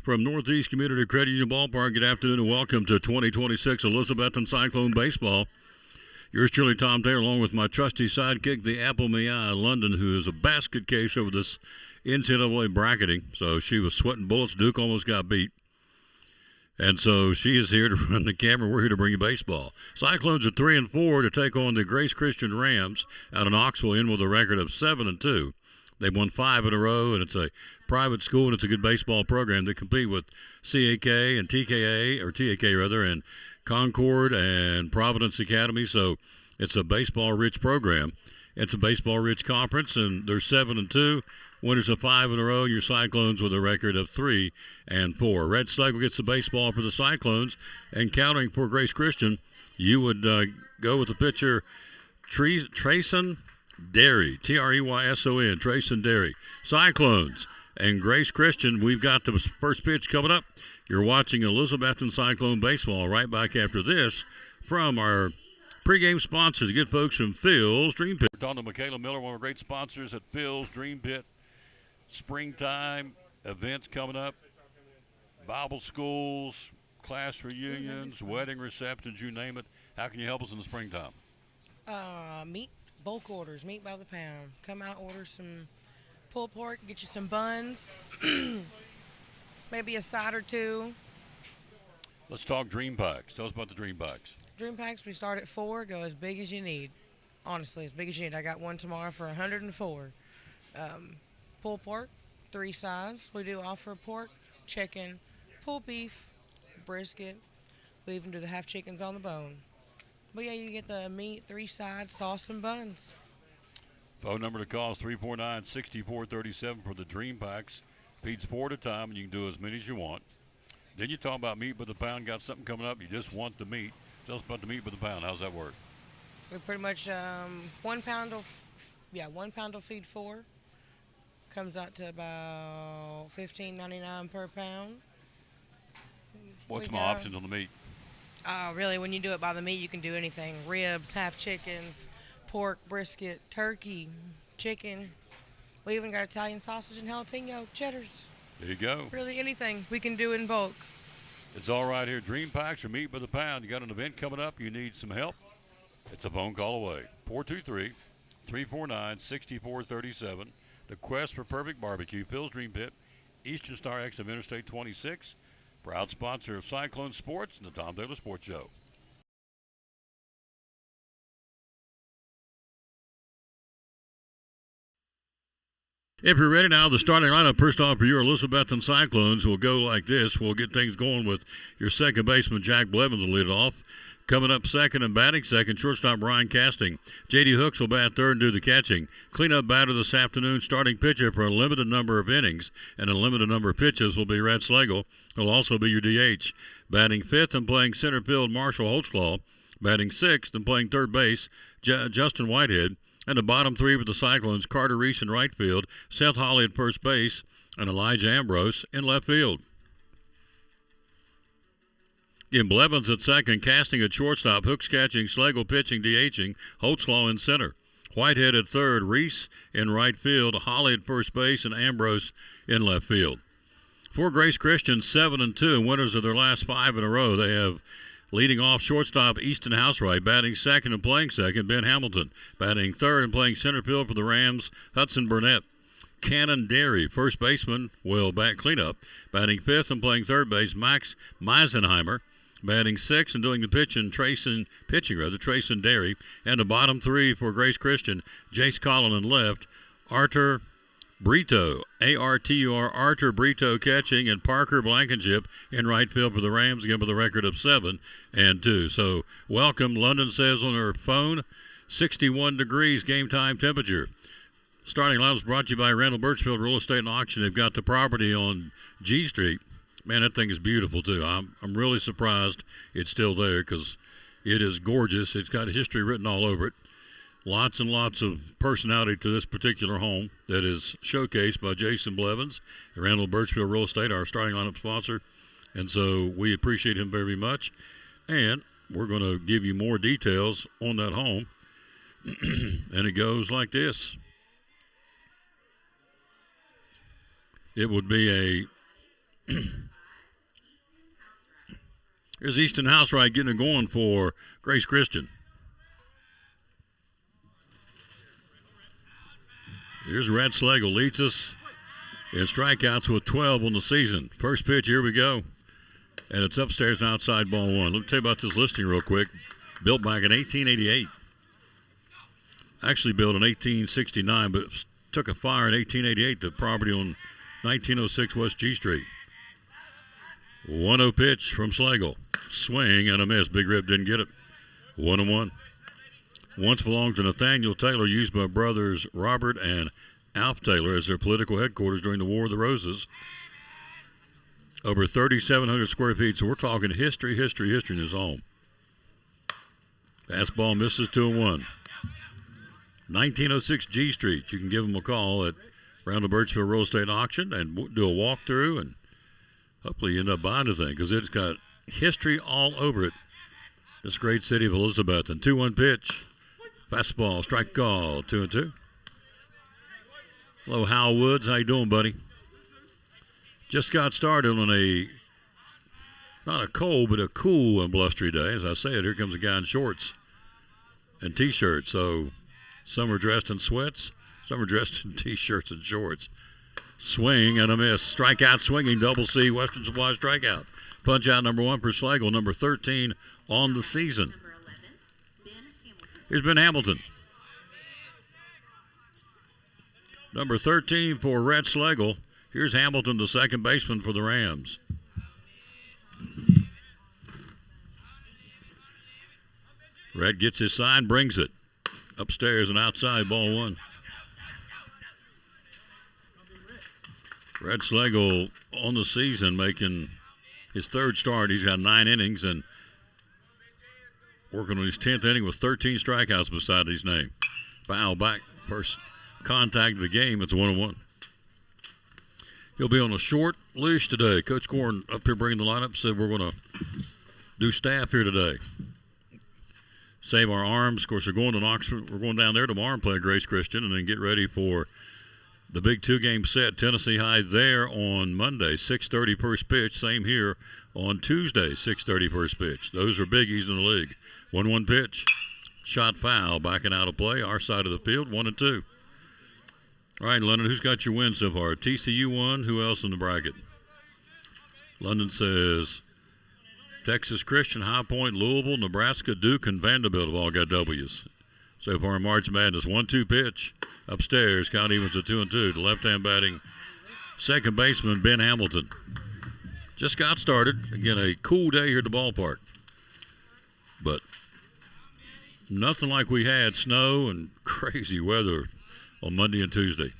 From Northeast Community Credit Union Ballpark, good afternoon and welcome to 2026 Elizabethton Cyclone Baseball. Yours truly, Tom Taylor, along with my trusty sidekick, the Apple Mia London, who is a basket case over this NCAA bracketing. So she was sweating bullets. Duke almost got beat. And so she is here to run the camera. We're here to bring you baseball. Cyclones are 3-4 to take on the Grace Christian Rams out of Knoxville, in with a record of 7-2. They've won 5 in a row, and it's a private school, and it's a good baseball program. They compete with CAK and TKA, or TAK rather, and Concord and Providence Academy. So it's a baseball-rich program. It's a baseball-rich conference, and they're 7-2. Winners of 5 in a row. Your Cyclones with a record of 3-4. Red Slagle gets the baseball for the Cyclones, and counting for Grace Christian, you would go with the pitcher Trayson Derry, Treyson, Trayson Derry. Cyclones and Grace Christian, we've got the first pitch coming up. You're watching Elizabethton Cyclone Baseball. Right back after this from our pregame sponsors, the good folks from Phil's Dream Pit. We're talking to Michaela Miller, one of our great sponsors at Phil's Dream Pit. Springtime events coming up, Bible schools, class reunions, wedding receptions, you name it. How can you help us in the springtime? Meat, bulk orders, meat by the pound. Come out, order some pulled pork, get you some buns, maybe a side or two. Let's talk Dream Packs. Tell us about the Dream Packs. Dream Packs, we start at 4, go as big as you need. Honestly, as big as you need. I got one tomorrow for 104. Pulled pork, 3 sides. We do offer pork, chicken, pulled beef, brisket. We even do the half chickens on the bone. But yeah, you get the meat, 3 sides, sauce, and buns. Phone number to call is 349-6437 for the Dream Packs. Feeds 4 at a time, and you can do as many as you want. Then you talk about meat by the pound. Got something coming up. You just want the meat. Tell us about the meat by the pound. How's that work? We pretty much 1 pound will feed 4. Comes out to about $15.99 per pound. What's my options on the meat? Really, when you do it by the meat, you can do anything. Ribs, half chickens, pork, brisket, turkey, chicken. We even got Italian sausage and jalapeno, cheddars. There you go. Really anything we can do in bulk. It's all right here. Dream Packs or meat by the pound. You got an event coming up. You need some help. It's a phone call away. 423-349-6437. The Quest for Perfect Barbecue, Phil's Dream Pit, Eastern Star X of Interstate 26. Proud sponsor of Cyclone Sports and the Tom Taylor Sports Show. If you're ready now, the starting lineup, first off, for your Elizabethton Cyclones will go like this. We'll get things going with your second baseman, Jack Blevins, will lead it off. Coming up second and batting second, shortstop Brian Casting. J.D. Hooks will bat third and do the catching. Cleanup batter this afternoon, starting pitcher for a limited number of innings and a limited number of pitches will be Red Slagle. He'll also be your DH. Batting fifth and playing center field, Marshall Holtzclaw. Batting sixth and playing third base, Justin Whitehead. And the bottom 3 with the Cyclones, Carter Reese in right field, Seth Hawley at first base, and Elijah Ambrose in left field. In Blevins at second, Casting at shortstop, Hooks catching, Slagle pitching, DHing, Holtzclaw in center. Whitehead at third, Reese in right field, Hawley at first base, and Ambrose in left field. For Grace Christian, 7-2, and winners of their last 5 in a row. They have leading off shortstop Easton Housewright, batting second and playing second, Ben Hamilton. Batting third and playing center field for the Rams, Hudson Burnett. Cannon Derry, first baseman, will bat cleanup. Batting fifth and playing third base, Max Meisenheimer. Batting sixth and doing the pitching, Trayson Derry. And the bottom 3 for Grace Christian, Jace Collin in left, Artur Brito, A-R-T-U-R, Artur Brito catching, and Parker Blankenship in right field for the Rams, again with a record of 7-2. So welcome, London says on her phone, 61 degrees game time temperature. Starting line was brought to you by Randall Birchfield Real Estate and Auction. They've got the property on G Street. Man, that thing is beautiful, too. I'm really surprised it's still there because it is gorgeous. It's got history written all over it. Lots and lots of personality to this particular home that is showcased by Jason Blevins, Randall Birchfield Real Estate, our starting lineup sponsor. And so we appreciate him very much. And we're going to give you more details on that home. And it goes like this. It would be a Here's Easton Housewright getting it going for Grace Christian. Here's Red Slagle, leads us in strikeouts with 12 on the season. First pitch, here we go. And it's upstairs and outside, ball one. Let me tell you about this listing real quick. Built back in 1888. Actually built in 1869, but took a fire in 1888. The property on 1906 West G Street. 1-0 pitch from Slagle. Swing and a miss. Big Rip didn't get it. 1-1. Once belonged to Nathaniel Taylor, used by brothers Robert and Alf Taylor as their political headquarters during the War of the Roses. Over 3,700 square feet, so we're talking history in this home. Fastball misses 2-1. 1906 G Street. You can give them a call at around the Birchville Real Estate Auction and do a walkthrough, and hopefully you end up buying the thing because it's got history all over it. This great city of Elizabethton. 2-1 pitch. Fastball, strike call, 2-2. Hello, Hal Woods. How you doing, buddy? Just got started on not a cold, but a cool and blustery day. As I said, here comes a guy in shorts and T-shirts. So some are dressed in sweats, some are dressed in T-shirts and shorts. Swing and a miss. Strikeout swinging, double C, Western Supply strikeout. Punch out number 1 for Slagle, number 13 on the season. Here's Ben Hamilton. Number 13 for Red Slagle. Here's Hamilton, the second baseman for the Rams. Red gets his sign, brings it. Upstairs and outside, ball one. Red Slagle on the season making his third start. He's got 9 innings and working on his 10th inning with 13 strikeouts beside his name. Foul back. First contact of the game. It's 1-1. He'll be on a short leash today. Coach Corn up here bringing the lineup said we're going to do staff here today. Save our arms. Of course, we're going to Oxford. We're going down there tomorrow and play Grace Christian and then get ready for the big 2-game set. Tennessee High there on Monday, 6:30 first pitch. Same here on Tuesday, 6:30 first pitch. Those are biggies in the league. 1-1 pitch. Shot foul. Backing out of play. Our side of the field, 1-2. All right, London, who's got your win so far? TCU won. Who else in the bracket? London says Texas Christian, High Point, Louisville, Nebraska, Duke, and Vanderbilt have all got W's. So far in March Madness, 1-2 pitch. Upstairs, count evens at 2-2. The left-hand batting second baseman, Ben Hamilton. Just got started. Again, a cool day here at the ballpark. But nothing like we had, snow and crazy weather on Monday and Tuesday.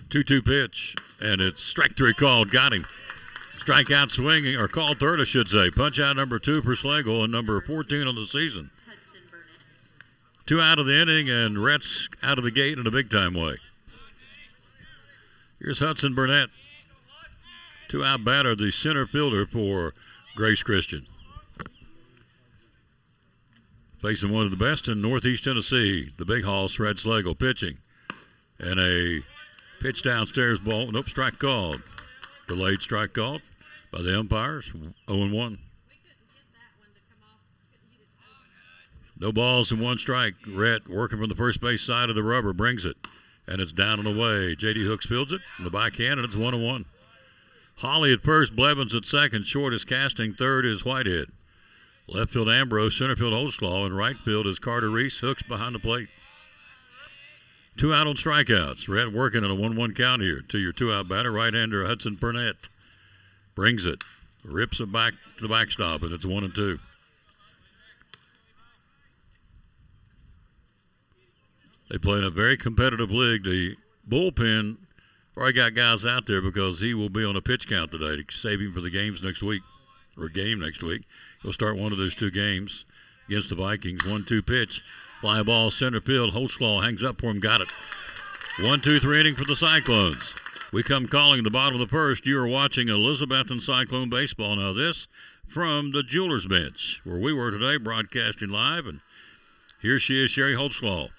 2-2 pitch, and it's strike 3 called. Got him. Strikeout swinging, or called third, I should say. Punch out number 2 for Slagle and number 14 on the season. 2 out of the inning, and Reds out of the gate in a big-time way. Here's Hudson Burnett. 2-out batter, the center fielder for Grace Christian. Facing one of the best in Northeast Tennessee, the big hoss, Red Slagle, pitching. And a pitch downstairs ball. Nope, strike called. Delayed strike called by the umpires. 0-1. No balls and 1 strike. Rhett working from the first base side of the rubber brings it. And it's down and away. J.D. Hooks fields it in the backhand, and it's 1-1. Holly at first, Blevins at second. Short is Casting. Third is Whitehead. Left field Ambrose, center field Holtzclaw, and right field is Carter Reese. Hooks behind the plate. 2 out on strikeouts. Red working at a 1-1 count here to your 2-out batter, right-hander Hudson Burnett. Brings it. Rips it back to the backstop, and it's 1-2. They play in a very competitive league. The bullpen already got guys out there because he will be on a pitch count today to save him for the games next week, or game next week. He'll start one of those 2 games against the Vikings. 1-2 pitch. Fly ball center field. Holtzclaw hangs up for him. Got it. 1-2-3 inning for the Cyclones. We come calling the bottom of the first. You are watching Elizabethton Cyclone baseball. Now this from the Jewelers Bench, where we were today broadcasting live. And here she is, Sherry Holtzclaw.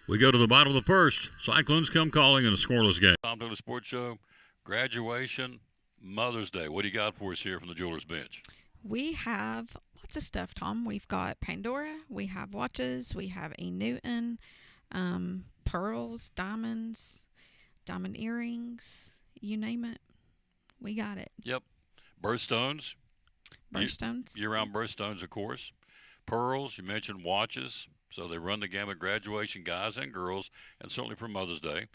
We go to the bottom of the first. Cyclones come calling in a scoreless game. Tom Taylor Sports Show, graduation, Mother's Day. What do you got for us here from the Jewelers Bench? We have lots of stuff, Tom. We've got Pandora, we have watches, we have a Newton, pearls, diamonds, diamond earrings, you name it. We got it. Yep. Birthstones. Birthstones. Year-round birthstones, of course. Pearls, you mentioned watches. So they run the gamut, graduation, guys and girls, and certainly for Mother's Day.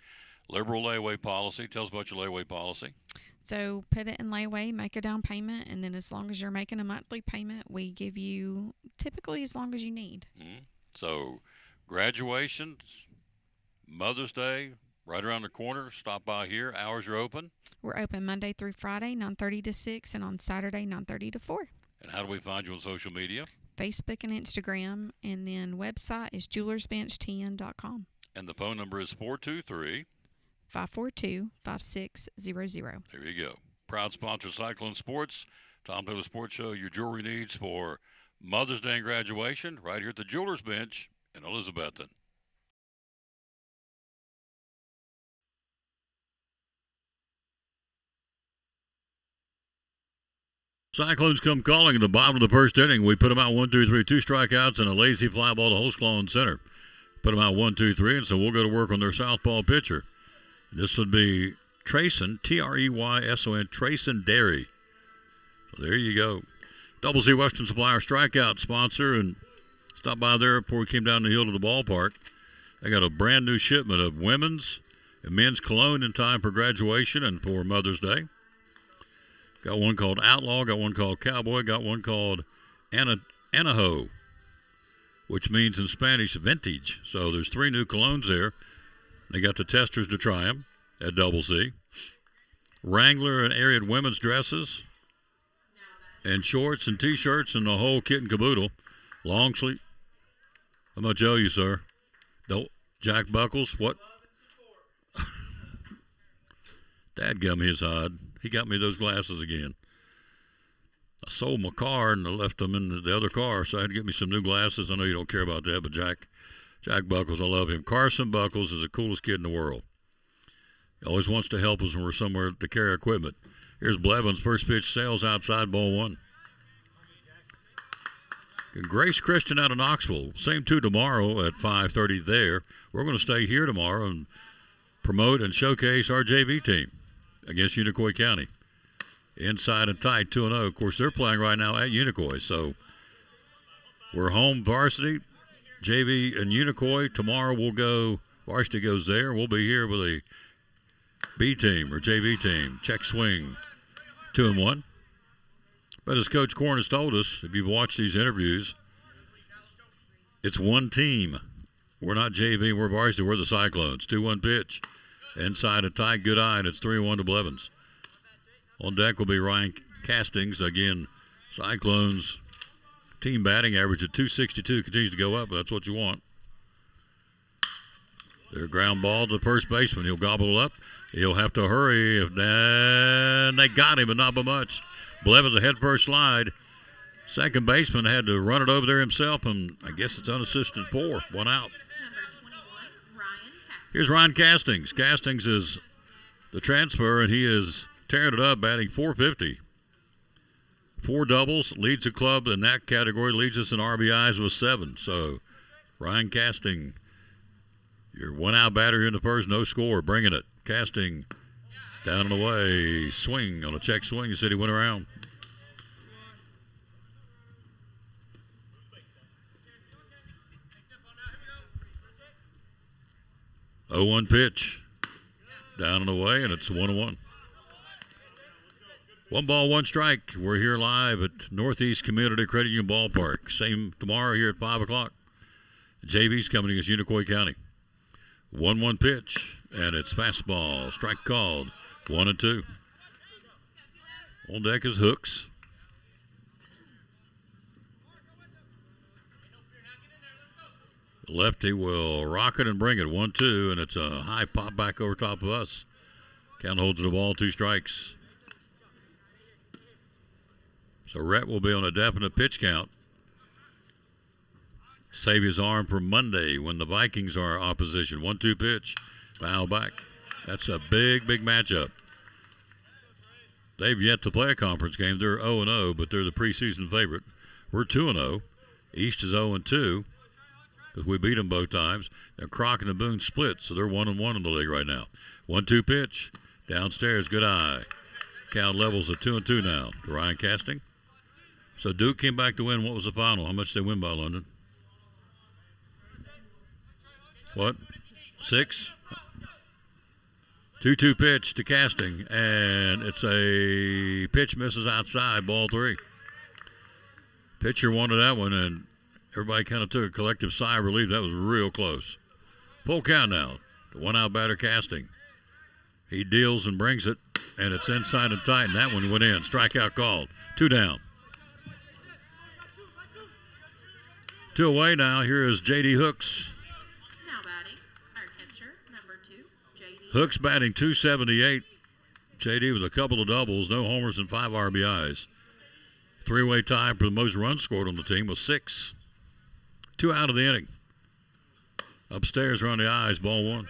Liberal layaway policy. Tell us about your layaway policy. So put it in layaway, make a down payment, and then as long as you're making a monthly payment, we give you typically as long as you need. Mm-hmm. So graduations, Mother's Day, right around the corner. Stop by here. Hours are open. We're open Monday through Friday, 9:30 to 6, and on Saturday, 9:30 to 4. And how do we find you on social media? Facebook and Instagram, and then website is jewelersbench10.com. And the phone number is 423 542-5600. There you go. Proud sponsor of Cyclone Sports. Tom Taylor Sports Show, your jewelry needs for Mother's Day and graduation right here at the Jewelers Bench in Elizabethton. Cyclones come calling in the bottom of the first inning. We put them out 1, 2, 3, 2 strikeouts and a lazy fly ball to Holtzclaw in center. Put them out 1, 2, 3, and so we'll go to work on their southpaw pitcher. This would be Trayson, Treyson, Trayson Derry. So there you go. Double C Western Supplier strikeout sponsor, and stop by there before we came down the hill to the ballpark. They got a brand new shipment of women's and men's cologne in time for graduation and for Mother's Day. Got one called Outlaw, got one called Cowboy, got one called Anaho, which means in Spanish vintage. So there's 3 new colognes there. They got the testers to try them at Double C. Wrangler and Ariat women's dresses and shorts and T-shirts and the whole kit and caboodle. Long sleeve. How much owe you, sir? Jack Buckles, what? Dadgum his hide. He got me those glasses again. I sold my car and I left them in the other car, so I had to get me some new glasses. I know you don't care about that, but Jack Buckles, I love him. Carson Buckles is the coolest kid in the world. He always wants to help us when we're somewhere to carry equipment. Here's Blevins' first pitch, sails outside, ball 1. And Grace Christian out of Knoxville. Same 2 tomorrow at 5:30 there. We're going to stay here tomorrow and promote and showcase our JV team against Unicoi County. Inside and tight, 2-0. Of course, they're playing right now at Unicoi, so we're home varsity. JV and Unicoi. Tomorrow we'll go, varsity goes there. We'll be here with a B team or JV team. Check swing, 2-1. But as Coach Korn has told us, if you've watched these interviews, it's one team. We're not JV, we're varsity, we're the Cyclones. 2-1 pitch. Inside and tight, good eye, and it's 3-1 to Blevins. On deck will be Ryan Castings. Again, Cyclones team batting average at 262 continues to go up. That's what you want. Their ground ball to the first baseman. He'll gobble it up. He'll have to hurry. And they got him, but not by much. Blevins a head first slide. Second baseman had to run it over there himself, and I guess it's unassisted 4. 1 out. Here's Ryan Castings. Castings is the transfer, and he is tearing it up, batting .450. 4 doubles, leads the club in that category, leads us in RBIs with 7. So, Ryan Casting, your 1 out batter here in the first, no score, bringing it. Casting down and away, swing on a check swing. He said he went around. Oh, 1 pitch. Down and away, and it's 1-1. 1 ball, 1 strike. We're here live at Northeast Community Credit Union Ballpark. Same tomorrow here at 5 o'clock. JV's coming against Unicoi County. 1-1 pitch, and it's fastball. Strike called. 1-2. On deck is Hooks. Lefty will rock it and bring it. 1-2, and it's a high pop back over top of us. Count holds the ball, 2 strikes. So Rhett will be on a definite pitch count. Save his arm for Monday when the Vikings are opposition. 1-2 pitch. Foul back. That's a big, big matchup. They've yet to play a conference game. They're 0-0, but they're the preseason favorite. We're 2-0. East is 0-2 because we beat them both times. And Crockett and Boone split, so they're 1-1 in the league right now. 1-2 pitch. Downstairs, good eye. Count levels at 2-2 now to Ryan Casting. So Duke came back to win. What was the final? How much did they win by, London? What? 6? 2-2 pitch to Casting, and it's a pitch misses outside, ball 3. Pitcher wanted that one, and everybody kind of took a collective sigh of relief. That was real close. Full count now. The one-out batter Casting. He deals and brings it, and it's inside and tight, and that one went in. Strikeout called. 2 down. 2 away now. Here is J.D. Hooks. Now batting, our pitcher, number 2, J.D. Hooks batting .278. J.D. with a couple of doubles, no homers and 5 RBIs. 3-way tie for the most runs scored on the team was 6. 2 out of the inning. Upstairs around the eyes, ball 1.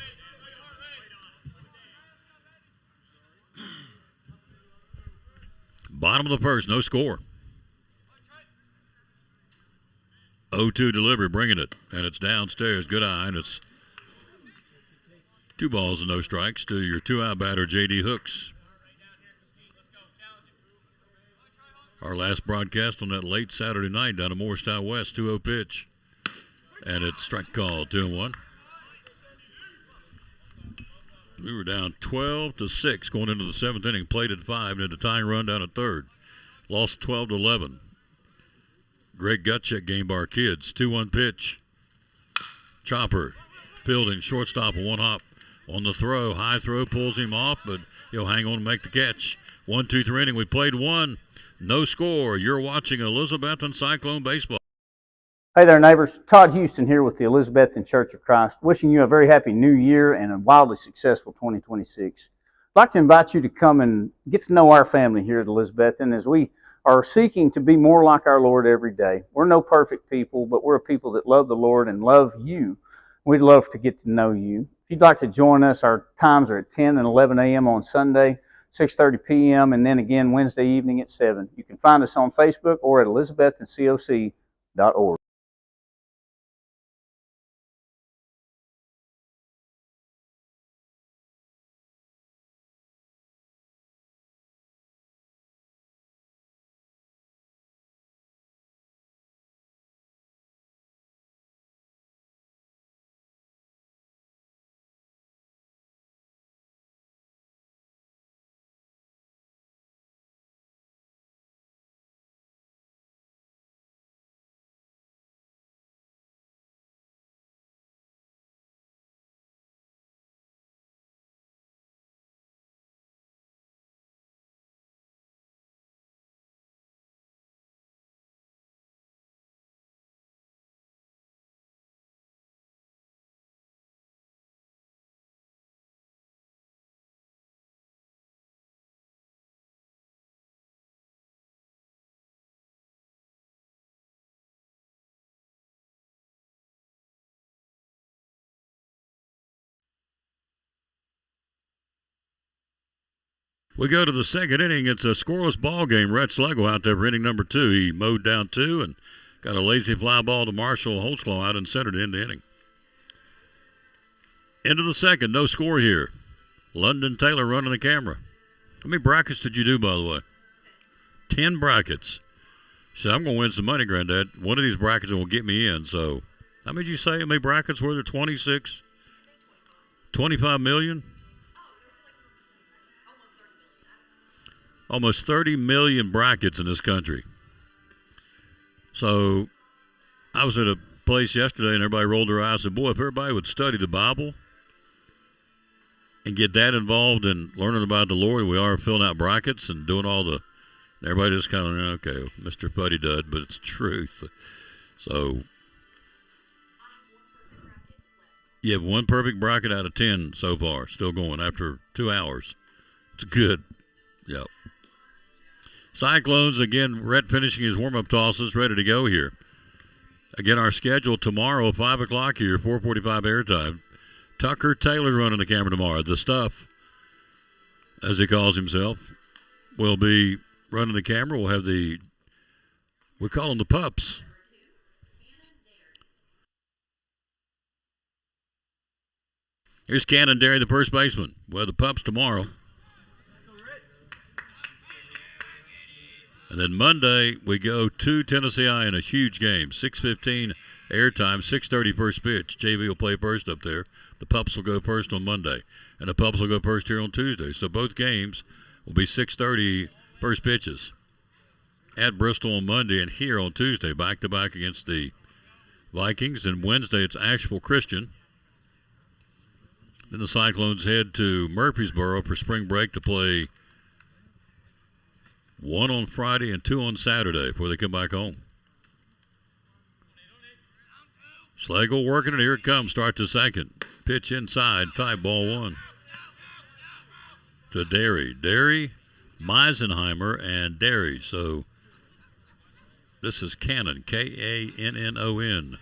Bottom of the first, no score. 0-2 delivery, bringing it, and it's downstairs. Good eye, and it's 2 balls and no strikes to your 2-out batter, J.D. Hooks. Our last broadcast on that late Saturday night down at Morristown West, 2-0 pitch, and it's strike call, 2-1. We were down 12-6 going into the 7th inning, played at 5, and had a tying run down at 3rd. Lost 12-11. Great gut check game by our kids. 2-1 pitch. Chopper fielding shortstop, a 1 hop on the throw. High throw pulls him off, but he'll hang on and make the catch. 1-2-3 inning. We played 1. No score. You're watching Elizabethton Cyclone Baseball. Hey there, neighbors. Todd Houston here with the Elizabethton Church of Christ, wishing you a very happy new year and a wildly successful 2026. I'd like to invite you to come and get to know our family here at Elizabethton as we are seeking to be more like our Lord every day. We're no perfect people, but we're a people that love the Lord and love you. We'd love to get to know you. If you'd like to join us, our times are at 10 and 11 a.m. on Sunday, 6:30 p.m., and then again Wednesday evening at 7. You can find us on Facebook or at elizabettoncoc.org. We go to the 2nd inning. It's a scoreless ball game. Rhett Schlegel out there for inning number 2. He mowed down 2 and got a lazy fly ball to Marshall Holtzclaw out and centered in the inning. Into the 2nd, no score here. London Taylor running the camera. How many brackets did you do, by the way? 10 brackets. So I'm going to win some money, Granddad. One of these brackets will get me in. So how many did you say? How many brackets were there? 26? 25 million? Almost 30 million brackets in this country. So I was at a place yesterday and everybody rolled their eyes and said, boy, if everybody would study the Bible and get that involved in learning about the Lord, we are filling out brackets and doing all the, everybody just kind of, okay, Mr. Fuddy Dud, but it's truth. So you have 1 perfect bracket out of 10 so far, still going after 2 hours. It's good. Yep. Cyclones, again, Rhett finishing his warm-up tosses, ready to go here. Again, our schedule tomorrow, 5 o'clock here, 4:45 airtime. Tucker Taylor running the camera tomorrow. The Stuff, as he calls himself, will be running the camera. We'll have the We call them the Pups. Here's Cannon Derry, the first baseman. Well, the Pups tomorrow. And then Monday, we go to Tennessee I in a huge game. 6:15 airtime, 6:30 first pitch. JV will play first up there. The Pups will go first on Monday. And the Pups will go first here on Tuesday. So both games will be 6:30 first pitches. At Bristol on Monday and here on Tuesday, back-to-back against the Vikings. And Wednesday, it's Asheville Christian. Then the Cyclones head to Murfreesboro for spring break to play 1 on Friday and 2 on Saturday before they come back home. Slagle working it. Here it comes. Start the second. Pitch inside. Tie ball 1. To Derry. Derry, Meisenheimer, and Derry. So this is Cannon. Kannon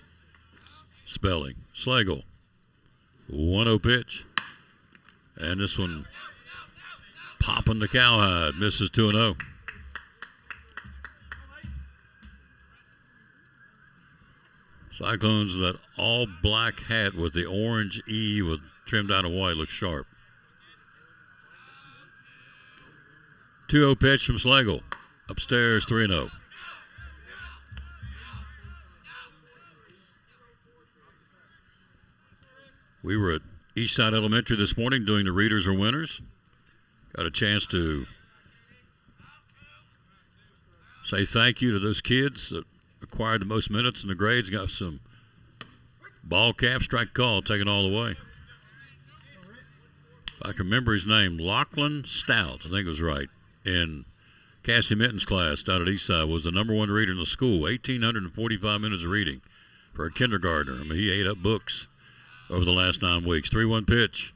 spelling. Slagle. 1-0 pitch. And this one popping the cowhide. Misses 2-0. Cyclones, that all black hat with the orange E with trimmed out of white looks sharp. 2-0 pitch from Slagle. Upstairs 3-0. We were at Eastside Elementary this morning doing the Readers or Winners. Got a chance to say thank you to those kids that acquired the most minutes in the grades. Got some ball cap, strike call, taken all the way. If I can remember his name, Lachlan Stout, I think it was right, in Cassie Minton's class down at Eastside, was the number 1 reader in the school. 1,845 minutes of reading for a kindergartner. I mean, he ate up books over the last 9 weeks. 3-1 pitch.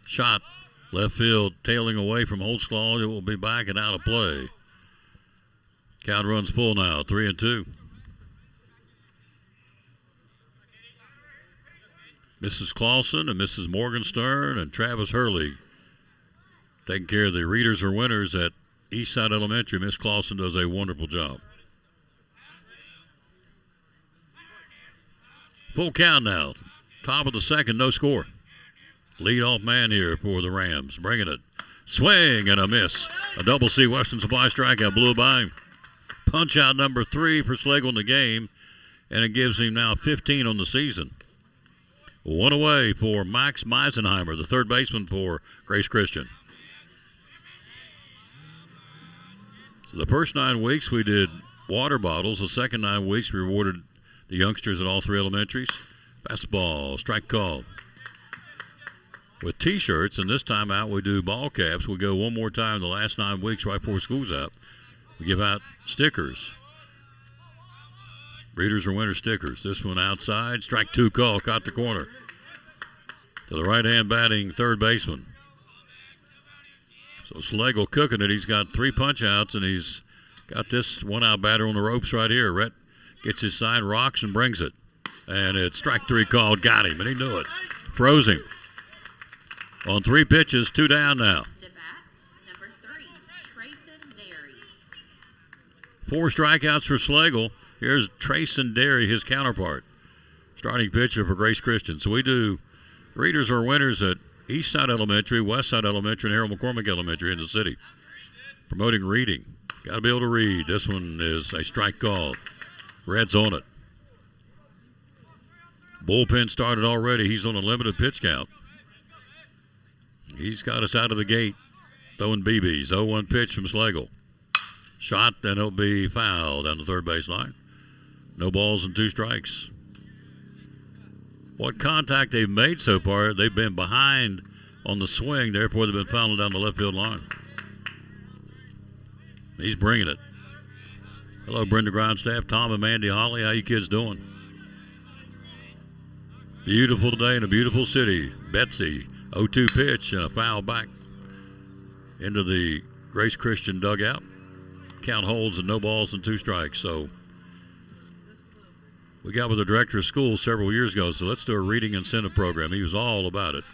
Shot. Left field, tailing away from Holtzclaw. It will be back and out of play. Count runs full now. 3-2. Mrs. Clausen and Mrs. Morgenstern and Travis Hurley taking care of the Readers or Winners at Eastside Elementary. Miss Clausen does a wonderful job. Full count now. Top of the second, no score. Lead-off man here for the Rams. Bringing it. Swing and a miss. A double C Western Supply strikeout blew by. Punch out number 3 for Slagle in the game, and it gives him now 15 on the season. 1 away for Max Meisenheimer, the third baseman for Grace Christian. So the first 9 weeks we did water bottles. The second 9 weeks we rewarded the youngsters at all 3 elementaries. Fastball, strike call. With T-shirts, and this time out we do ball caps. We go one more time the last 9 weeks right before school's out. We give out stickers. Readers or Winners stickers. This one outside. Strike 2 call. Caught the corner. To the right-hand batting third baseman. So Slagle cooking it. He's got 3 punch-outs, and he's got this one-out batter on the ropes right here. Rhett gets his side, rocks, and brings it. And it's strike 3 called. Got him, and he knew it. Froze him. On 3 pitches, 2 down now. 4 strikeouts for Slagle. Here's Trayson Derry, his counterpart, starting pitcher for Grace Christian. So we do Readers or Winners at Eastside Elementary, Westside Elementary, and Harold McCormick Elementary in the city. Promoting reading. Got to be able to read. This one is a strike call. Red's on it. Bullpen started already. He's on a limited pitch count. He's got us out of the gate throwing BBs. 0-1 pitch from Slagle. Shot, then it'll be fouled down the third base line. No balls and 2 strikes. What contact they've made so far, they've been behind on the swing, therefore they've been fouling down the left field line. He's bringing it. Hello, Brenda Grindstaff, Tom and Mandy Holly. How you kids doing? Beautiful day in a beautiful city. Betsy, 0-2 pitch and a foul back into the Grace Christian dugout. Count holds and no balls and 2 strikes. So we got with the director of school several years ago, so let's do a reading incentive program. He was all about it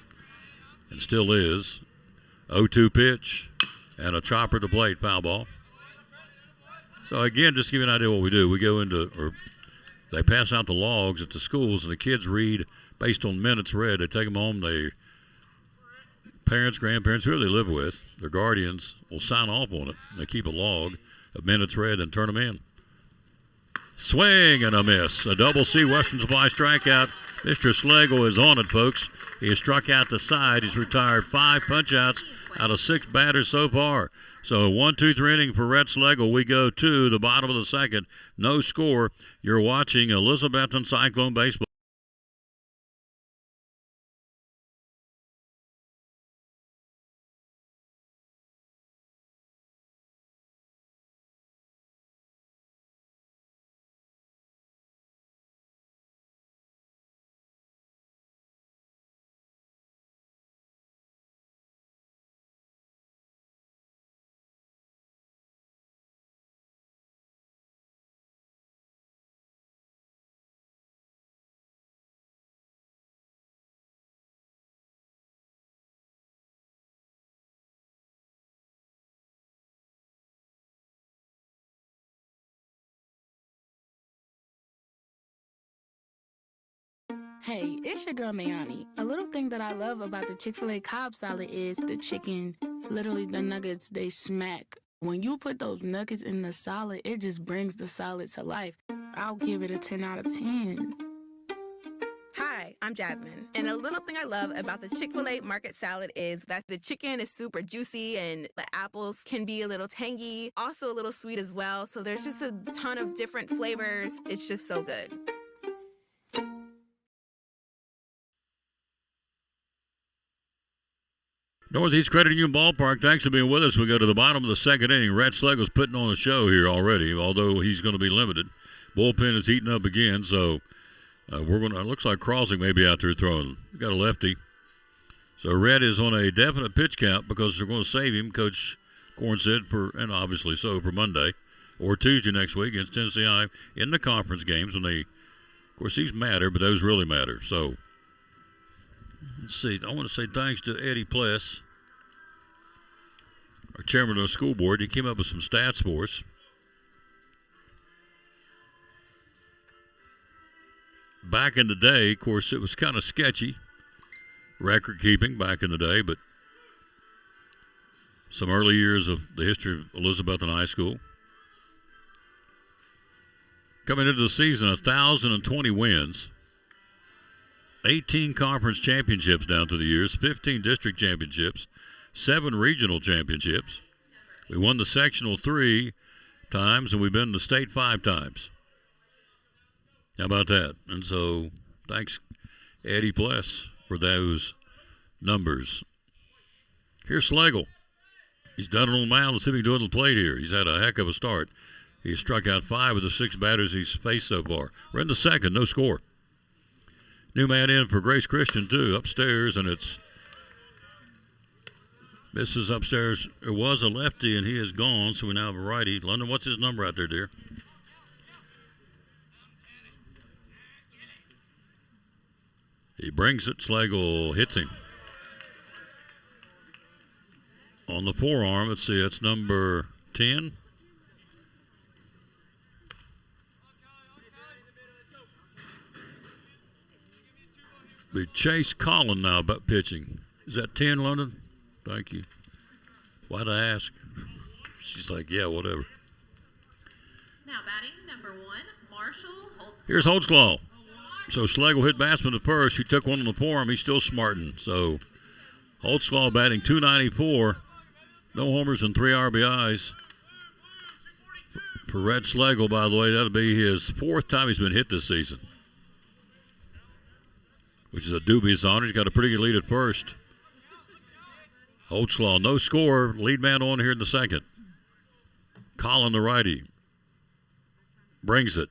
and still is. 0-2 pitch and a chopper to plate, foul ball. So, again, just to give you an idea of what we do, we go into, or they pass out the logs at the schools, and the kids read based on minutes read. They take them home. Parents, grandparents, whoever they live with, their guardians will sign off on it. They keep a log of minutes read and turn them in. Swing and a miss. A double C Western Supply strikeout. Mr. Slagle is on it, folks. He has struck out the side. He's retired 5 punch-outs out of 6 batters so far. So 1-2-3 inning for Rhett Slagle. We go to the bottom of the second. No score. You're watching Elizabethton Cyclone Baseball. Hey, it's your girl Mayani. A little thing that I love about the Chick-fil-A Cobb salad is the chicken. Literally, the nuggets, they smack. When you put those nuggets in the salad, it just brings the salad to life. I'll give it a 10 out of 10. Hi, I'm Jasmine. And a little thing I love about the Chick-fil-A market salad is that the chicken is super juicy and the apples can be a little tangy, also a little sweet as well. So there's just a ton of different flavors. It's just so good. Northeast Credit Union Ballpark, thanks for being with us. We go to the bottom of the second inning. Rhett Slegle's putting on a show here already, although he's going to be limited. Bullpen is heating up again, so we're going to. It looks like Crossing may be out there throwing. We've got a lefty. So Rhett is on a definite pitch count because they're going to save him, Coach Corn said, and obviously so, for Monday or Tuesday next week against Tennessee High in the conference games when they, of course, these matter, but those really matter. So let's see. I want to say thanks to Eddie Pless, our chairman of the school board. He came up with some stats for us. Back in the day, of course, it was kind of sketchy, record keeping back in the day, but some early years of the history of Elizabethton High School. Coming into the season, 1,020 wins, 18 conference championships down through the years, 15 district championships, 7 regional championships. We won the sectional 3 times, and we've been in the state 5 times. How about that? And so thanks, Eddie Pless, for those numbers. Here's Slagle. He's done it on the mound. Let's see if he can do it on the plate here. He's had a heck of a start. He's struck out 5 of the 6 batters he's faced so far. We're in the second, no score. New man in for Grace Christian, too, upstairs, and it's misses upstairs. It was a lefty, and he is gone, so we now have a righty. London, what's his number out there, dear? He brings it. Slagle hits him on the forearm. Let's see, that's number 10. Be Chase Collin now about pitching. Is that 10, London? Thank you. Why'd I ask? She's like, yeah, whatever. Now batting number 1, Marshall Holtz. Here's Holtzclaw. So Slagle hit batsman at first. He took one on the forearm. He's still smarting. So Holtzclaw batting .294. No homers and 3 RBIs. For Rhett Slagle, by the way, that'll be his 4th time he's been hit this season, which is a dubious honor. He's got a pretty good lead at first. Holtzclaw, no score. Lead man on here in the second. Collin, the righty, brings it.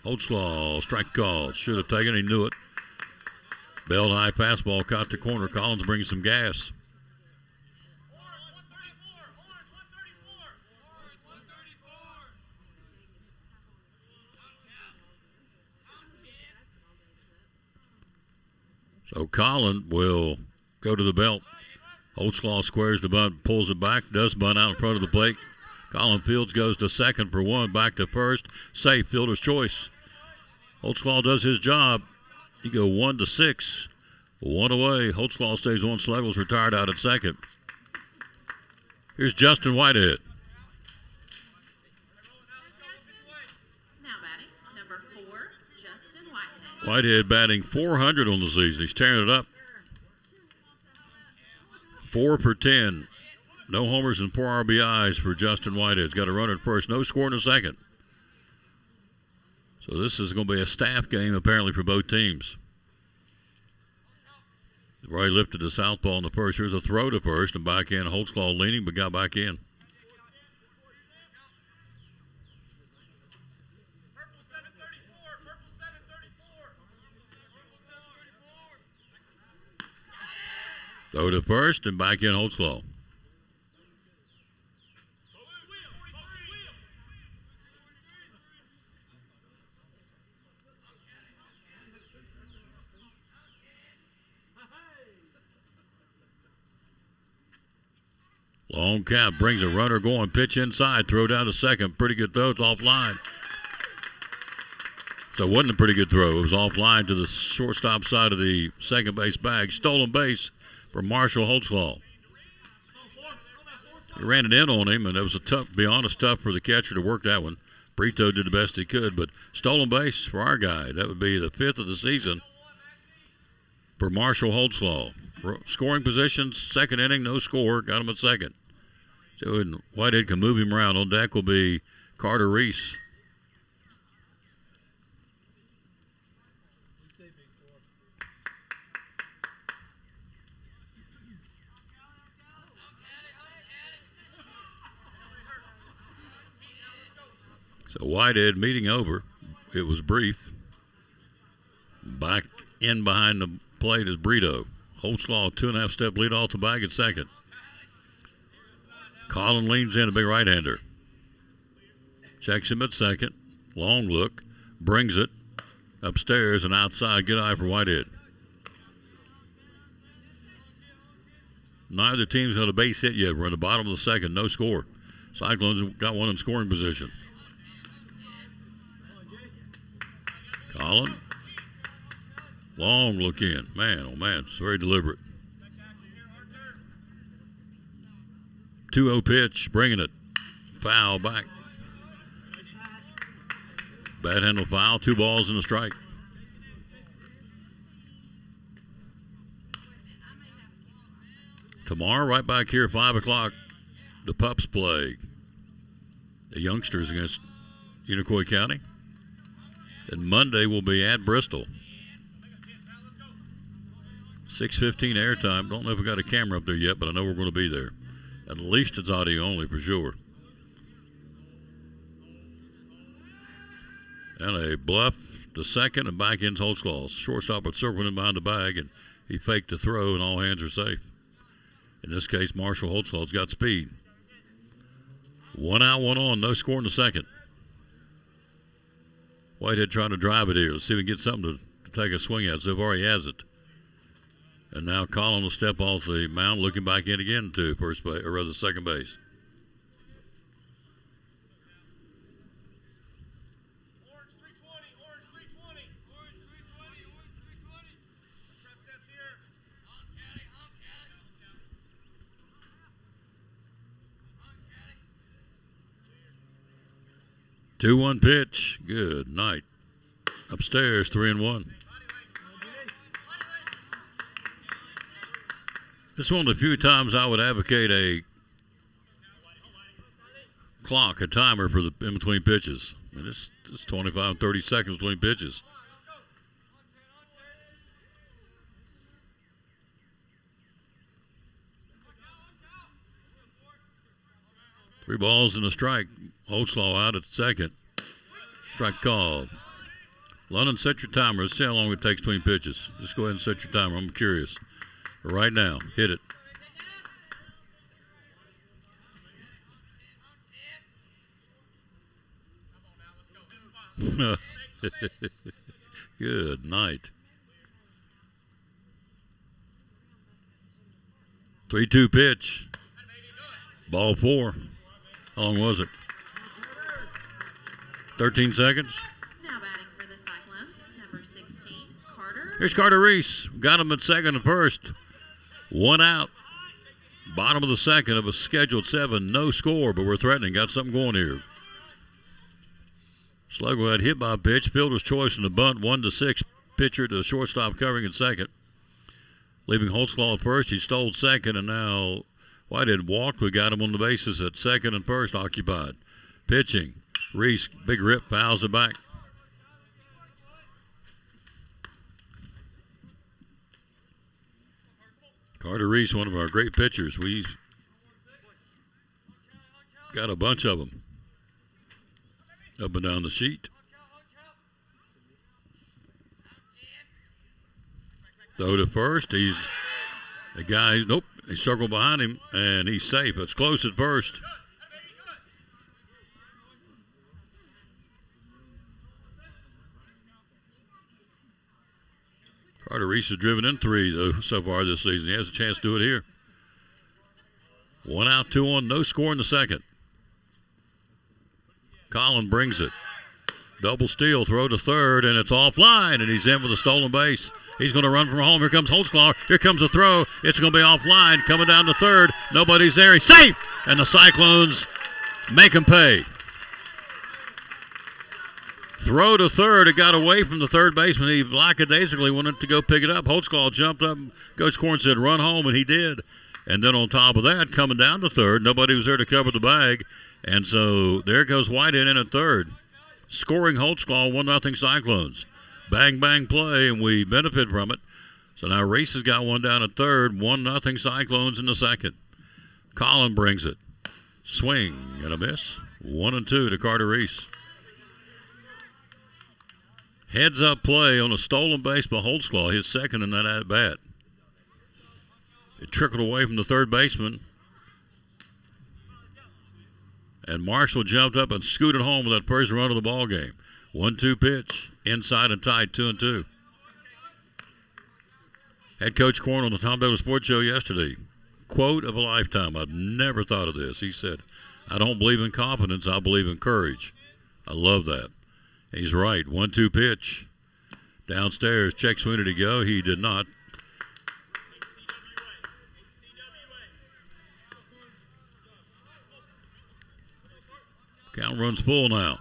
Holtzclaw, strike call. Should have taken it. He knew it. Belled high fastball caught the corner. Collins brings some gas. So Collin will go to the belt. Holtzclaw squares the bunt, pulls it back, does bunt out in front of the plate. Colin Fields goes to second for one, back to first. Safe, fielder's choice. Holtzclaw does his job. You go 1-6. One away. Holtzclaw stays on. Schlegel's retired out at second. Here's Justin Whitehead. Now batting, number 4, Justin Whitehead. Whitehead batting .400 on the season. He's tearing it up. 4 for 10. No homers and 4 RBIs for Justin Whitehead. He's got a runner at first. No score in the second. So this is going to be a staff game apparently for both teams. Roy lifted the southpaw in the first. Here's a throw to first and back in. Holtzclaw leaning but got back in. Throw to first and back in Holtzclaw. Long cap brings a runner going. Pitch inside. Throw down to second. Pretty good throw. It's offline. So it wasn't a pretty good throw. It was offline to the shortstop side of the second base bag. Stolen base for Marshall Holtzclaw. He ran it in on him, and it was to be honest, tough for the catcher to work that one. Brito did the best he could, but stolen base for our guy. That would be the 5th of the season for Marshall Holtzclaw. Scoring positions, second inning, no score. Got him at second. So Whitehead can move him around. On deck will be Carter Reese. So Whitehead meeting over. It was brief. Back in behind the plate is Brito. Holtzclaw 2.5 step lead off the bag at second. Colin leans in, a big right-hander. Checks him at second. Long look. Brings it upstairs and outside. Good eye for Whitehead. Neither team's got a base hit yet. We're in the bottom of the second. No score. Cyclones got one in scoring position. Colin. Long look in. Man, oh man, it's very deliberate. 2-0 pitch, bringing it. Foul back. Bad handle foul, 2 balls and a strike. Tomorrow, right back here, 5 o'clock, the Pups play the youngsters against Unicoi County. And Monday will be at Bristol. 6:15 airtime. Don't know if we got a camera up there yet, but I know we're going to be there. At least it's audio only for sure. And a bluff to second and back in Holtzclaw. Shortstop had circled in behind the bag, and he faked the throw, and all hands are safe. In this case, Marshall Holtzclaw's got speed. 1 out, 1 on. No score in the second. Whitehead trying to drive it here. Let's see if we can get something to take a swing at. So far, he hasn't. And now Colin will step off the mound, looking back in again to first base, or rather second base. Orange 320, orange 320, orange 320, orange 320. Prep steps here. On caddy, on caddy. On caddy. 2-1 pitch. Good night. Upstairs, 3-1. This is one of the few times I would advocate a clock, a timer for the in between pitches. I mean, it's 25, 30 seconds between pitches. Three balls and a strike. Holtzclaw out at second. Strike called. London, set your timer. Let's see how long it takes between pitches. Just go ahead and set your timer. I'm curious. Right now, hit it. Good night. 3-2 pitch. Ball 4. How long was it? 13 seconds. Now batting for the Cyclones, number 16, Carter. Here's Carter Reese. Got him at second and first. One out. Bottom of the second of a scheduled 7. No score, but we're threatening. Got something going here. Sluggo had hit by a pitch. Fielder's choice in the bunt. 1-6. Pitcher to shortstop covering in second. Leaving Holtzclaw at first. He stole second, and now Whitehead walked. We got him on the bases at second and first occupied. Pitching. Reese, big rip, fouls it back. Carter Reese, one of our great pitchers. We got a bunch of them up and down the sheet. Throw to first. He's the guy. Nope. He circled behind him, and he's safe. It's close at first. Carter Reese has driven in 3, though, so far this season. He has a chance to do it here. 1 out, 2 on, no score in the second. Collin brings it. Double steal, throw to third, and it's offline, and he's in with a stolen base. He's going to run from home. Here comes Holtzclaw. Here comes a throw. It's going to be offline, coming down to third. Nobody's there. He's safe, and the Cyclones make him pay. Throw to third. It got away from the third baseman. He lackadaisically wanted to go pick it up. Holtzclaw jumped up. Coach Corn said, run home, and he did. And then on top of that, coming down to third, nobody was there to cover the bag. And so there goes Whitehead in at third. Scoring Holtzclaw, 1-0 Cyclones. Bang, bang play, and we benefit from it. So now Reese has got one down at third. 1-0 Cyclones in the second. Collin brings it. Swing and a miss. 1-2 to Carter Reese. Heads-up play on a stolen base by Holtzclaw, his second in that at-bat. It trickled away from the third baseman. And Marshall jumped up and scooted home with that first run of the ball game. 1-2 pitch, inside and tight, 2-2. Head Coach Corn on the Tom Douglas Sports Show yesterday. Quote of a lifetime. I've never thought of this. He said, I don't believe in competence, I believe in courage. I love that. He's right. 1-2 pitch. Downstairs. Check Sweeney to go. He did not. Count runs full now.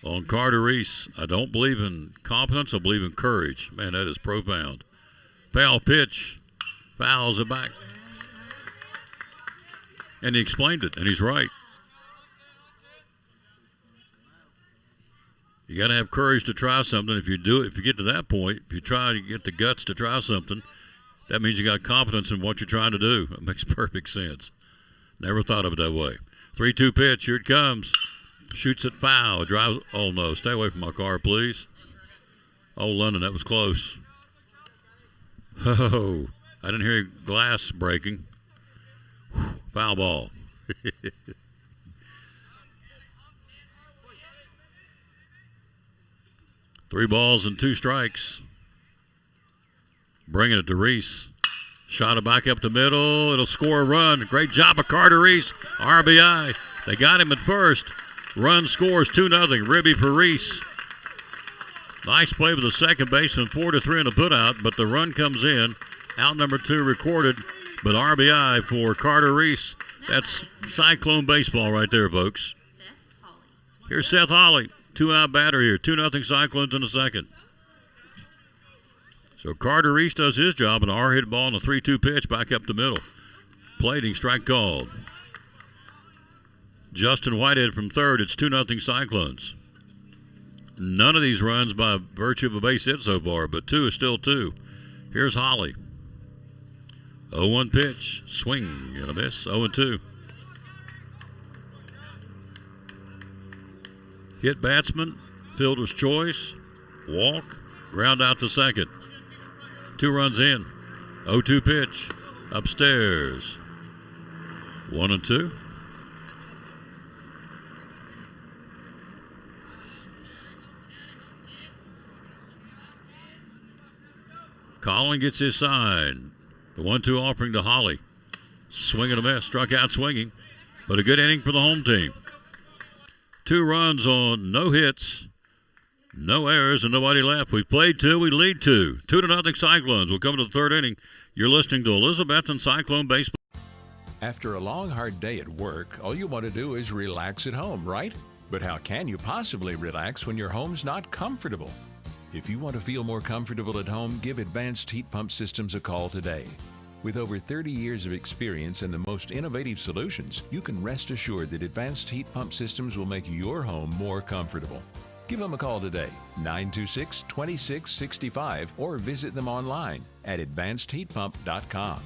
On Carter Reese, I don't believe in competence. I believe in courage. Man, that is profound. Foul pitch. Fouls it back. And he explained it, and he's right. You got to have courage to try something. If you do it, if you get to that point, if you try to get the guts to try something, that means you got confidence in what you're trying to do. It makes perfect sense. Never thought of it that way. 3-2 pitch. Here it comes. Shoots it foul. Drives. Oh, no. Stay away from my car, please. Oh, London, that was close. Oh, I didn't hear glass breaking. Whew, foul ball. 3 balls and 2 strikes. Bringing it to Reese. Shot it back up the middle. It'll score a run. Great job of Carter Reese. RBI. They got him at first. Run scores 2-0. Ribby for Reese. Nice play with the second baseman. 4-3 in the putout, but the run comes in. Out number 2 recorded, but RBI for Carter Reese. That's Cyclone baseball right there, folks. Here's Seth Hawley. 2-out batter here. 2-0 Cyclones in the second. So Carter Reese does his job, an R-hit ball and a 3-2 pitch back up the middle. Plating, strike called. Justin Whitehead from third. It's 2-0 Cyclones. None of these runs by virtue of a base hit so far, but 2 is still 2. Here's Holly. 0-1 pitch. Swing and a miss. 0-2. Hit batsman. Fielder's choice. Walk. Ground out to second. 2 runs in. 0-2 pitch. Upstairs. 1-2. Collin gets his sign. The 1-2 offering to Holly. Swing and a miss. Struck out swinging. But a good inning for the home team. 2 runs on no hits, no errors, and nobody left. We played 2. We lead 2. 2-0 Cyclones. We'll come to the 3rd inning. You're listening to Elizabethton Cyclone Baseball. After a long, hard day at work, all you want to do is relax at home, right? But how can you possibly relax when your home's not comfortable? If you want to feel more comfortable at home, give Advanced Heat Pump Systems a call today. With over 30 years of experience and the most innovative solutions, you can rest assured that Advanced Heat Pump Systems will make your home more comfortable. Give them a call today, 926-2665, or visit them online at advancedheatpump.com.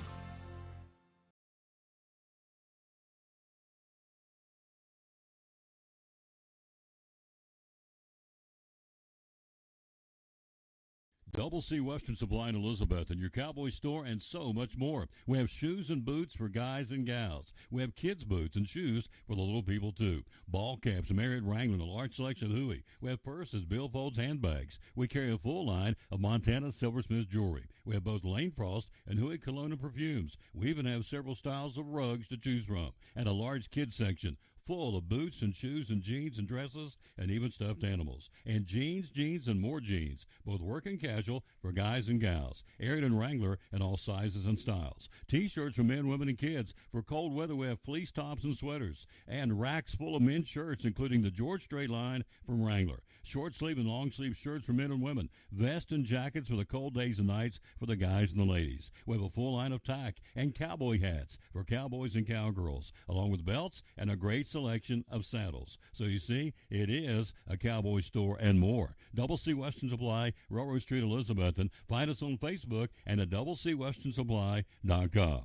Double C Western Supply in Elizabeth and your Cowboy store and so much more. We have shoes and boots for guys and gals. We have kids' boots and shoes for the little people, too. Ball caps, Marriott Wrangler, a large selection of Huey. We have purses, billfolds, handbags. We carry a full line of Montana Silversmith jewelry. We have both Lane Frost and Huey cologne and perfumes. We even have several styles of rugs to choose from and a large kids section full of boots and shoes and jeans and dresses and even stuffed animals. And jeans, and more jeans, both work and casual for guys and gals. Ariat and Wrangler in all sizes and styles. T-shirts for men, women, and kids. For cold weather, we have fleece tops and sweaters. And racks full of men's shirts, including the George Strait line from Wrangler. Short sleeve and long sleeve shirts for men and women. Vests and jackets for the cold days and nights for the guys and the ladies. We have a full line of tack and cowboy hats for cowboys and cowgirls, along with belts and a great selection of saddles. So you see, it is a cowboy store and more. Double C Western Supply, Railroad Street, Elizabethton. Find us on Facebook and at doublecwesternsupply.com.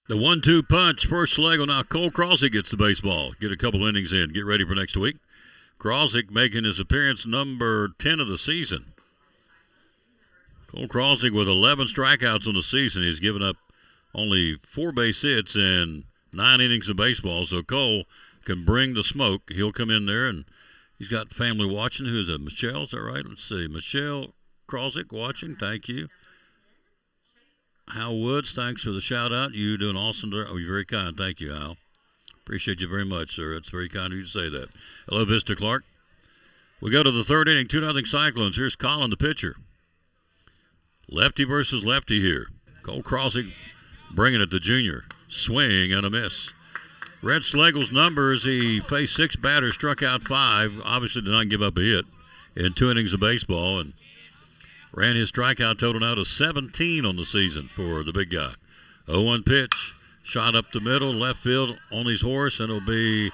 The 1-2 punch, first leg. Now Cole Krosick gets the baseball. Get a couple innings in. Get ready for next week. Krosick making his appearance number 10 of the season. Cole Krosick with 11 strikeouts on the season. He's given up only 4 base hits in 9 innings of baseball. So Cole can bring the smoke. He'll come in there, and he's got family watching. Who is it? Michelle, is that right? Let's see. Michelle Krosick watching. Thank you. Hal Woods, thanks for the shout-out. You doing awesome. Oh, you're very kind. Thank you, Hal. Appreciate you very much, sir. It's very kind of you to say that. Hello, Vista Clark. We go to the 3rd inning, 2-0 Cyclones. Here's Colin, the pitcher. Lefty versus lefty here. Cole Krosick bringing it to junior. Swing and a miss. Red Schlegel's numbers, he faced 6 batters, struck out 5. Obviously did not give up a hit in 2 innings of baseball, and ran his strikeout total now to 17 on the season for the big guy. 0-1 pitch. Shot up the middle, left field on his horse, and it'll be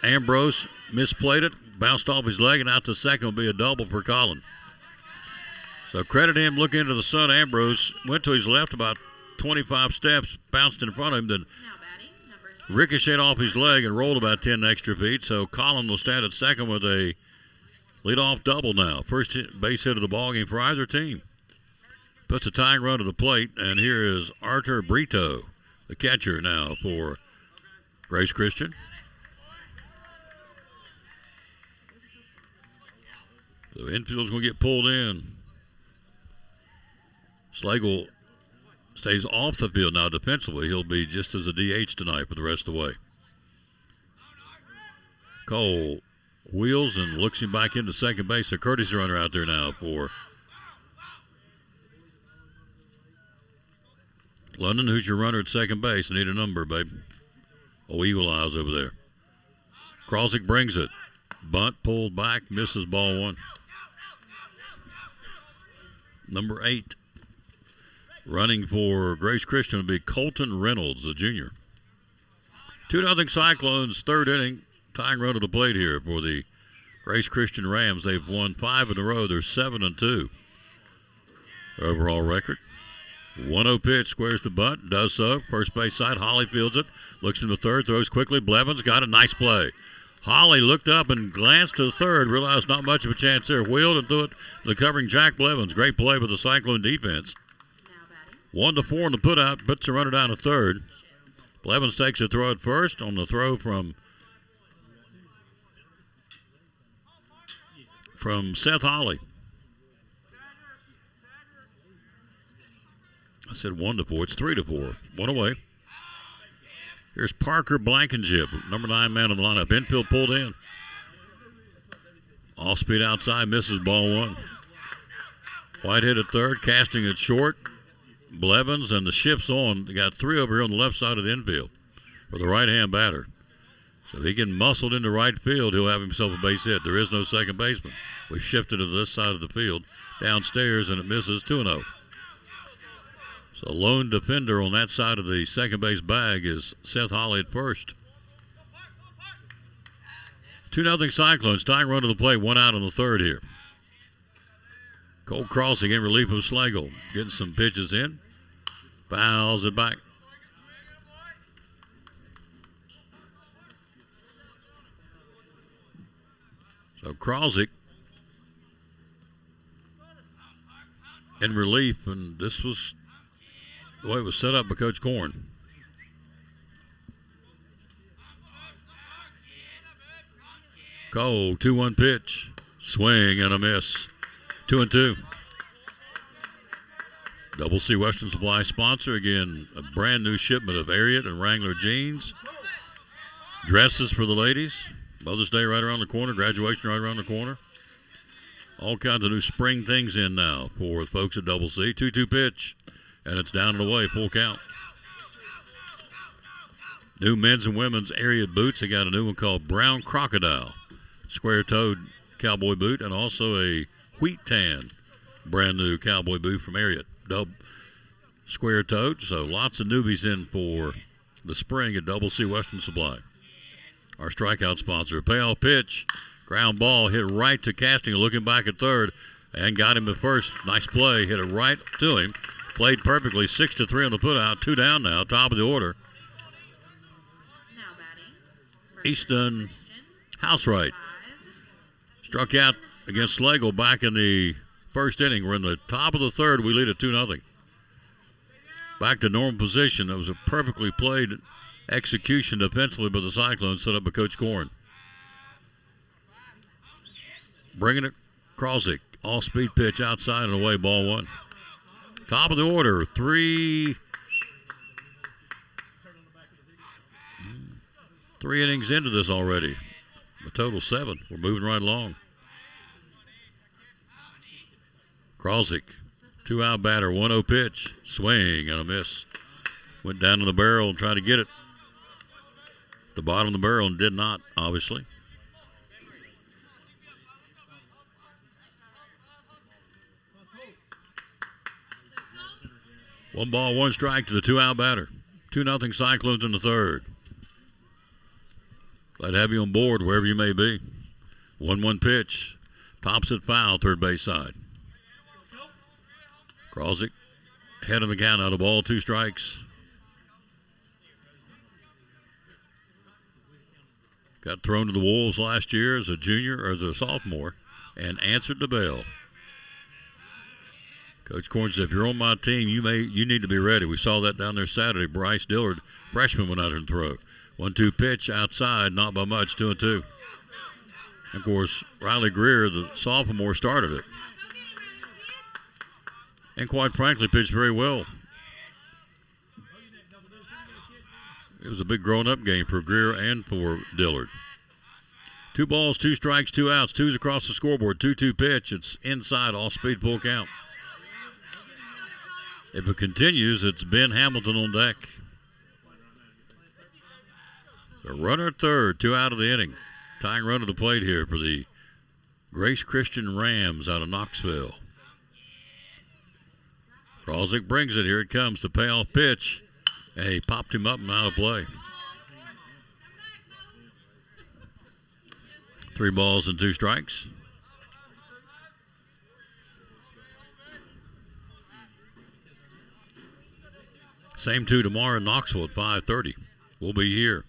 Ambrose. Misplayed it, bounced off his leg, and out to second will be a double for Colin. So credit him looking into the sun. Ambrose went to his left about 25 steps, bounced in front of him, then ricocheted off his leg and rolled about 10 extra feet. So Colin will stand at second with a leadoff double now. First base hit of the ballgame for either team. Puts a tying run to the plate, and here is Arthur Brito, the catcher now for Grace Christian. The infield's going to get pulled in. Schlegel stays off the field now defensively. He'll be just as a DH tonight for the rest of the way. Cole wheels and looks him back into second base. A courtesy runner out there now for London. Who's your runner at second base? I need a number, babe. Oh, Eagle Eyes over there. Krosick brings it. Bunt pulled back, misses ball 1. Number 8. Running for Grace Christian would be Colton Reynolds, the junior. 2-0 Cyclones, 3rd inning. Tying run to the plate here for the Grace Christian Rams. They've won 5 in a row. They're 7-2. Their overall record. 1-0 pitch, squares the bunt, does so. First base side, Holly fields it. Looks into third, throws quickly. Blevins got a nice play. Holly looked up and glanced to the third, realized not much of a chance there. Wheeled and threw it to the covering Jack Blevins. Great play with the Cyclone defense. 1-4 in the putout, puts the runner down to third. Blevins takes a throw at first on the throw from Seth Holly. I said 1-4. It's 3-4. One away. Here's Parker Blankenship, number 9 man in the lineup. Infield pulled in. All speed outside, misses ball 1. Whitehead at third, casting it short. Blevins and the shift's on. They got 3 over here on the left side of the infield for the right-hand batter. So if he can muscle into right field, he'll have himself a base hit. There is no second baseman. We've shifted to this side of the field, downstairs, and it misses 2-0. So lone defender on that side of the second base bag is Seth Holly at first. 2-0 Cyclones. Tying run to the plate. 1 out in the third here. Cole Crossing in relief of Slagle. Getting some pitches in. Fouls it back. So Krosick in relief, and this was the way it was set up by Coach Korn. Cole, 2-1 pitch. Swing and a miss. 2-2. Double C Western Supply sponsor. Again, a brand new shipment of Ariat and Wrangler jeans. Dresses for the ladies. Mother's Day right around the corner. Graduation right around the corner. All kinds of new spring things in now for the folks at Double C. 2-2 pitch. And it's down and away. Full count. New men's and women's Ariat boots. They got a new one called Brown Crocodile. Square-toed cowboy boot. And also a wheat tan brand new cowboy boot from Ariat. Square-toed. So lots of newbies in for the spring at Double C Western Supply. Our strikeout sponsor. Payoff pitch. Ground ball hit right to Casting, looking back at third, and got him at first. Nice play. Hit it right to him. Played perfectly. 6-3 on the putout. 2 down now. Top of the order. Easton Housewright struck out against Slagle back in the first inning. We're in the top of the third. We lead at 2-0. Back to normal position. That was a perfectly played execution defensively by the Cyclones, set up by Coach Korn. Bringing it, Krosick. All-speed pitch outside and away, ball 1. Top of the order, 3 innings into this already. A total 7. We're moving right along. Krosick, 2-out batter, 1-0 pitch. Swing and a miss. Went down to the barrel and tried to get it. The bottom of the barrel and did not, obviously. One ball, 1 strike to the 2-out batter. 2-0 Cyclones in the third. Glad to have you on board wherever you may be. 1-1 pitch. Pops it foul, third base side. Krosick, head of the count, out of ball, 2 strikes. Got thrown to the Wolves last year as a junior or as a sophomore and answered the bell. Coach Korn said, if you're on my team, you need to be ready. We saw that down there Saturday. Bryce Dillard, freshman, went out there and threw. 1-2 pitch outside, not by much, 2-2. Of course, Riley Greer, the sophomore, started it. And quite frankly, pitched very well. It was a big grown-up game for Greer and for Dillard. 2 balls, 2 strikes, 2 outs. 2's across the scoreboard. 2-2 pitch. It's inside, all speed, full count. If it continues, it's Ben Hamilton on deck. The runner at third, 2 out of the inning. Tying run to the plate here for the Grace Christian Rams out of Knoxville. Krosick brings it. Here it comes. The payoff pitch. And he popped him up and out of play. 3 balls and 2 strikes. Same 2 tomorrow in Knoxville at 5:30. We'll be here.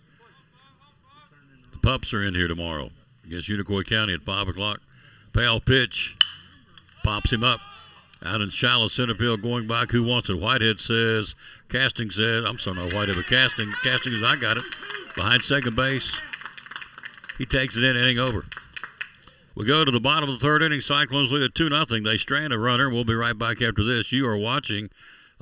The Pups are in here tomorrow against Unicoi County at 5 o'clock. Payoff pitch. Pops him up. Out in shallow center field, going back. Who wants it? Whitehead says. Casting says. I'm sorry, not Whitehead, but Casting. Casting says, I got it. Behind second base. He takes it in, inning over. We go to the bottom of the third inning. Cyclones lead at 2-0. They strand a runner. We'll be right back after this. You are watching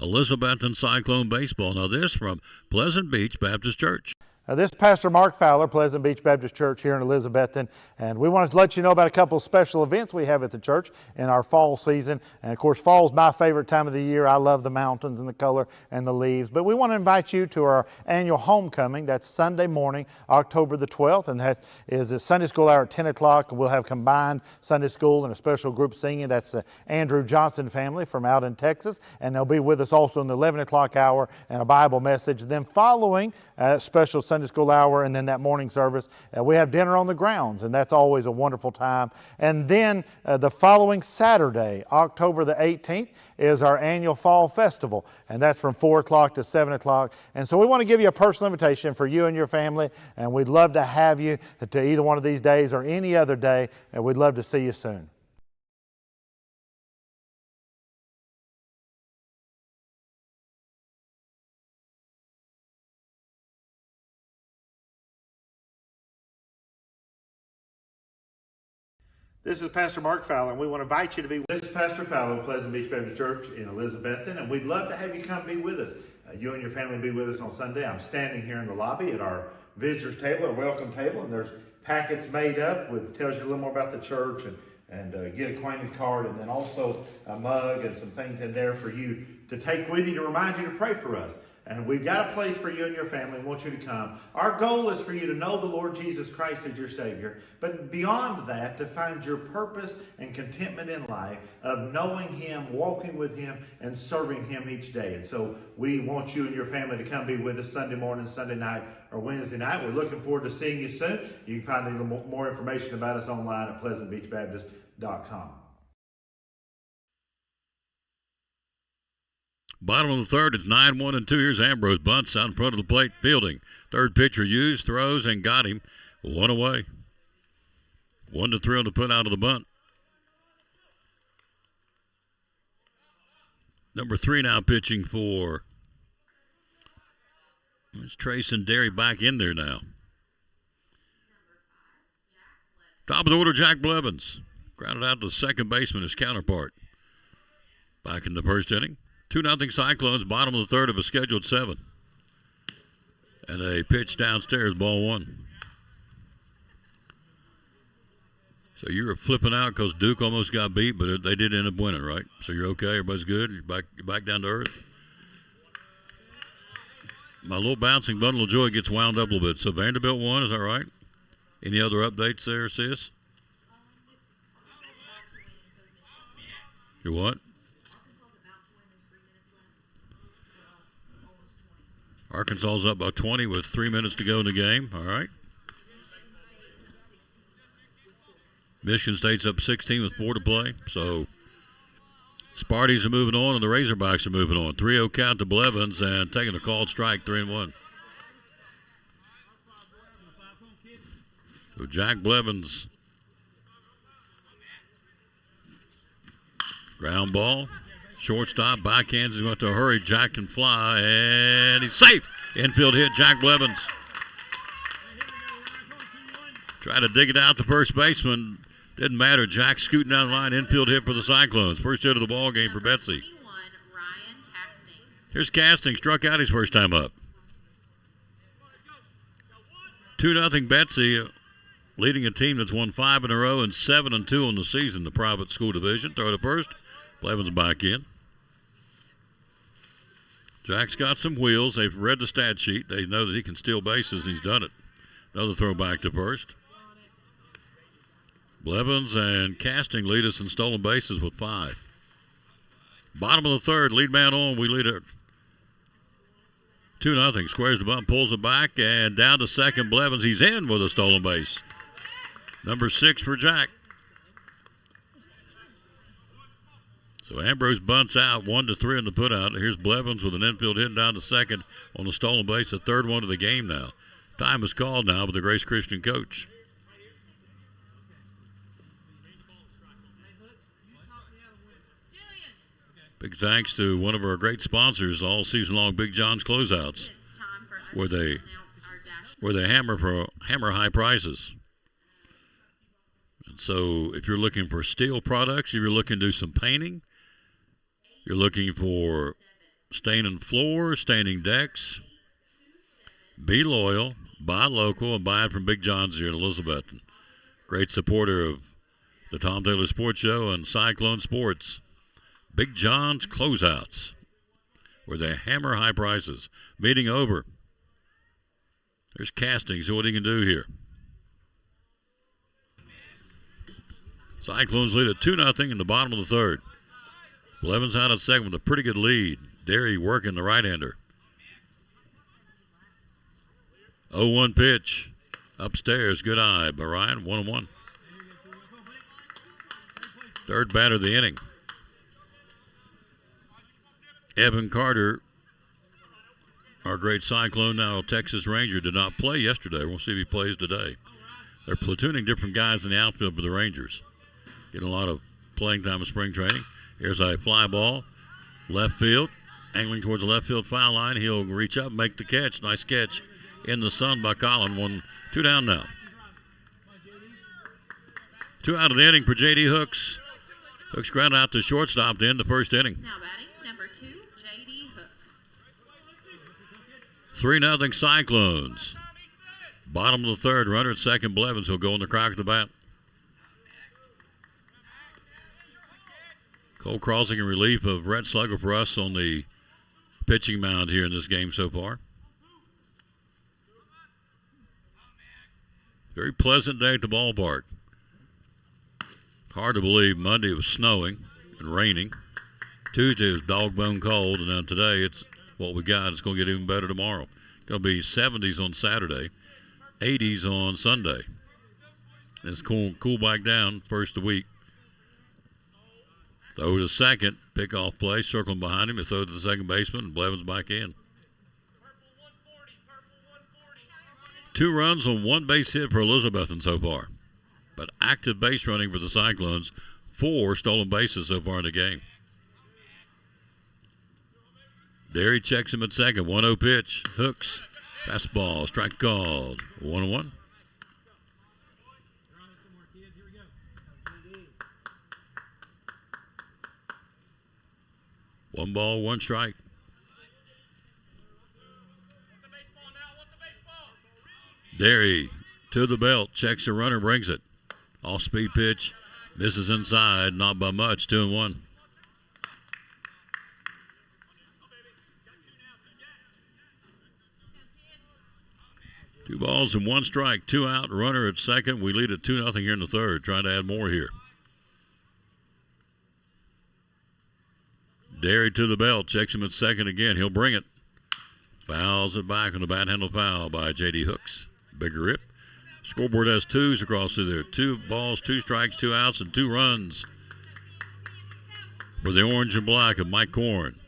Elizabethton Cyclone Baseball. Now this from Pleasant Beach Baptist Church. This is Pastor Mark Fowler, Pleasant Beach Baptist Church here in Elizabethton, and we wanted to let you know about a couple of special events we have at the church in our fall season. And of course, fall is my favorite time of the year. I love the mountains and the color and the leaves. But we want to invite you to our annual homecoming. That's Sunday morning, October the 12th, and that is a Sunday school hour at 10 o'clock. We'll have combined Sunday school and a special group singing. That's the Andrew Johnson family from out in Texas, and they'll be with us also in the 11 o'clock hour and a Bible message. Then following special Sunday school hour and then that morning service, we have dinner on the grounds, and that's always a wonderful time. And then the following Saturday, October the 18th, is our annual fall festival, and that's from 4 o'clock to 7 o'clock. And so we want to give you a personal invitation for you and your family, and we'd love to have you to either one of these days or any other day, and we'd love to see you soon. This is Pastor Mark Fowler, and we want to invite you to be with us. This is Pastor Fowler of Pleasant Beach Baptist Church in Elizabethton, and we'd love to have you come be with us. You and your family be with us on Sunday. I'm standing here in the lobby at our visitors table, our welcome table, and there's packets made up with tells you a little more about the church and get acquainted card, and then also a mug and some things in there for you to take with you to remind you to pray for us. And we've got a place for you and your family. We want you to come. Our goal is for you to know the Lord Jesus Christ as your Savior. But beyond that, to find your purpose and contentment in life of knowing Him, walking with Him, and serving Him each day. And so we want you and your family to come be with us Sunday morning, Sunday night, or Wednesday night. We're looking forward to seeing you soon. You can find a little more information about us online at pleasantbeachbaptist.com. Bottom of the third, it's 9-1 and 2. Here's Ambrose. Bunts out in front of the plate, fielding. Third pitcher used, throws, and got him. One away. 1-3 on the put out of the bunt. Number 3 now pitching for. There's Trace and Derry back in there now. Top of the order, Jack Blevins. Grounded out to the second baseman, his counterpart. Back in the first inning. 2-0 Cyclones, bottom of the third of a scheduled 7. And a pitch downstairs, ball 1. So you were flipping out because Duke almost got beat, but they did end up winning, right? So you're okay, everybody's good, you're back down to earth. My little bouncing bundle of joy gets wound up a little bit. So Vanderbilt won, is that right? Any other updates there, sis? You what? Arkansas's up by 20 with 3 minutes to go in the game. All right. Michigan State's up 16 with 4 to play. So Sparties are moving on and the Razorbacks are moving on. 3-0 count to Blevins and taking a called strike, 3-1. So Jack Blevins. Ground ball. Shortstop, backhands, he's going to hurry. Jack can fly, and he's safe. Infield hit, Jack Blevins. Try to dig it out to first baseman. Didn't matter. Jack scooting down the line, infield hit for the Cyclones. First hit of the ball game for Betsy. Here's Casting, struck out his first time up. 2-0 Betsy, leading a team that's won 5 in a row and 7-2 on the season, the private school division. Throw to first. Blevins back in. Jack's got some wheels. They've read the stat sheet. They know that he can steal bases. He's done it. Another throw back to first. Blevins and Casting lead us in stolen bases with 5. Bottom of the third, lead man on. We lead it 2-0. Squares the bunt, pulls it back, and down to second. Blevins, he's in with a stolen base. Number 6 for Jack. So Ambrose bunts out 1-3 in the putout. Here's Blevins with an infield hit down to second on the stolen base, the third one of the game now. Time is called now with the Grace Christian coach. Big thanks to one of our great sponsors all season long, Big John's Closeouts, where they hammer high prices. And so if you're looking for steel products, if you're looking to do some painting, you're looking for staining floors, staining decks. Be loyal, buy local, and buy it from Big John's here in Elizabethton. Great supporter of the Tom Taylor Sports Show and Cyclone Sports. Big John's Closeouts, where they hammer high prices. Meeting over. There's Casting, see what he can do here. Cyclones lead at 2-0 in the bottom of the third. Blevins out at second with a pretty good lead. Derry working the right-hander. 0-1 pitch. Upstairs, good eye by Ryan, 1-1. Third batter of the inning. Evan Carter, our great Cyclone, now Texas Ranger, did not play yesterday. We'll see if he plays today. They're platooning different guys in the outfield for the Rangers. Getting a lot of playing time in spring training. Here's a fly ball, left field, angling towards the left field foul line. He'll reach up, make the catch. Nice catch in the sun by Colin. 2 down now. 2 out of the inning for J.D. Hooks. Hooks ground out to shortstop to end the first inning. Now batting, number 2, J.D. Hooks. 3-0 Cyclones. Bottom of the third, runner at second, Blevins will go in the crack of the bat. Cole Crossing in relief of Rhett Slugger for us on the pitching mound here in this game so far. Very pleasant day at the ballpark. Hard to believe Monday it was snowing and raining. Tuesday was dog bone cold, and then today it's what we got. It's going to get even better tomorrow. Going to be 70s on Saturday, 80s on Sunday. And it's cool back down first of the week. Throw to second, pick-off play, circling behind him. He throws to the second baseman, and Blevins back in. 2 runs on 1 base hit for Elizabethton so far. But active base running for the Cyclones. 4 stolen bases so far in the game. Derry checks him at second. 1-0 pitch. Hooks. Fastball. Strike called. 1-1. One ball, 1 strike. Derry to the belt. Checks the runner, brings it. Off-speed pitch. Misses inside. Not by much. 2-1. Two balls and 1 strike. 2 out. Runner at second. We lead at 2-0 here in the third. Trying to add more here. Derry to the belt. Checks him at second again. He'll bring it. Fouls it back on the bat handle foul by J.D. Hooks. Bigger rip. Scoreboard has 2s across through there. 2 balls, 2 strikes, 2 outs, and 2 runs for the orange and black of Mike Korn.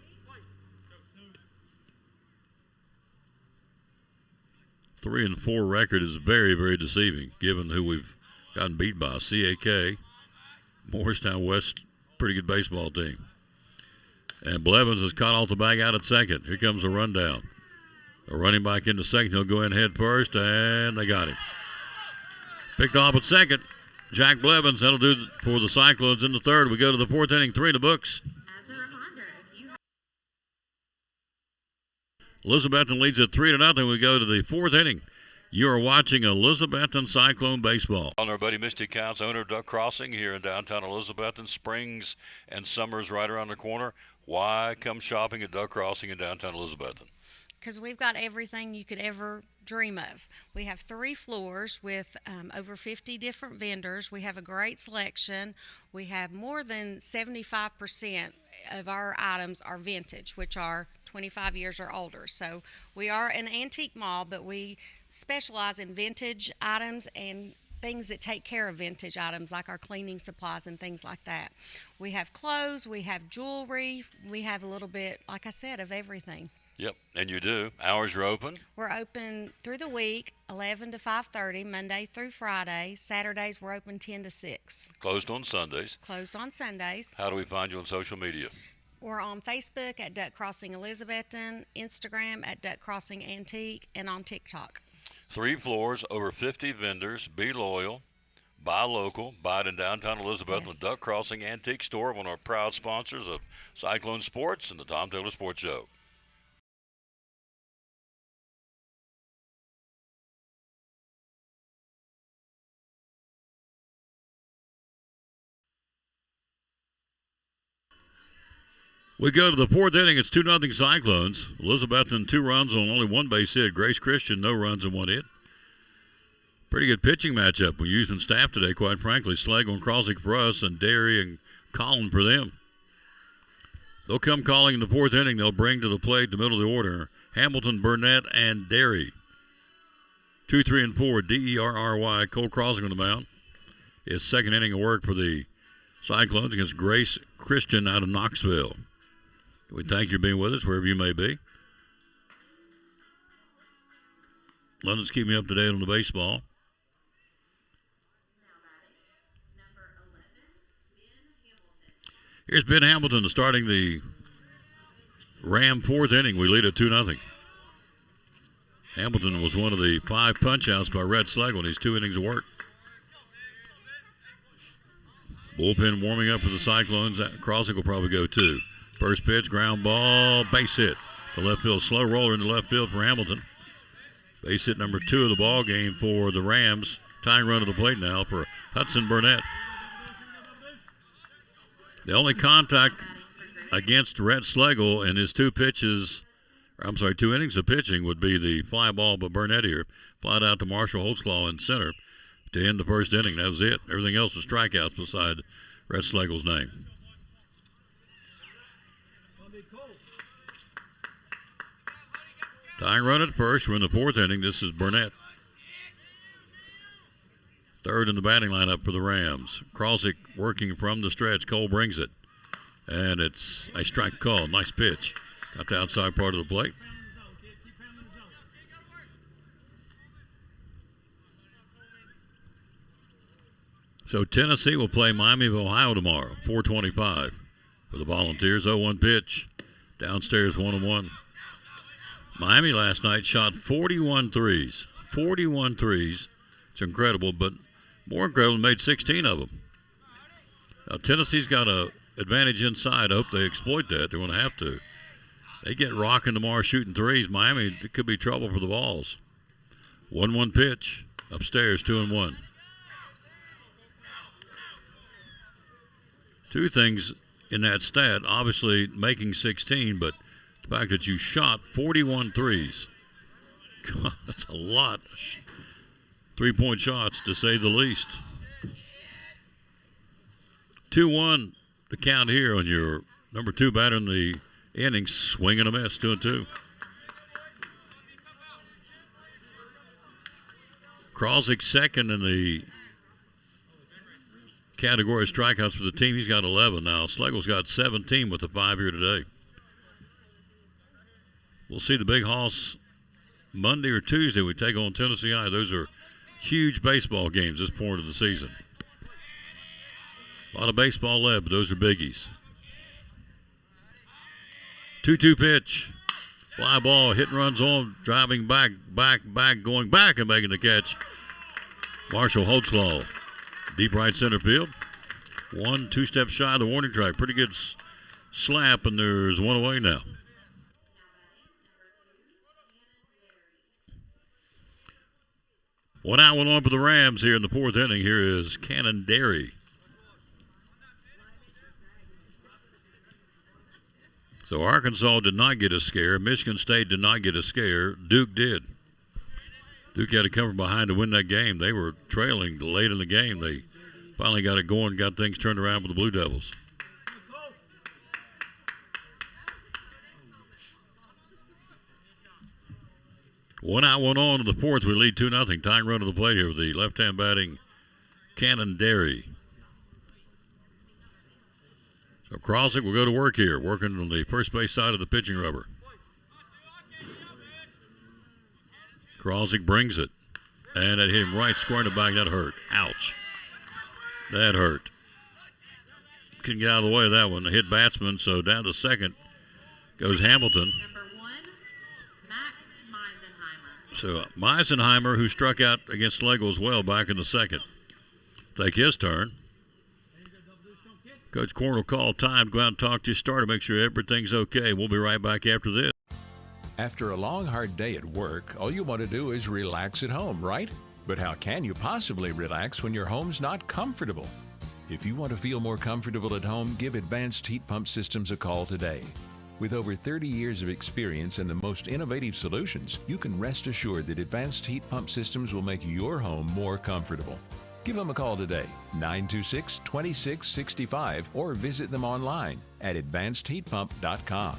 A 3-4 record is very, very deceiving, given who we've gotten beat by. CAK, Morristown West, pretty good baseball team. And Blevins has caught off the bag out at second. Here comes a rundown. A running back into second. He'll go in head first, and they got him. Picked off at second. Jack Blevins. That'll do it for the Cyclones in the third. We go to the 4th inning, 3 in the books. As a reminder, if you Elizabethton leads at 3-0. We go to the 4th inning. You are watching Elizabethton Cyclone baseball. On our buddy Misty Counts, owner of Duck Crossing here in downtown Elizabethton. Springs and summer's right around the corner. Why come shopping at Duck Crossing in downtown Elizabethton? Because we've got everything you could ever dream of. We have 3 floors with over 50 different vendors. We have a great selection. We have more than 75% of our items are vintage, which are 25 years or older. So we are an antique mall, but we specialize in vintage items and things that take care of vintage items, like our cleaning supplies and things like that. We have clothes, we have jewelry, we have a little bit, like I said, of everything. Yep, and you do. Hours are open? We're open through the week, 11 to 5:30, Monday through Friday. Saturdays, we're open 10 to 6. Closed on Sundays. Closed on Sundays. How do we find you on social media? We're on Facebook at Duck Crossing Elizabethton, Instagram at Duck Crossing Antique, and on TikTok. 3 floors, over 50 vendors. Be loyal. Buy local, buy it in downtown Elizabeth, Yes. the Duck Crossing Antique Store, one of our proud sponsors of Cyclone Sports and the Tom Taylor Sports Show. We go to the fourth inning. It's 2-0 Cyclones. Elizabethton 2 runs on only one base hit. Grace Christian, no runs and 1 hit. Pretty good pitching matchup. We're using staff today, quite frankly. Slagle and Krosick for us, and Derry and Collin for them. They'll come calling in the fourth inning. They'll bring to the plate the middle of the order Hamilton, Burnett, and Derry. 2, 3, and 4. Derry. Cole Krosick on the mound. His second inning of work for the Cyclones against Grace Christian out of Knoxville. We thank you for being with us wherever you may be. London's keeping me up to date on the baseball. Here's Ben Hamilton starting the Ram fourth inning. We lead at 2-0. Hamilton was one of the 5 punch-outs by Red Slagle in his 2 innings of work. Bullpen warming up for the Cyclones. Krosick will probably go too. First pitch, ground ball, base hit. The left field, slow roller into left field for Hamilton. Base hit number 2 of the ball game for the Rams. Tying run to the plate now for Hudson Burnett. The only contact against Rhett Slagle in his 2 innings of pitching would be the fly ball by Burnett here. Flied out to Marshall Holtzclaw in center to end the first inning. That was it. Everything else was strikeouts beside Rhett Slagle's name. Tying run at first. We're in the fourth inning. This is Burnett. Third in the batting lineup for the Rams. Krosick working from the stretch. Cole brings it. And it's a strike call. Nice pitch. Got the outside part of the plate. So Tennessee will play Miami of Ohio tomorrow, 4:25 for the Volunteers. 0-1 pitch. Downstairs 1-1. Miami last night shot 41 threes. 41 threes. It's incredible, but more incredible, made 16 of them. Now, Tennessee's got an advantage inside. I hope they exploit that. They're going to have to. They get rocking tomorrow shooting threes. Miami, it could be trouble for the Vols. 1-1 pitch. Upstairs, 2-1. 2 things in that stat. Obviously, making 16, but the fact that you shot 41 threes. God, that's a lot of 3-point shots, to say the least. 2-1 the count here on your number 2 batter in the inning, swinging a miss, 2-2. Krosick second in the category of strikeouts for the team. He's got 11 now. Slagle's got 17 with the 5 here today. We'll see the Big Hoss Monday or Tuesday. We take on Tennessee High. Those are huge baseball games this point of the season. A lot of baseball left, but those are biggies. 2-2 pitch. Fly ball, hit and runs on, driving back, going back and making the catch. Marshall Holtzclaw, deep right center field. 1-2 steps shy of the warning track. Pretty good slap, and there's one away now. One out, one on for the Rams here in the fourth inning. Here is Cannon Derry. So Arkansas did not get a scare. Michigan State did not get a scare. Duke did. Duke had to come from behind to win that game. They were trailing late in the game. They finally got it going, got things turned around for the Blue Devils. One out, one on to the fourth. We lead 2-0. Tying run to the plate here with the left-hand batting Cannon Derry. So Krosick will go to work here, working on the first base side of the pitching rubber. Krosick brings it, and it hit him right square in the back. That hurt. Ouch. That hurt. Couldn't get out of the way of that one. The hit batsman, so down to second goes Hamilton. So Meisenheimer, who struck out against Slagle as well back in the second. take his turn. Coach Corn will call time, go out and talk to your starter, make sure everything's okay. We'll be right back after this. After a long, hard day at work, all you want to do is relax at home, right? But how can you possibly relax when your home's not comfortable? If you want to feel more comfortable at home, give Advanced Heat Pump Systems a call today. With over 30 years of experience and the most innovative solutions, you can rest assured that Advanced Heat Pump Systems will make your home more comfortable. Give them a call today, 926-2665, or visit them online at advancedheatpump.com.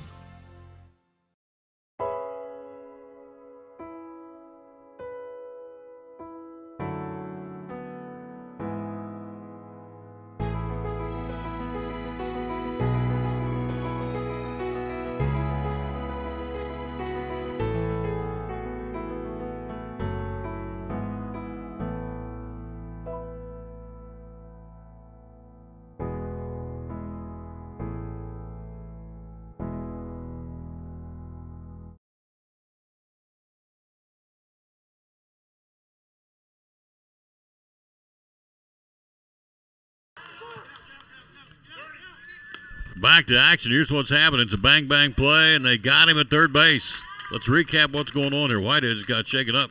Back to action. Here's what's happening. It's a bang-bang play, and they got him at third base. Let's recap what's going on here. Whitehead just got shaken up.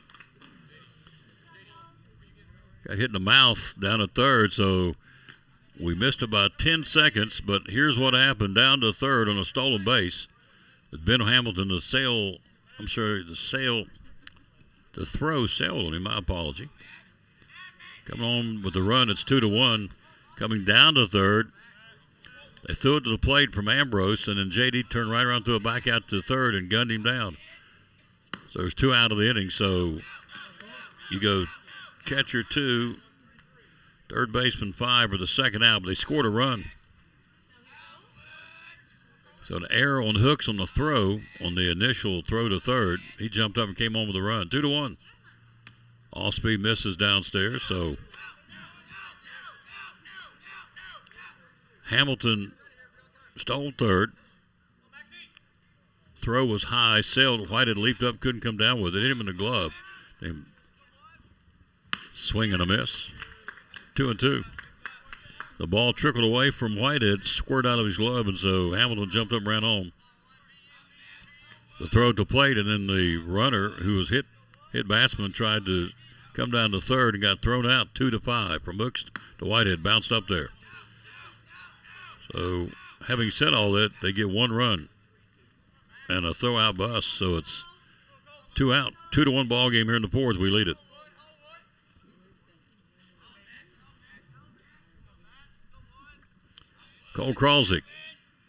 Got hit in the mouth down at third, so we missed about 10 seconds, but here's what happened. Down to third on a stolen base. It's Ben Hamilton, the throw sailed on him. My apology. Coming on with the run, it's 2-1. Coming down to third. They threw it to the plate from Ambrose, and then J.D. turned right around, threw it back out to third, and gunned him down. So there's 2 out of the inning. So you go catcher 2, third baseman 5 for the second out, but they scored a run. So an error on Hooks on the throw, on the initial throw to third. He jumped up and came on with a run. 2-1. All-speed misses downstairs, so Hamilton stole third. Throw was high, sailed. Whitehead leaped up, couldn't come down with it. Hit him in the glove. Swing and a miss. 2-2. The ball trickled away from Whitehead, squirted out of his glove, and so Hamilton jumped up and ran home. The throw to plate, and then the runner, who was hit batsman, tried to come down to third and got thrown out. 2-5 from Hooks to Whitehead, bounced up there. So, having said all that, they get 1 run and a throw-out bust, so it's 2 out. 2-1 ball game here in the fourth. We lead it. Cole Kralzik,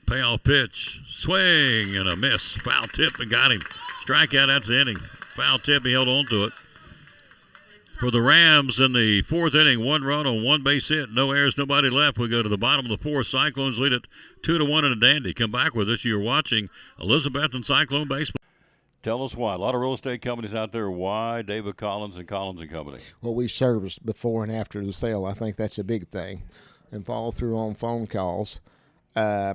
payoff pitch, swing and a miss. Foul tip and got him. Strikeout, that's the inning. Foul tip, he held on to it. For the Rams in the fourth inning, 1 run on 1 base hit, no errors, nobody left. We go to the bottom of the fourth. Cyclones lead it 2-1 in a dandy. Come back with us. You're watching Elizabethton Cyclone Baseball. Tell us why. A lot of real estate companies out there. Why David Collins and Collins and Company? Well, we service before and after the sale. I think that's a big thing. And follow through on phone calls. I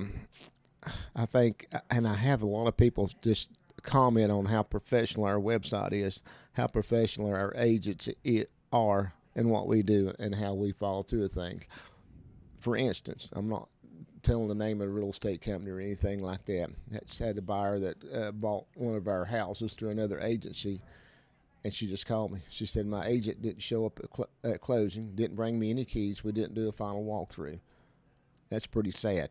think, and I have a lot of people just comment on how professional our website is, how professional our agents are, and what we do, and how we follow through with things. For instance, I'm not telling the name of a real estate company or anything like that. That's had a buyer that bought one of our houses through another agency, and she just called me. She said, my agent didn't show up at closing, didn't bring me any keys, we didn't do a final walkthrough. That's pretty sad.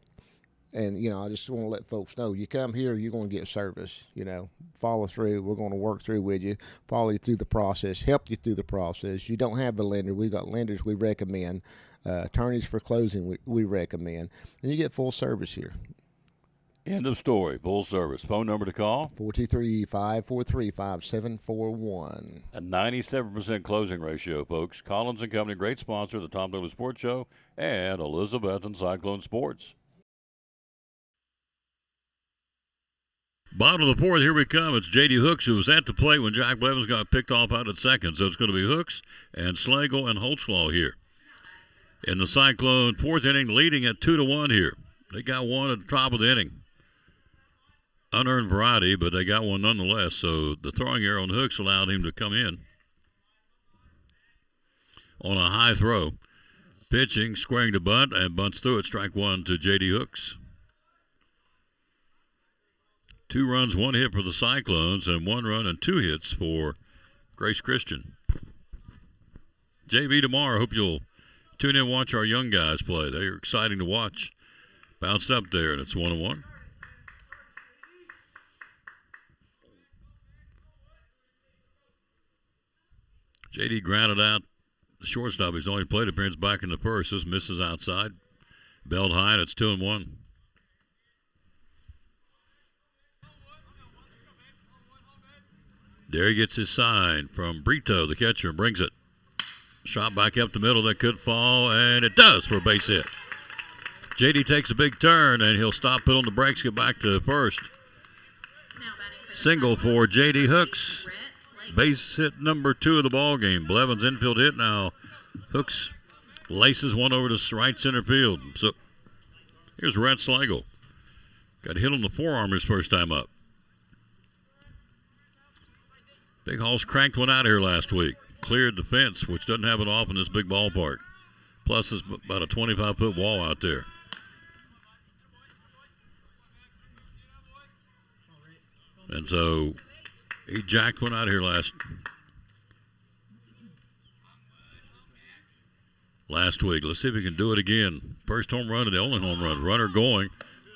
And, you know, I just want to let folks know, you come here, you're going to get service, you know, follow through. We're going to work through with you, follow you through the process, help you through the process. You don't have a lender. We've got lenders we recommend, attorneys for closing we recommend, and you get full service here. End of story. Full service. Phone number to call? 423-543-5741. A 97% closing ratio, folks. Collins and Company, great sponsor of the Tom Douglas Sports Show and Elizabethton Cyclone Sports. Bottom of the fourth, here we come. It's J.D. Hooks, who was at the plate when Jack Blevins got picked off out at second. So it's going to be Hooks and Slagle and Holtzclaw here. In the Cyclone fourth inning, leading at 2-1 here. They got one at the top of the inning. Unearned variety, but they got one nonetheless. So the throwing error on Hooks allowed him to come in on a high throw. Pitching, squaring to bunt, and bunts through it. Strike one to J.D. Hooks. 2 runs, 1 hit for the Cyclones, and 1 run and 2 hits for Grace Christian. JV tomorrow. Hope you'll tune in and watch our young guys play. They're exciting to watch. Bounced up there, and it's 1-1. JD grounded out the shortstop. His only plate appearance back in the first. This misses outside. Belled high, and it's 2-1. There he gets his sign from Brito, the catcher, and brings it. Shot back up the middle. That could fall, and it does for a base hit. JD takes a big turn, and he'll stop, put on the brakes, get back to first. Single for J.D. Hooks. Base hit number 2 of the ball game. Blevins infield hit now. Hooks laces one over to right center field. So here's Rhett Slagle. Got hit on the forearm his first time up. Big Hall's cranked one out here last week. Cleared the fence, which doesn't happen often in this big ballpark. Plus, it's about a 25-foot wall out there. And so he jacked one out here last week. Let's see if he can do it again. First home run and the only home run. Runner going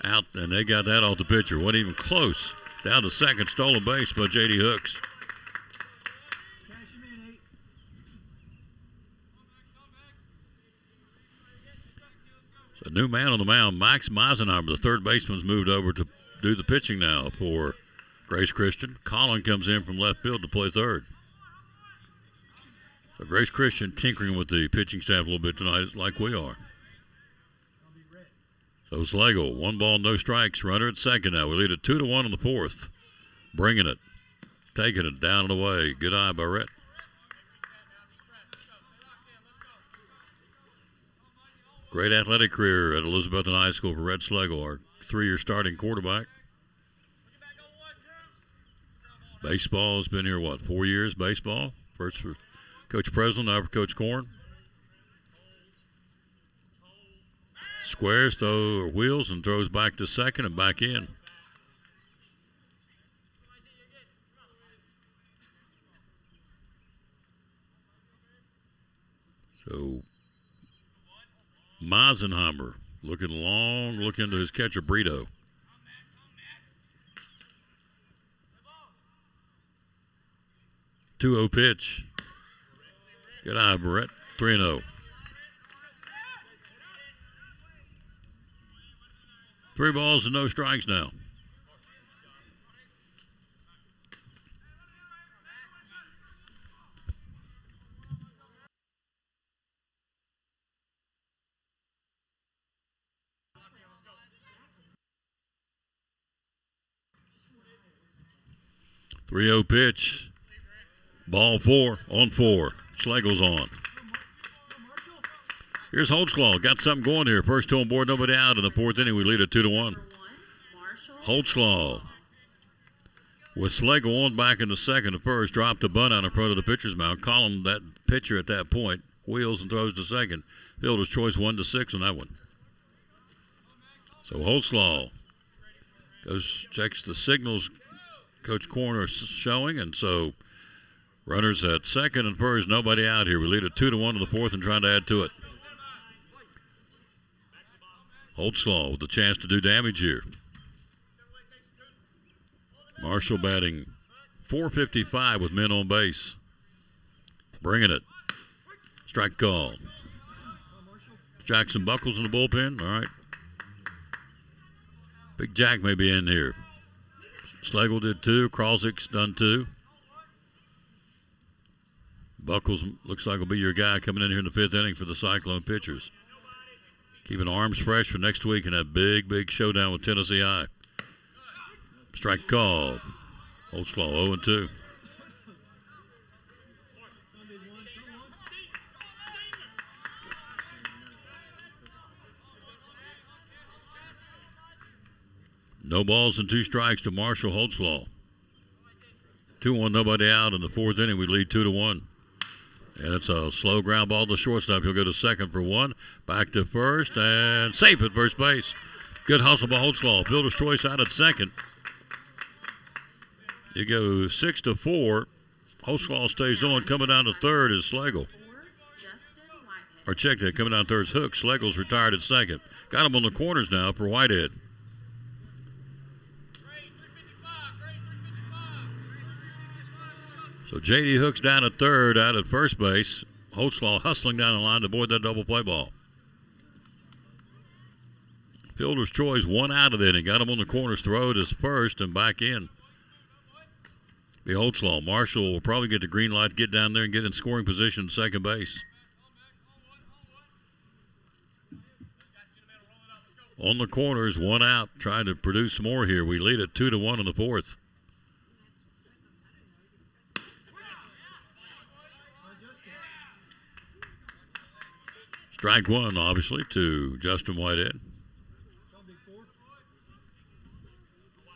out, and they got that off the pitcher. Wasn't even close. Down to second, stolen base by J.D. Hooks. So new man on the mound, Max Meisenheimer, the third baseman's moved over to do the pitching now for Grace Christian. Colin comes in from left field to play third. So Grace Christian tinkering with the pitching staff a little bit tonight, like we are. So Slagle, 1 ball, no strikes. Runner at second now. We lead it 2-1 in the fourth. Bringing it. Taking it down and away. Good eye by Rhett. Great athletic career at Elizabethton High School for Rhett Slagle, our 3-year starting quarterback. Baseball has been here, 4 years baseball? First for Coach Presley, now for Coach Korn. Squares, wheels, and throws back to second and back in. So Meisenheimer looking long, looking to his catcher, Brito. Two-0 pitch. Good eye, Brett. 3-0. 3 balls and no strikes now. Three-0 pitch. Ball 4 on 4. Slagle's on. Here's Holtzclaw. Got something going here. First 2 on board, nobody out. In the 4th inning, we lead it 2-1. Holtzclaw with Slagle on back in the second. The first dropped a bunt out in front of the pitcher's mound. Colin, that pitcher at that point, wheels and throws to second. Fielder's choice 1-6 on that one. So Holtzclaw goes, checks the signals Coach Corner showing, and so runners at second and first, nobody out here. We lead it 2-1 in the 4th and trying to add to it. Holtzclaw with a chance to do damage here. Marshall batting .455 with men on base. Bringing it. Strike call. Jackson Buckles in the bullpen. All right. Big Jack may be in here. Slagle did 2. Kralzik's done 2. Buckles looks like will be your guy coming in here in the 5th inning for the Cyclone pitchers. Keeping arms fresh for next week in that big, big showdown with Tennessee High. Strike called. Holtzclaw 0-2. No balls and 2 strikes to Marshall Holtzclaw. 2-1, nobody out in the 4th inning. We lead 2-1. And it's a slow ground ball to shortstop. He'll go to second for one. Back to first and safe at first base. Good hustle by Holtzclaw. Fielder's choice out at second. You go 6-4. Holtzclaw stays on. Coming down to third is Schlegel. Or check that. Coming down third is Hook. Schlegel's retired at second. Got him on the corners now for Whitehead. So J.D. Hook's down at third, out at first base. Holtzclaw hustling down the line to avoid that double play ball. Fielder's choice, one out of the inning. Got him on the corners, throw to first and back in. Be Holtzclaw. Marshall will probably get the green light, get down there and get in scoring position second base. On the corners, one out, trying to produce more here. We lead it 2-1 in the fourth. Strike one, obviously, to Justin Whitehead.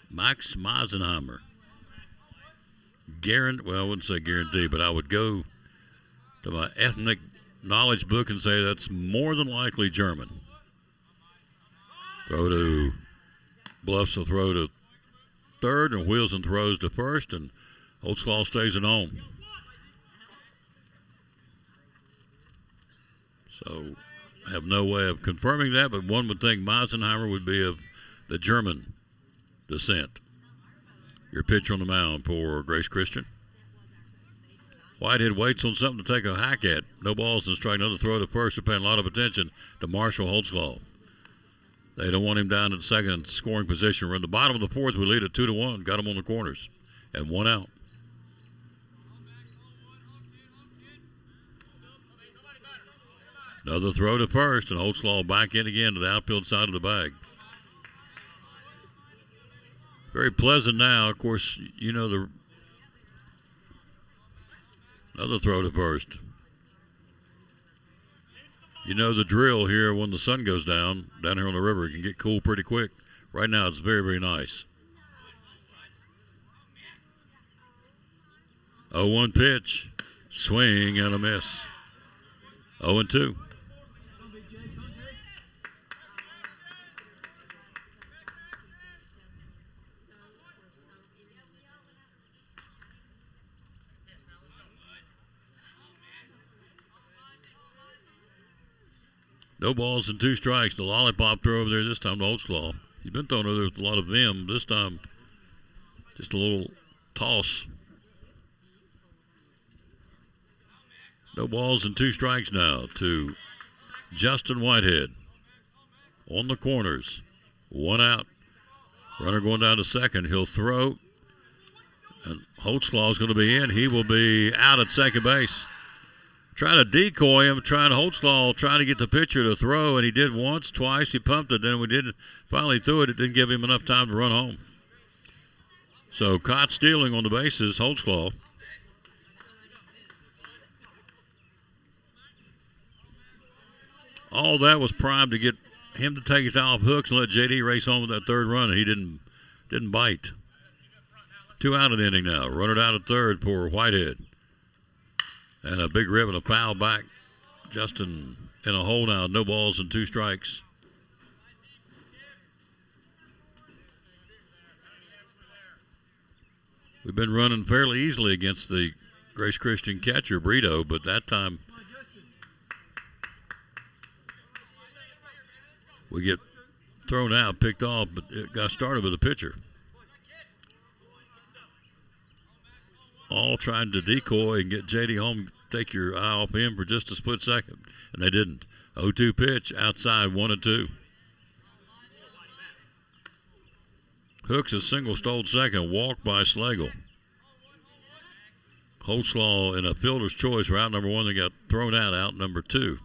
Max Meisenheimer. Well, I wouldn't say guarantee, but I would go to my ethnic knowledge book and say that's more than likely German. Bluffs a throw to third, and wheels and throws to first, and Holtzclaw stays at home. So I have no way of confirming that, but one would think Meisenheimer would be of the German descent. Your pitcher on the mound for Grace Christian. Whitehead waits on something to take a hack at. No balls and strike. Another throw to first. They're paying a lot of attention to Marshall Holtzclaw. They don't want him down at second scoring position. We're in the bottom of the fourth. We lead at 2-1. Got him on the corners. And one out. Another throw to first, and Holtzclaw back in again to the outfield side of the bag. Very pleasant now. Of course, you know another throw to first. You know the drill here when the sun goes down here on the river. It can get cool pretty quick. Right now it's very, very nice. 0-1 pitch. Swing and a miss. 0-2. No balls and 2 strikes. The lollipop throw over there this time to Holtzclaw. He's been throwing over there with a lot of vim. This time, just a little toss. No balls and 2 strikes now to Justin Whitehead. On the corners. One out. Runner going down to second. He'll throw. And Holtzclaw is going to be in. He will be out at second base. Trying to decoy him, Holtzclaw trying to get the pitcher to throw, and he did once, twice. He pumped it, then we finally threw it. It didn't give him enough time to run home. So caught stealing on the bases, Holtzclaw. All that was primed to get him to take his eye off hooks and let JD race home with that third run, and he didn't bite. 2 out of the inning now. Runner down at third for Whitehead. And a big rib and a foul back. Justin in a hole now. No balls and 2 strikes. We've been running fairly easily against the Grace Christian catcher, Brito, but that time we get thrown out, picked off, but it got started with a pitcher. All trying to decoy and get JD home, take your eye off him for just a split second. And they didn't. 0-2 pitch, outside, 1-2. Hooks a single stole second, walk by Schlegel. Holtzclaw in a fielder's choice for out number 1. They got thrown out number 2.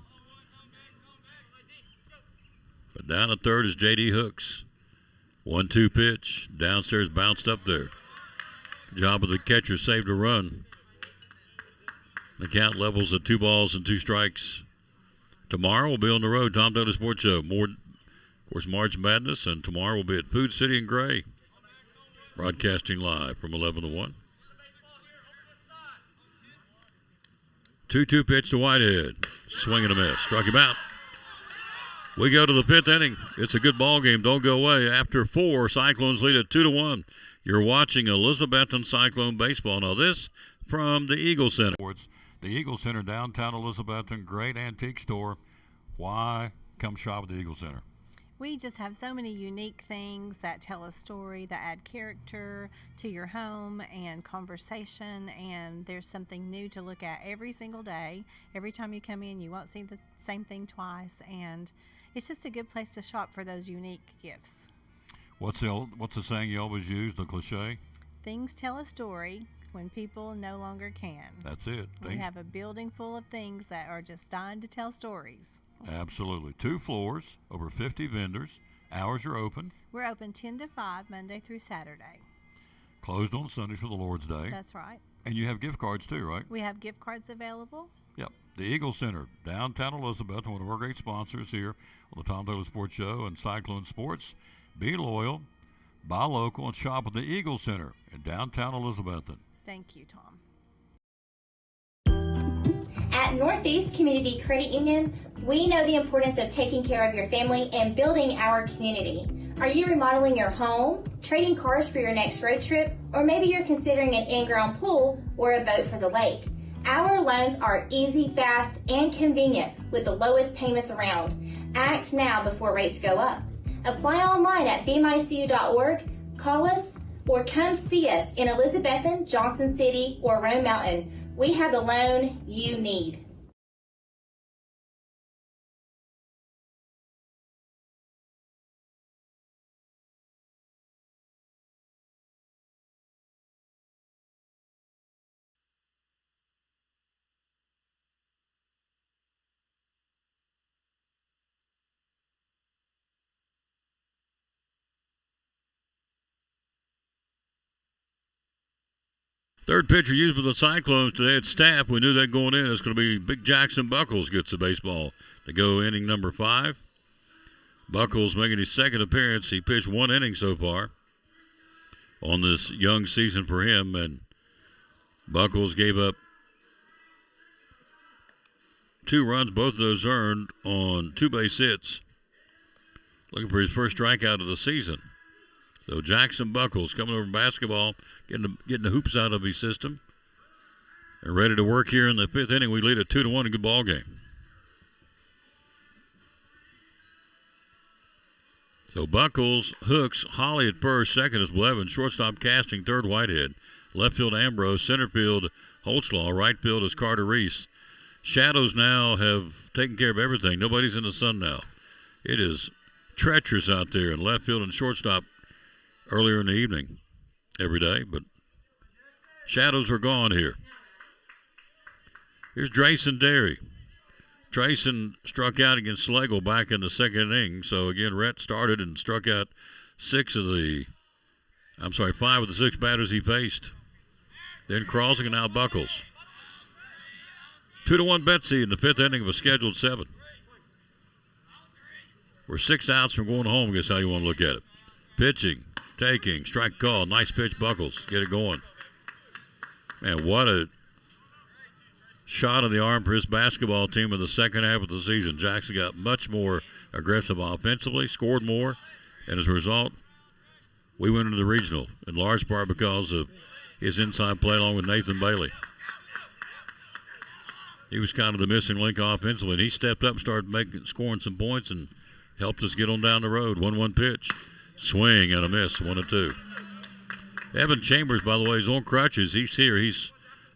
But down at third is JD Hooks. 1-2 pitch, downstairs, bounced up there. Job of the catcher, saved a run. The count levels at 2 balls and 2 strikes. Tomorrow we'll be on the road. Tom Taylor Sports Show. More, of course, March Madness, and tomorrow we'll be at Food City in Gray. Broadcasting live from 11 to 1. 2-2 pitch to Whitehead. Swing and a miss. Struck him out. We go to the 5th inning. It's a good ball game. Don't go away. After 4, Cyclones lead it 2-1. You're watching Elizabethton Cyclone baseball. Now this from the Eagle Center. The Eagle Center, downtown Elizabethton, great antique store. Why come shop at the Eagle Center? We just have so many unique things that tell a story, that add character to your home and conversation, and there's something new to look at every single day. Every time you come in, you won't see the same thing twice, and it's just a good place to shop for those unique gifts. What's the saying you always use, the cliche? Things tell a story when people no longer can. That's it. We have a building full of things that are just dying to tell stories. Absolutely. 2 floors, over 50 vendors. Hours are open. We're open 10 to 5, Monday through Saturday. Closed on Sundays for the Lord's Day. That's right. And you have gift cards too, right? We have gift cards available. Yep. The Eagle Center, downtown Elizabeth, one of our great sponsors here on the Tom Taylor Sports Show and Cyclone Sports. Be loyal, buy local, and shop at the Eagle Center in downtown Elizabethton. Thank you, Tom. At Northeast Community Credit Union, we know the importance of taking care of your family and building our community. Are you remodeling your home, trading cars for your next road trip, or maybe you're considering an in-ground pool or a boat for the lake? Our loans are easy, fast, and convenient with the lowest payments around. Act now before rates go up. Apply online at bemycu.org, call us, or come see us in Elizabethton, Johnson City, or Rome Mountain. We have the loan you need. Third pitcher used for the Cyclones today at Staff. We knew that going in. It's going to be Big Jackson Buckles gets the baseball to go inning number 5. Buckles making his second appearance. He pitched 1 inning so far on this young season for him, and Buckles gave up 2 runs, both of those earned on 2 base hits. Looking for his first strikeout of the season. So Jackson Buckles coming over from basketball, getting the hoops out of his system, and ready to work here in the 5th inning. We lead at 2-1, a good ball game. So Buckles hooks Holly at first, second is Blevins, shortstop Casting, third Whitehead, left field Ambrose, center field Holtzlaw, right field is Carter Reese. Shadows now have taken care of everything. Nobody's in the sun now. It is treacherous out there in left field and shortstop earlier in the evening every day, but shadows are gone here. Here's Drayson Derry. Drayson struck out against Schlegel back in the 2nd inning. So again, Rhett started and struck out 5 of the 6 batters he faced. Then Crossing and now Buckles. 2-1 Betsy in the 5th inning of a scheduled 7. We're 6 outs from going home, I guess how you want to look at it. Pitching. Taking, strike call, nice pitch, Buckles, get it going. Man, what a shot in the arm for his basketball team in the second half of the season. Jackson got much more aggressive offensively, scored more, and as a result, we went into the regional, in large part because of his inside play along with Nathan Bailey. He was kind of the missing link offensively, and he stepped up and started scoring some points and helped us get on down the road. 1-1 pitch. Swing and a miss, 1-2. Evan Chambers, by the way, is on crutches. He's here. He's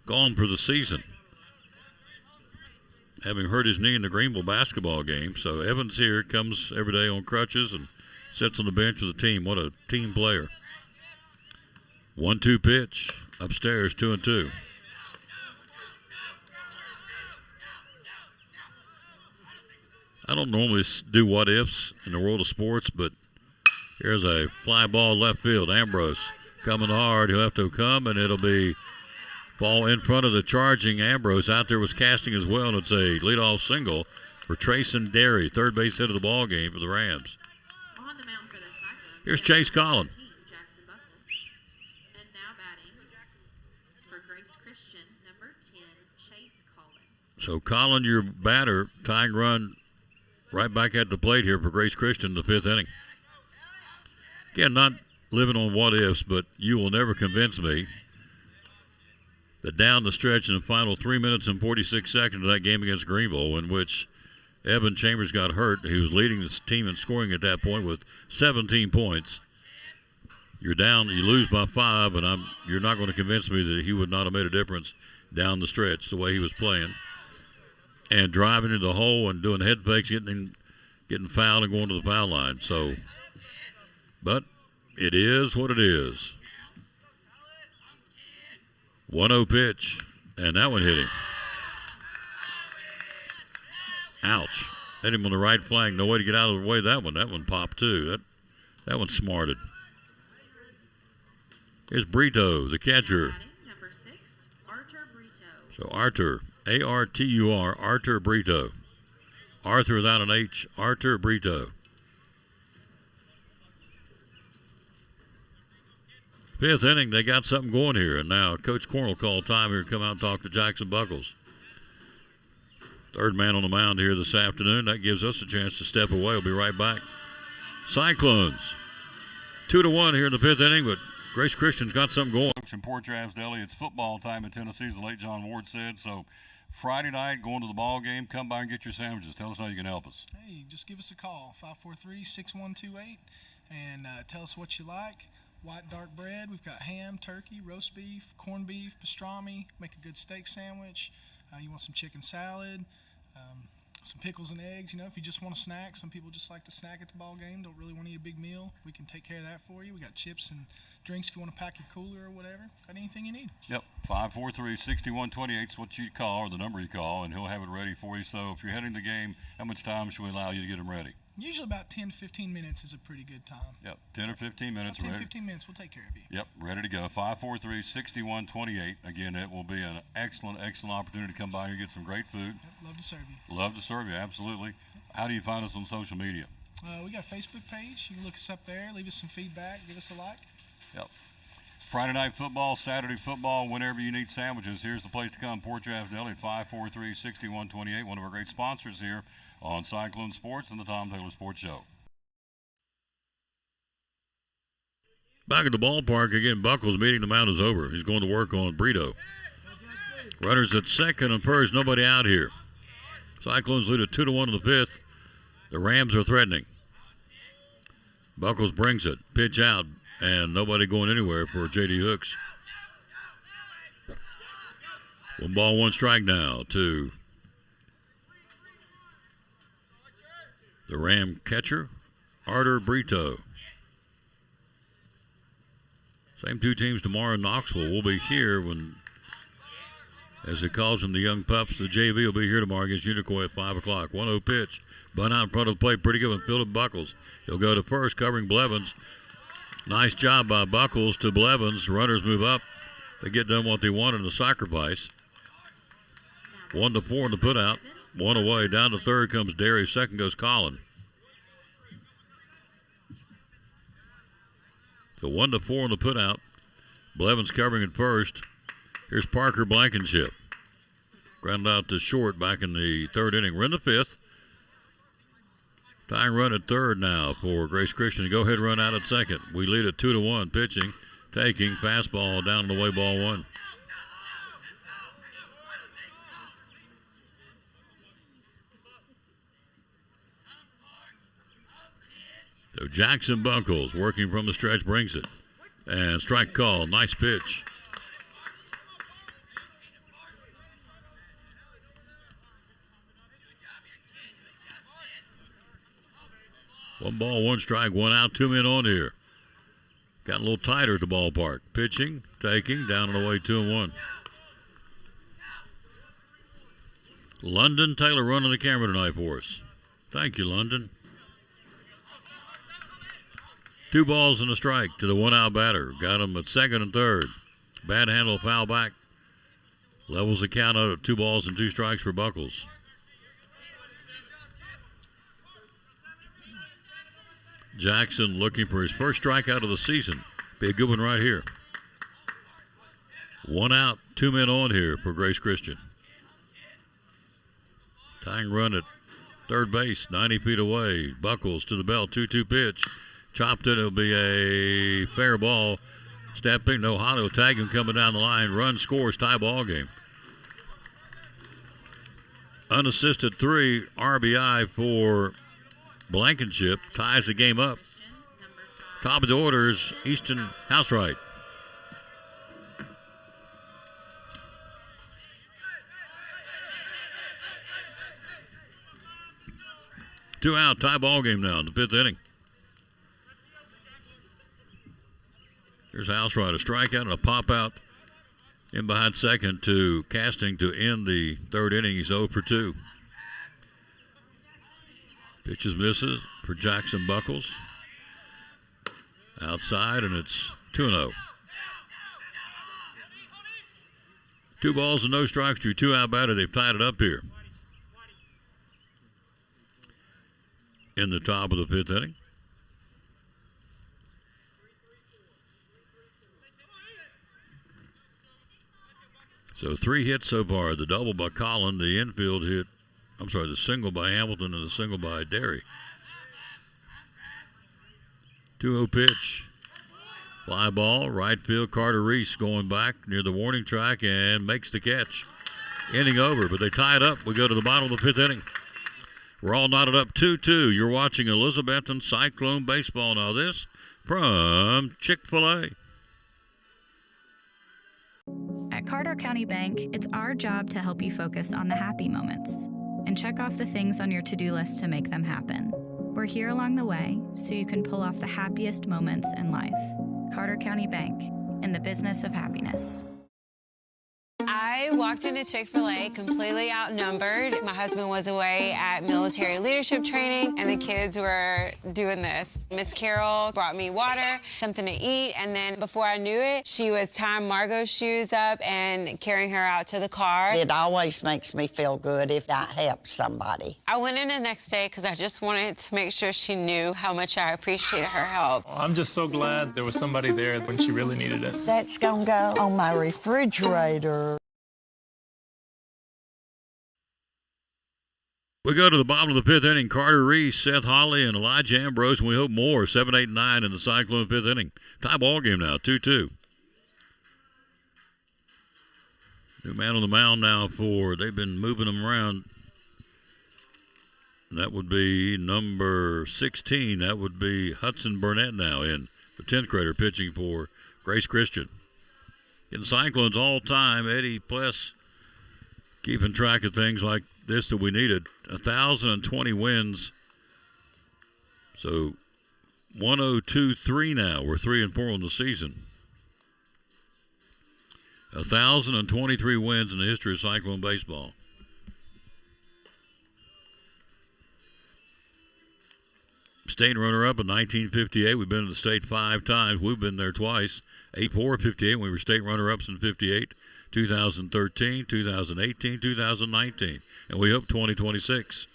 gone for the season, having hurt his knee in the Greenville basketball game. So Evan's here, comes every day on crutches and sits on the bench with the team. What a team player. 1-2 pitch, upstairs, 2-2. I don't normally do what-ifs in the world of sports, but here's a fly ball left field. Ambrose coming hard. He'll have to come, and it'll be ball in front of the charging Ambrose. Out there was Casting as well, and it's a leadoff single for Trayson Derry, third base hit of the ball game for the Rams. On the mound for the Cyclones. Here's Chase Collin. Jackson Buckles. And now batting for Grace Christian, number 10, Chase Collin. So Colin, your batter, tying run right back at the plate here for Grace Christian in the 5th inning. Again, not living on what ifs, but you will never convince me that down the stretch in the final 3 minutes and 46 seconds of that game against Greenville, in which Evan Chambers got hurt, he was leading the team in scoring at that point with 17 points. You're down, you lose by 5, and you're not going to convince me that he would not have made a difference down the stretch the way he was playing. And driving into the hole and doing head fakes, getting fouled and going to the foul line. So, but it is what it is. 1-0 pitch, and that one hit him. Ouch. Hit him on the right flank. No way to get out of the way of that one. That one popped too. That one smarted. Here's Brito, the catcher. Number 6, Artur Brito. So Artur, A-R-T-U-R, Artur Brito. Arthur without an H, Artur Brito. 5th inning, they got something going here, and now Coach Cornell called time here to come out and talk to Jackson Buckles. 3rd man on the mound here this afternoon. That gives us a chance to step away. We'll be right back. Cyclones, 2-1 here in the 5th inning, but Grace Christian's got something going. In Port Travis Deli, it's football time in Tennessee, as the late John Ward said. So Friday night, going to the ball game, come by and get your sandwiches. Tell us how you can help us. Hey, just give us a call, 543-6128, and tell us what you like. White dark bread, we've got ham, turkey, roast beef, corned beef, pastrami, make a good steak sandwich. You want some chicken salad, some pickles and eggs. You know, if you just want a snack, some people just like to snack at the ball game, don't really want to eat a big meal. We can take care of that for you. We got chips and drinks if you want to pack your cooler or whatever. Got anything you need. Yep, 543-6128 is what you call, or the number you call, and he'll have it ready for you. So if you're heading to the game, how much time should we allow you to get them ready? Usually about 10 to 15 minutes is a pretty good time. Yep, 10 or 15 minutes. 10 to 15 minutes, we'll take care of you. Yep, ready to go. 543-6128. Again, it will be an excellent, excellent opportunity to come by and get some great food. Yep, love to serve you. Love to serve you, absolutely. How do you find us on social media? We got a Facebook page. You can look us up there, leave us some feedback, give us a like. Yep. Friday night football, Saturday football, whenever you need sandwiches, here's the place to come. Port Travis Deli, 543-6128, one of our great sponsors here on Cyclone Sports and the Tom Taylor Sports Show. Back at the ballpark again, Buckles meeting the mound is over. He's going to work on Brito. Runners at second and first, nobody out here. Cyclones lead at 2-1 in the 5th. The Rams are threatening. Buckles brings it, pitch out, and nobody going anywhere for J.D. Hooks. 1 ball, 1 strike now to the Ram catcher, Artur Brito. Same 2 teams tomorrow in Knoxville. We'll be here when, as it calls them, the young pups, the JV will be here tomorrow against Unicoi at 5 o'clock. 1-0 pitch. Bunt out in front of the plate. Pretty good one. Philip Buckles. He'll go to first, covering Blevins. Nice job by Buckles to Blevins. Runners move up. They get done what they want in the sacrifice. 1-4 in the putout. 1 away. Down to third comes Derry. Second goes Colin. So 1-4 in the putout. Blevins covering at first. Here's Parker Blankenship. Grounded out to short back in the 3rd inning. We're in the 5th. Tying run at 3rd now for Grace Christian. Go ahead, run out at 2nd. We lead at 2-1. Pitching, taking, fastball down the way, ball 1. So Jackson Buckles working from the stretch brings it. And strike call. Nice pitch. One ball, 1 strike, 1 out, 2 men on here. Got a little tighter at the ballpark. Pitching, taking, down and away, 2-1. London Taylor running the camera tonight for us. Thank you, London. 2 balls and a strike to the 1 out batter. Got him at 2nd and 3rd. Bad handle, foul back. Levels the count out at 2 balls and 2 strikes for Buckles. Jackson looking for his first strikeout of the season. Be a good one right here. 1 out, 2 men on here for Grace Christian. Tying run at third base, 90 feet away. Buckles to the belt, 2-2 pitch. Chopped it. It'll be a fair ball. Stepping, no Holly will tag him coming down the line. Run scores, tie ball game. Unassisted 3 RBI for Blankenship. Ties the game up. Top of the orders, Easton Housewright. Two out, tie ball game now in the 5th inning. Here's Housewright, a strikeout and a pop out in behind second to Casting to end the 3rd inning. He's 0 for 2. Pitches misses for Jackson Buckles. Outside, and it's 2-0. 2 balls and no strikes to 2 out batter. They've tied it up here in the top of the 5th inning. So 3 hits so far. The double by Collin, the infield hit. I'm sorry, the single by Hamilton and the single by Derry. 2-0 pitch. Fly ball, right field. Carter Reese going back near the warning track and makes the catch. Inning over, but they tie it up. We go to the bottom of the 5th inning. We're all knotted up 2-2. You're watching Elizabethton Cyclone Baseball. Now this from Chick-fil-A. At Carter County Bank, it's our job to help you focus on the happy moments and check off the things on your to-do list to make them happen. We're here along the way so you can pull off the happiest moments in life. Carter County Bank, in the business of happiness. I walked into Chick-fil-A completely outnumbered. My husband was away at military leadership training, and the kids were doing this. Miss Carol brought me water, something to eat, and then before I knew it, she was tying Margot's shoes up and carrying her out to the car. It always makes me feel good if I help somebody. I went in the next day because I just wanted to make sure she knew how much I appreciated her help. I'm just so glad there was somebody there when she really needed it. That's gonna go on my refrigerator. We go to the bottom of the 5th inning. Carter Reese, Seth Hawley, and Elijah Ambrose, and we hope more. 7, 8, 9 in the Cyclone 5th inning. Tie ball game now, 2-2. New man on the mound now they've been moving them around. And that would be number 16. That would be Hudson Burnett now in the 10th grader pitching for Grace Christian. In the Cyclones all time, Eddie Pless keeping track of things like this that we needed. 1,020 wins. So 102-3 now. We're 3-4 on the season. 1,023 wins in the history of Cyclone baseball. State runner-up in 1958. We've been in the state 5 times. We've been there twice. 8-4, 58. We were state runner-ups in 58. 2013, 2018, 2019, and we hope 2026.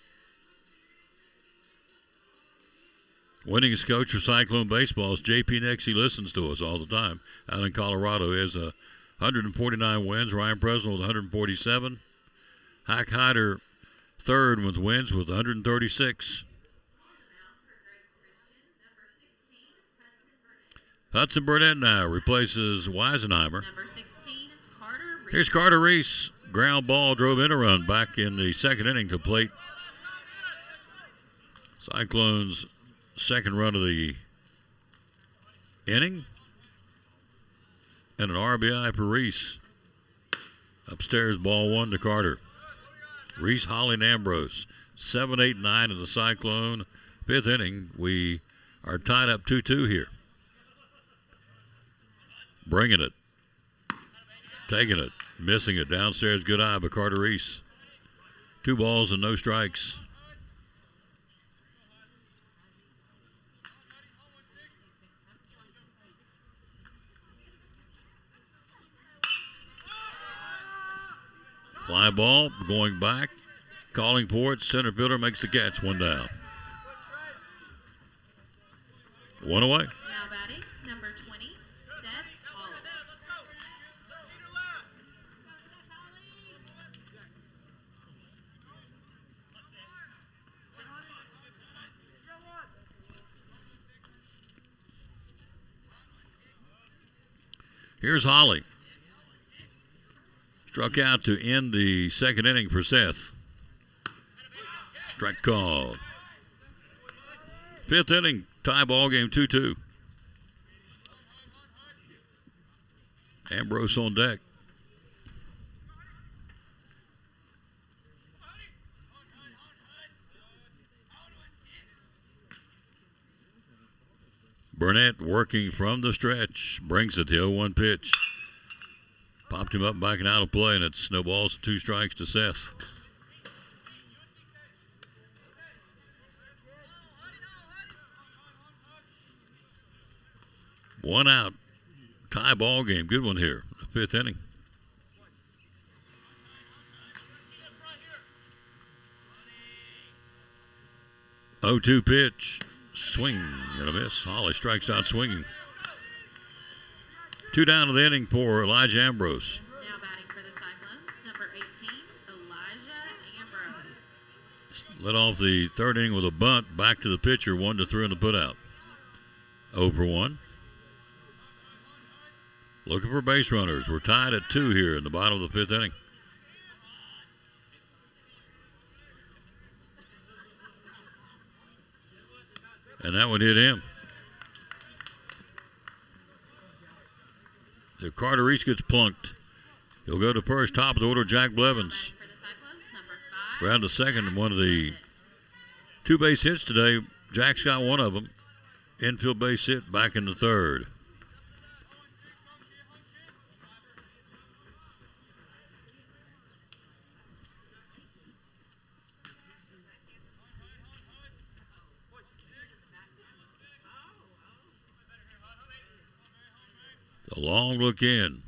Winningest coach for Cyclone baseball is J.P. Nix. He listens to us all the time out in Colorado. He has 149 wins. Ryan Presnell with 147. Hack Hyder third with wins with 136. Hudson Burnett now replaces Weisenheimer. Here's Carter Reese. Ground ball drove in a run back in the 2nd inning to plate. Cyclones' 2nd run of the inning. And an RBI for Reese. Upstairs, ball 1 to Carter. Reese, Holly, and Ambrose. 7, 8, 9 in the Cyclone 5th inning. We are tied up 2-2 here. Bringing it. Taking it. Missing it. Downstairs, good eye by Carter Reese. 2 balls and no strikes. Fly ball going back. Calling for it. Center fielder makes the catch. 1 down. 1 away. Now batting, number 20, Seth Hawley. Here's Holly. Struck out to end the second inning for Seth. Strike called. Fifth inning, tie ball game 2-2. Ambrose on deck. Burnett working from the stretch. Brings it the 0-1 pitch. Popped him up, backing out of play, and it snowballs 2 strikes to Seth. One out. Tie ball game. Good one here. The fifth inning. Oh, 2 pitch. Swing and a miss. Holly strikes out swinging. 2 down to the inning for Elijah Ambrose. Now batting for the Cyclones, number 18, Elijah Ambrose. Led off the third inning with a bunt. Back to the pitcher. 1-3 in the putout. 0-1. Looking for base runners. We're tied at 2 here in the bottom of the 5th inning. And that one hit him. The Carter Reese gets plunked. He'll go to first, top of the order, Jack Blevins. Round to second, one of the 2 base hits today. Jack's got one of them. Infield base hit back in the third. The long look in.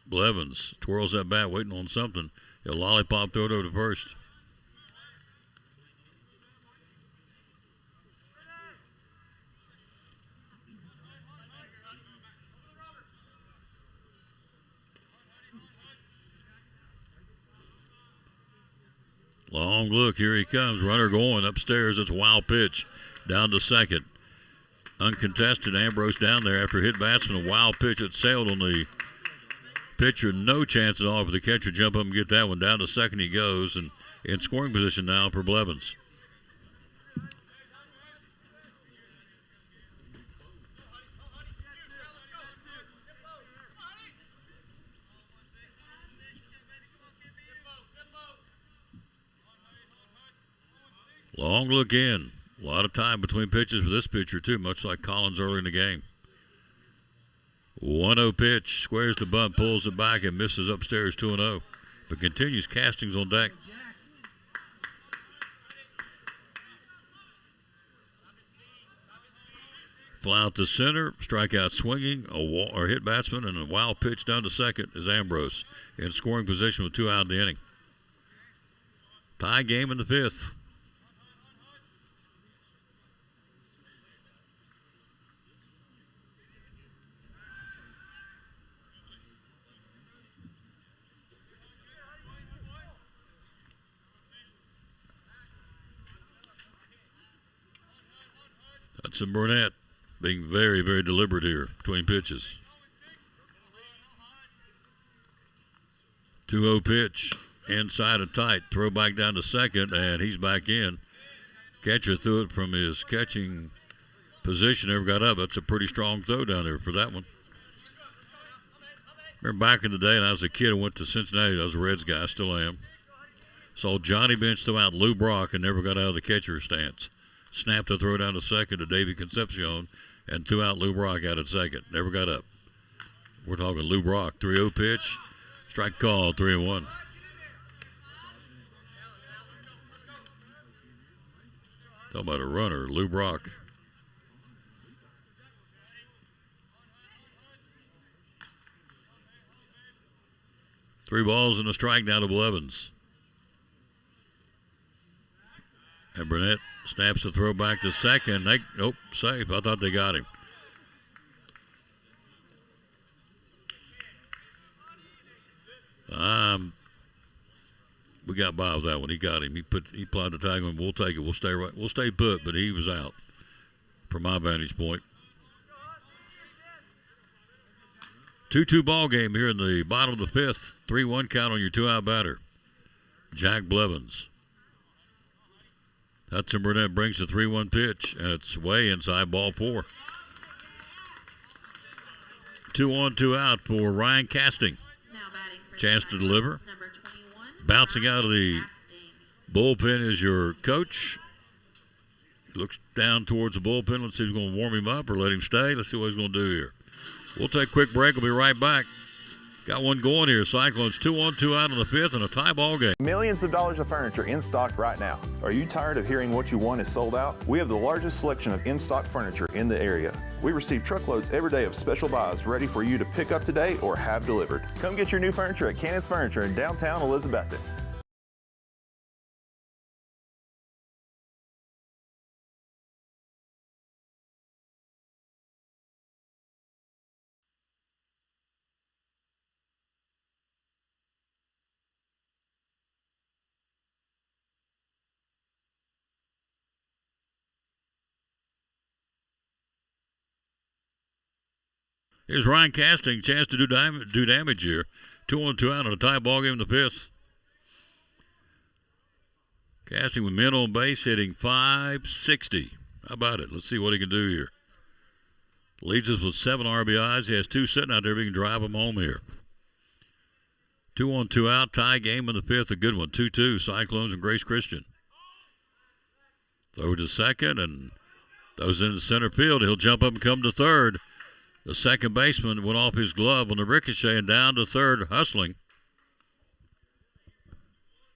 Blevins twirls that bat, waiting on something. He'll lollipop throw it over to first. Long look. Here he comes. Runner going upstairs. It's a wild pitch. Down to second. Uncontested. Ambrose down there after hit batsman. A wild pitch that sailed on the pitcher. No chance at all for the catcher. Jump up and get that one. Down to second he goes. And in scoring position now for Blevins. Long look in. A lot of time between pitches for this pitcher, too, much like Collins early in the game. 1-0 pitch. Squares the bunt, pulls it back, and misses upstairs 2-0. But continues castings on deck. Fly out to center, strikeout swinging, or hit batsman, and a wild pitch down to second is Ambrose in scoring position with 2 out in the inning. Tie game in the 5th. Hudson Burnett being very, very deliberate here between pitches. 2-0 pitch, inside and tight. Throw back down to second, and he's back in. Catcher threw it from his catching position, never got up. That's a pretty strong throw down there for that one. Remember back in the day, and I was a kid, I went to Cincinnati. I was a Reds guy, still am. Saw Johnny Bench throw out Lou Brock and never got out of the catcher's stance. Snapped a throw down to second to Davey Concepcion and 2 out Lou Brock out at second. Never got up. We're talking Lou Brock. 3-0 pitch. Strike call, 3-1. Talking about a runner, Lou Brock. Three balls and a strike now to Blevins. And Burnett snaps the throw back to second. Nope, safe. I thought they got him. We got by with that one. He got him. He applied the tag on. We'll take it. We'll stay put, but he was out from my vantage point. 2-2 ball game here in the bottom of the fifth. 3-1 count on your two-out batter, Jack Blevins. Hudson Burnett brings the 3-1 pitch, and it's way inside ball four. 2 on, 2 out for Ryan Casting. Chance to deliver. Bouncing out of the bullpen is your coach. He looks down towards the bullpen. Let's see if he's going to warm him up or let him stay. Let's see what he's going to do here. We'll take a quick break. We'll be right back. Got one going here. Cyclones 2 on, 2 out in the fifth and a tie ball game. Millions of dollars of furniture in stock right now. Are you tired of hearing what you want is sold out? We have the largest selection of in-stock furniture in the area. We receive truckloads every day of special buys ready for you to pick up today or have delivered. Come get your new furniture at Cannon's Furniture in downtown Elizabethton. Here's Ryan Casting, chance to do damage here. 2 on, 2 out in a tie ball game in the fifth. Casting with men on base, hitting .560. How about it? Let's see what he can do here. Leads us with 7 RBIs. He has 2 sitting out there. We can drive them home here. 2 on, 2 out, tie game in the fifth. A good one. 2-2, Cyclones and Grace Christian. Throw to second, and those into center field. He'll jump up and come to third. The second baseman went off his glove on the ricochet, and down to third, hustling,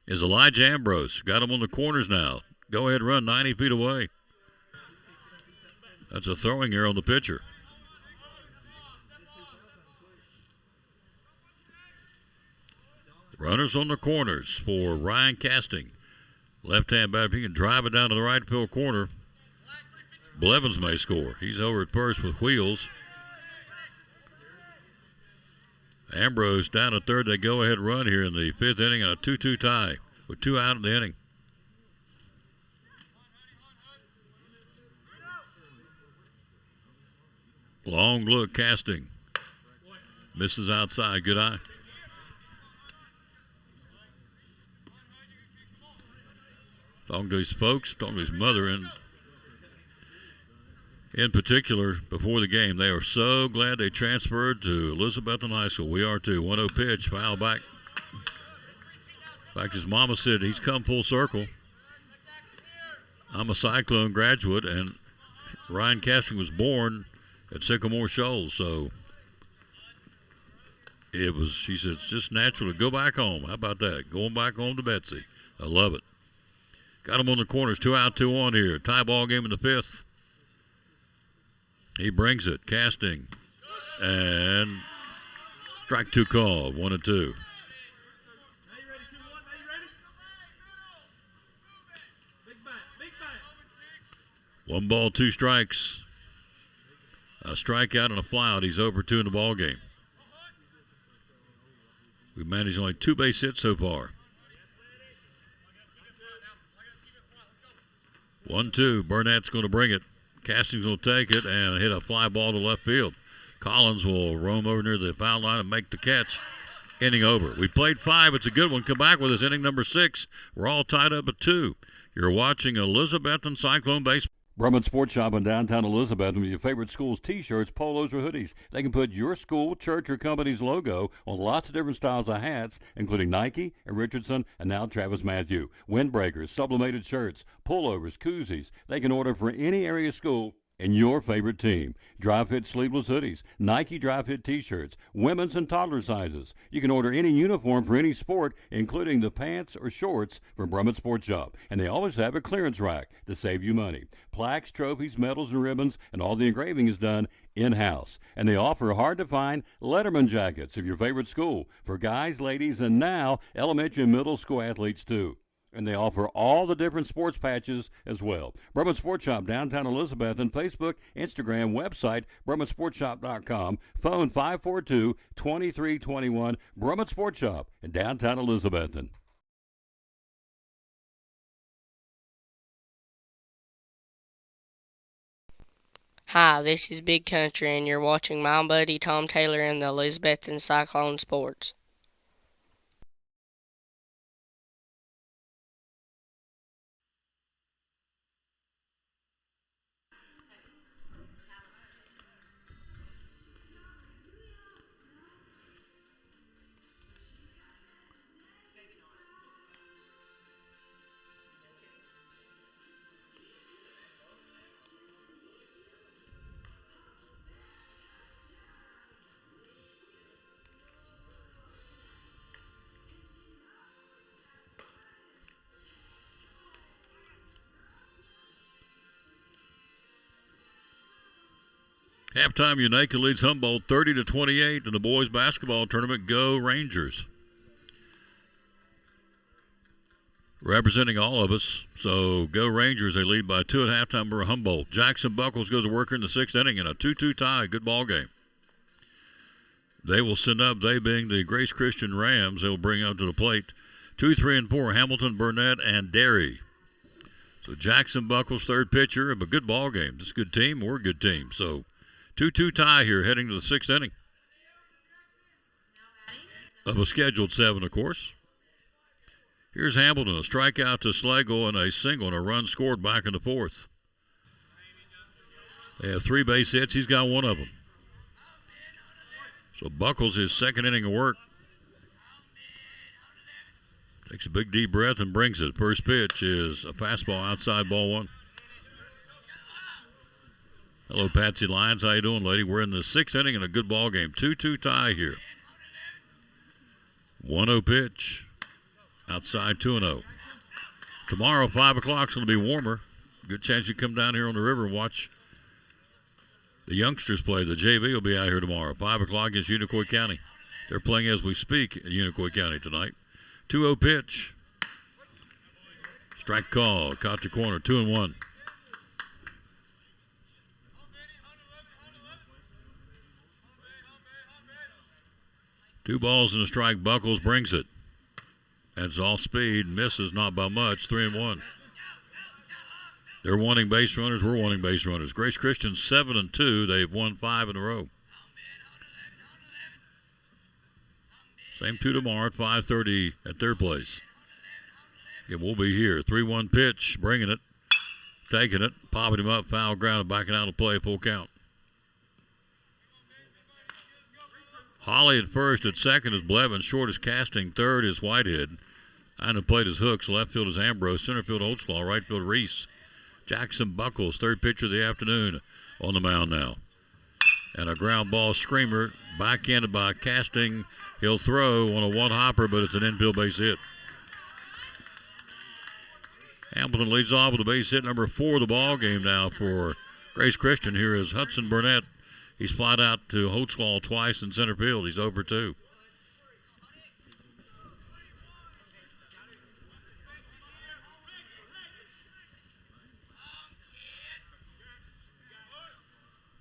is Elijah Ambrose. Got him on the corners now. Go ahead, run 90 feet away. That's a throwing error on the pitcher. Runners on the corners for Ryan Casting. Left-hand batter, if he can drive it down to the right field corner, Blevins may score. He's over at first with wheels. Ambrose down at third. They go ahead run here in the fifth inning and a 2-2 tie with 2 out in the inning. Long look, Casting. Misses outside. Good eye. Talking to his folks, talking to his mother, and in particular, before the game, they are so glad they transferred to Elizabethton High School. We are too. 1-0 pitch, foul back. In fact, his mama said he's come full circle. I'm a Cyclone graduate, and Ryan Casting was born at Sycamore Shoals, so she said, it's just natural to go back home. How about that? Going back home to Betsy. I love it. Got him on the corners, 2 out, 2 on here. Tie ball game in the fifth. He brings it, Casting, and strike 2 called, 1-2. One ball, 2 strikes. A strikeout and a flyout. He's over 2 in the ball game. We've managed only 2 base hits so far. 1-2. Burnett's going to bring it. Casting's going to take it and hit a fly ball to left field. Collins will roam over near the foul line and make the catch. Inning over. We played 5. It's a good one. Come back with us. Inning number 6. We're all tied up at 2. You're watching Elizabethton Cyclone Baseball. Brumman Sports Shop in downtown Elizabethton with your favorite school's T-shirts, polos, or hoodies. They can put your school, church, or company's logo on lots of different styles of hats, including Nike and Richardson and now Travis Matthew. Windbreakers, sublimated shirts, pullovers, koozies. They can order for any area school and your favorite team. Dry fit sleeveless hoodies, Nike dry fit T-shirts, women's and toddler sizes. You can order any uniform for any sport, including the pants or shorts from Brumman Sports Shop. And they always have a clearance rack to save you money. Plaques, trophies, medals, and ribbons, and all the engraving is done in-house. And they offer hard-to-find Letterman jackets of your favorite school for guys, ladies, and now elementary and middle school athletes too. And they offer all the different sports patches as well. Brumman Sports Shop, downtown Elizabethton, Facebook, Instagram, website, BrummanSportsShop.com, phone 542-2321, Brumman Sports Shop in downtown Elizabethton. Hi, this is Big Country, and you're watching my buddy Tom Taylor in the Elizabethton Cyclone Sports. Halftime, Unaka leads Humboldt 30-28 in the boys basketball tournament. Go Rangers. Representing all of us, so go Rangers. They lead by 2 at halftime over Humboldt. Jackson Buckles goes to work in the 6th inning in a 2-2 tie. Good ball game. They will send up, they being the Grace Christian Rams, they will bring up to the plate 2, 3, and 4, Hamilton, Burnett, and Derry. So Jackson Buckles, third pitcher, of a good ball game. This is a good team, we're a good team. So 2-2 tie here, heading to the 6th inning. Of a scheduled 7, of course. Here's Hamilton, a strikeout to Slagle and a single and a run scored back in the 4th. They have 3 base hits. He's got 1 of them. So Buckles, his 2nd inning of work. Takes a big deep breath and brings it. First pitch is a fastball outside, ball 1. Hello, Patsy Lyons. How you doing, lady? We're in the 6th inning and a good ball game. 2-2 tie here. 1-0 pitch. Outside 2-0. Tomorrow, 5 o'clock, is going to be warmer. Good chance you come down here on the river and watch the youngsters play. The JV will be out here tomorrow. 5 o'clock against Unicoi County. They're playing as we speak at Unicoi County tonight. 2-0 pitch. Strike call. Caught the corner. 2-1. Two balls and a strike. Buckles brings it. That's off speed. Misses not by much. 3-1. They're wanting base runners. We're wanting base runners. Grace Christian 7-2. They've won 5 in a row. Same 2 tomorrow at 5:30 at their place. Yeah, we'll be here. 3-1 pitch. Bringing it. Taking it. Popping him up. Foul ground. Backing out of play. Full count. Holly at first. At second is Blevins. Short is Casting. Third is Whitehead. And the plate is Hooks. Left field is Ambrose. Center field Holtzclaw. Right field Reese. Jackson Buckles, third pitcher of the afternoon, on the mound now. And a ground ball screamer, backhanded by Casting. He'll throw on a one-hopper, but it's an infield base hit. Hamilton leads off with a base hit number 4 of the ball game now for Grace Christian. Here is Hudson Burnett. He's flied out to Holtzclaw twice in center field. He's over 2.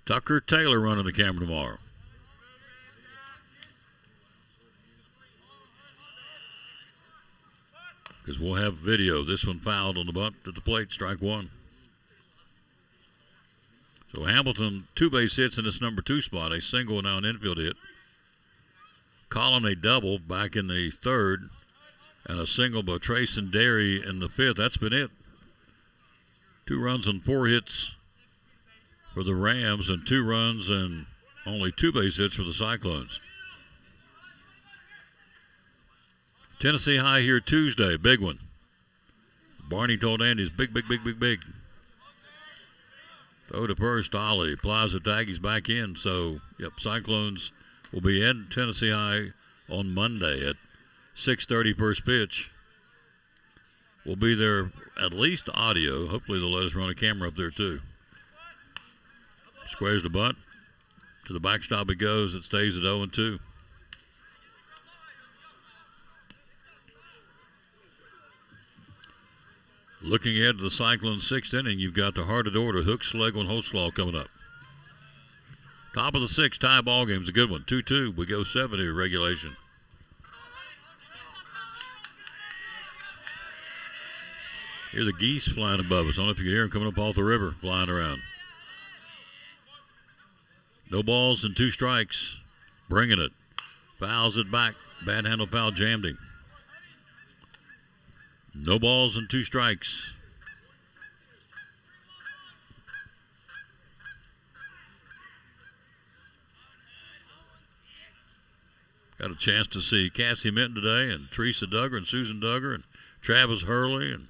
Tucker Taylor running the camera tomorrow. Because we'll have video. This one fouled on the bunt at the plate, strike 1. So Hamilton, 2 base hits in this number 2 spot, a single and now an infield hit. Collin a double back in the 3rd, and a single by Trace and Derry in the 5th. That's been it. 2 runs and 4 hits for the Rams, and 2 runs and only 2 base hits for the Cyclones. Tennessee High here Tuesday, big one. Barney told Andy it's big. Throw to first, Ollie. Plaza tag, he's back in. So, Cyclones will be in Tennessee High on Monday at 6:30 first pitch. We'll be there at least audio. Hopefully they'll let us run a camera up there too. Squares the bunt. To the backstop it goes. It stays at 0-2. Looking ahead to the Cyclones' 6th inning, you've got the heart of the order, Hooks, Slagle, and Holtzclaw coming up. Top of the 6th, tie ball game's a good one. 2-2. We go 7 here, regulation. Hear the geese flying above us. I don't know if you can hear them coming up off the river, flying around. No balls and 2 strikes. Bringing it. Fouls it back. Bad handle foul jammed him. No balls and 2 strikes. Got a chance to see Cassie Minton today, and Teresa Duggar, and Susan Duggar, and Travis Hurley, and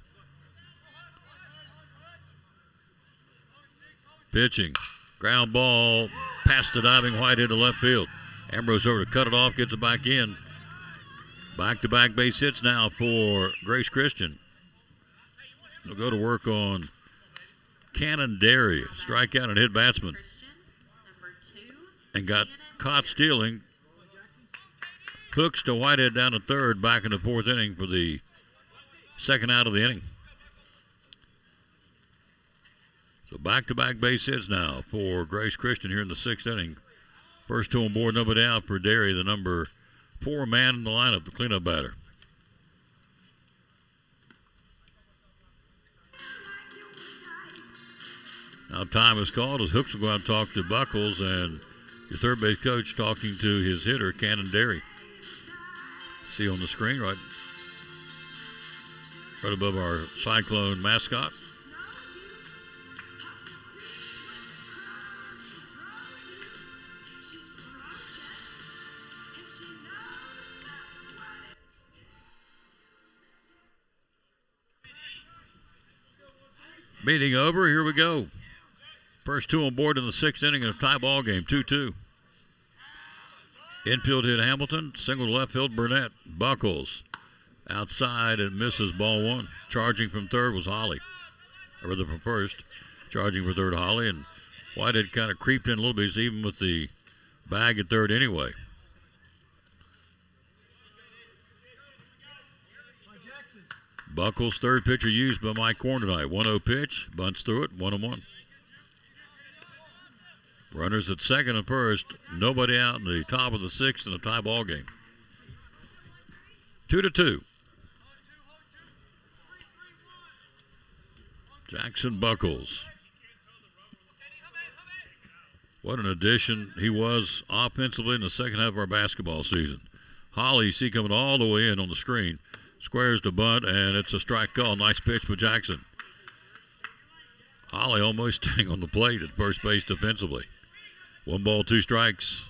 pitching. Ground ball past the diving Whitehead to left field. Ambrose over to cut it off, gets it back in. Back-to-back base hits now for Grace Christian. They'll go to work on Cannon Derry, strikeout and hit batsman, and got caught stealing. Hooks to Whitehead down to third, back in the 4th inning for the second out of the inning. So back-to-back base hits now for Grace Christian here in the 6th inning. First 2 on board, nobody out for Derry, the number 4 man in the lineup, the cleanup batter. Now time is called as Hooks will go out and talk to Buckles, and your third base coach talking to his hitter, Cannon Derry. See on the screen right above our Cyclone mascot. Meeting over, here we go. First 2 on board in the 6th inning of a tie ball game, 2-2. Infield hit Hamilton, single to left field Burnett. Buckles outside and misses ball 1. Charging from third was Holly. Or rather from first. Charging for third Holly, and Whitehead kind of creeped in a little bit, even with the bag at third anyway. Buckles' third pitcher used by Mike Korn tonight. 1-0 pitch, bunts through it, 1-1. Runners at second and first, nobody out in the top of the 6th in a tie ball game. 2-2. Jackson Buckles. What an addition he was offensively in the second half of our basketball season. Holly, you see coming all the way in on the screen. Squares the bunt, and it's a strike call. Nice pitch by Jackson. Holly almost staying on the plate at first base defensively. 1 ball, 2 strikes.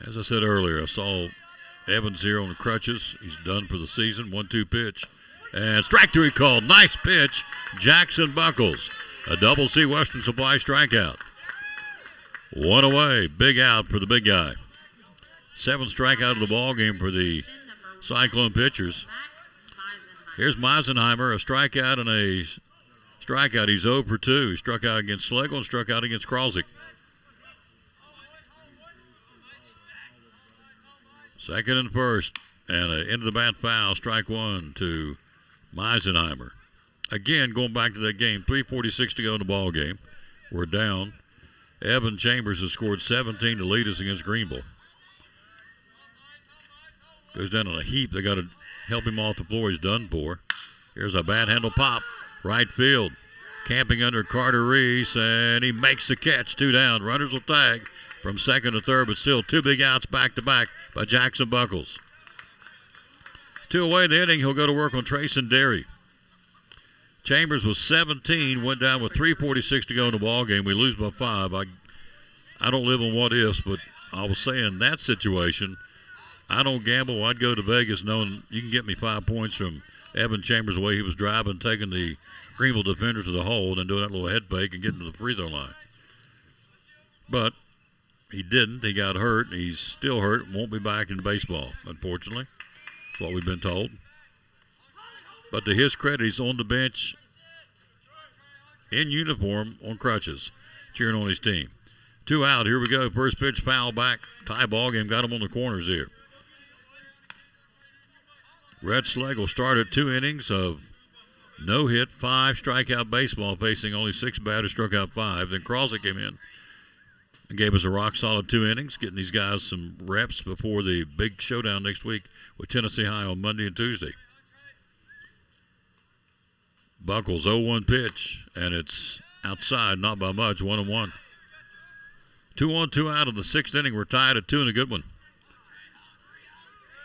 As I said earlier, I saw Evans here on the crutches. He's done for the season. 1-2 pitch. And strike 3 called. Nice pitch. Jackson Buckles. A double C Western Supply strikeout. 1 away. Big out for the big guy. 7th strikeout of the ball game for the Cyclone pitchers. Here's Meisenheimer, a strikeout and a strikeout. He's 0 for 2. He struck out against Schlegel and struck out against Kralzik. Second and first, and an into the bat foul. Strike 1 to Meisenheimer. Again, going back to that game, 3:46 to go in the ball game. We're down. Evan Chambers has scored 17 to lead us against Greenville. Goes down in a heap. They got to help him off the floor. He's done for. Here's a bad handle pop. Right field. Camping under Carter Reese, and he makes the catch. 2 down. Runners will tag from second to third, but still 2 big outs back-to-back by Jackson Buckles. 2 away in the inning. He'll go to work on Trayson Derry. Chambers was 17, went down with 3:46 to go in the ball game. We lose by 5. I don't live on what ifs, but I was saying that situation, I don't gamble. I'd go to Vegas knowing you can get me 5 points from Evan Chambers the way he was driving, taking the Greenville defenders to the hole, and doing that little head fake and getting to the free throw line. But he didn't. He got hurt. He's still hurt. Won't be back in baseball, unfortunately. That's what we've been told. But to his credit, he's on the bench in uniform on crutches, cheering on his team. 2 out. Here we go. First pitch, foul back. Tie ball game. Got him on the corners here. Red Schlegel started 2 innings of no hit, 5 strikeout baseball, facing only 6 batters, struck out 5. Then Kralzik came in and gave us a rock solid 2 innings, getting these guys some reps before the big showdown next week with Tennessee High on Monday and Tuesday. Buckles 0-1 pitch, and it's outside, not by much, 1-1. 2 on, 2 out of the 6th inning. We're tied at 2 and a good one.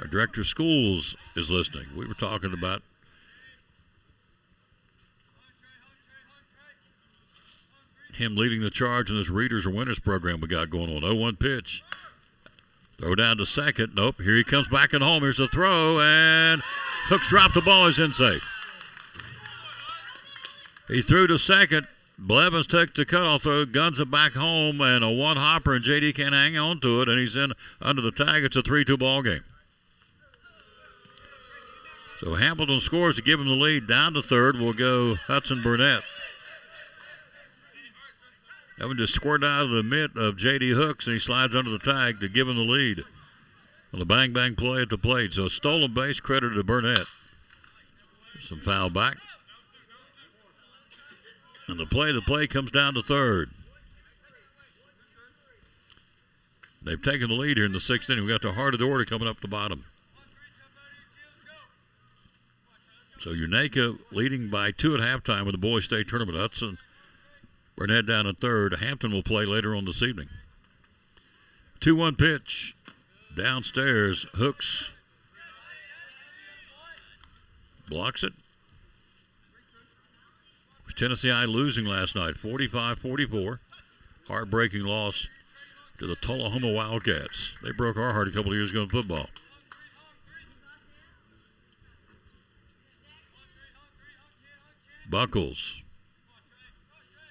Our director of schools is listening. We were talking about him leading the charge in this Readers or Winners program we got going on. 0-1 pitch. Throw down to second. Nope. Here he comes back and home. Here's the throw, and Hooks dropped the ball. He's in safe. He threw to second. Blevins took the cutoff throw, guns it back home, and a one-hopper, and J.D. can't hang on to it, and he's in under the tag. It's a 3-2 ball game. So Hamilton scores to give him the lead. Down to third will go Hudson Burnett. That one just squirted out of the mitt of J.D. Hooks, and he slides under the tag to give him the lead on a bang-bang play at the plate. So stolen base credited to Burnett. Some foul back. And the play comes down to third. They've taken the lead here in the 6th inning. We've got the heart of the order coming up the bottom. So Unaka leading by 2 at halftime with the Boys State Tournament. Hudson Burnett down at third. Hampton will play later on this evening. 2-1 pitch. Downstairs. Hooks blocks it. Tennessee High losing last night, 45-44. Heartbreaking loss to the Tullahoma Wildcats. They broke our heart a couple of years ago in football. Buckles.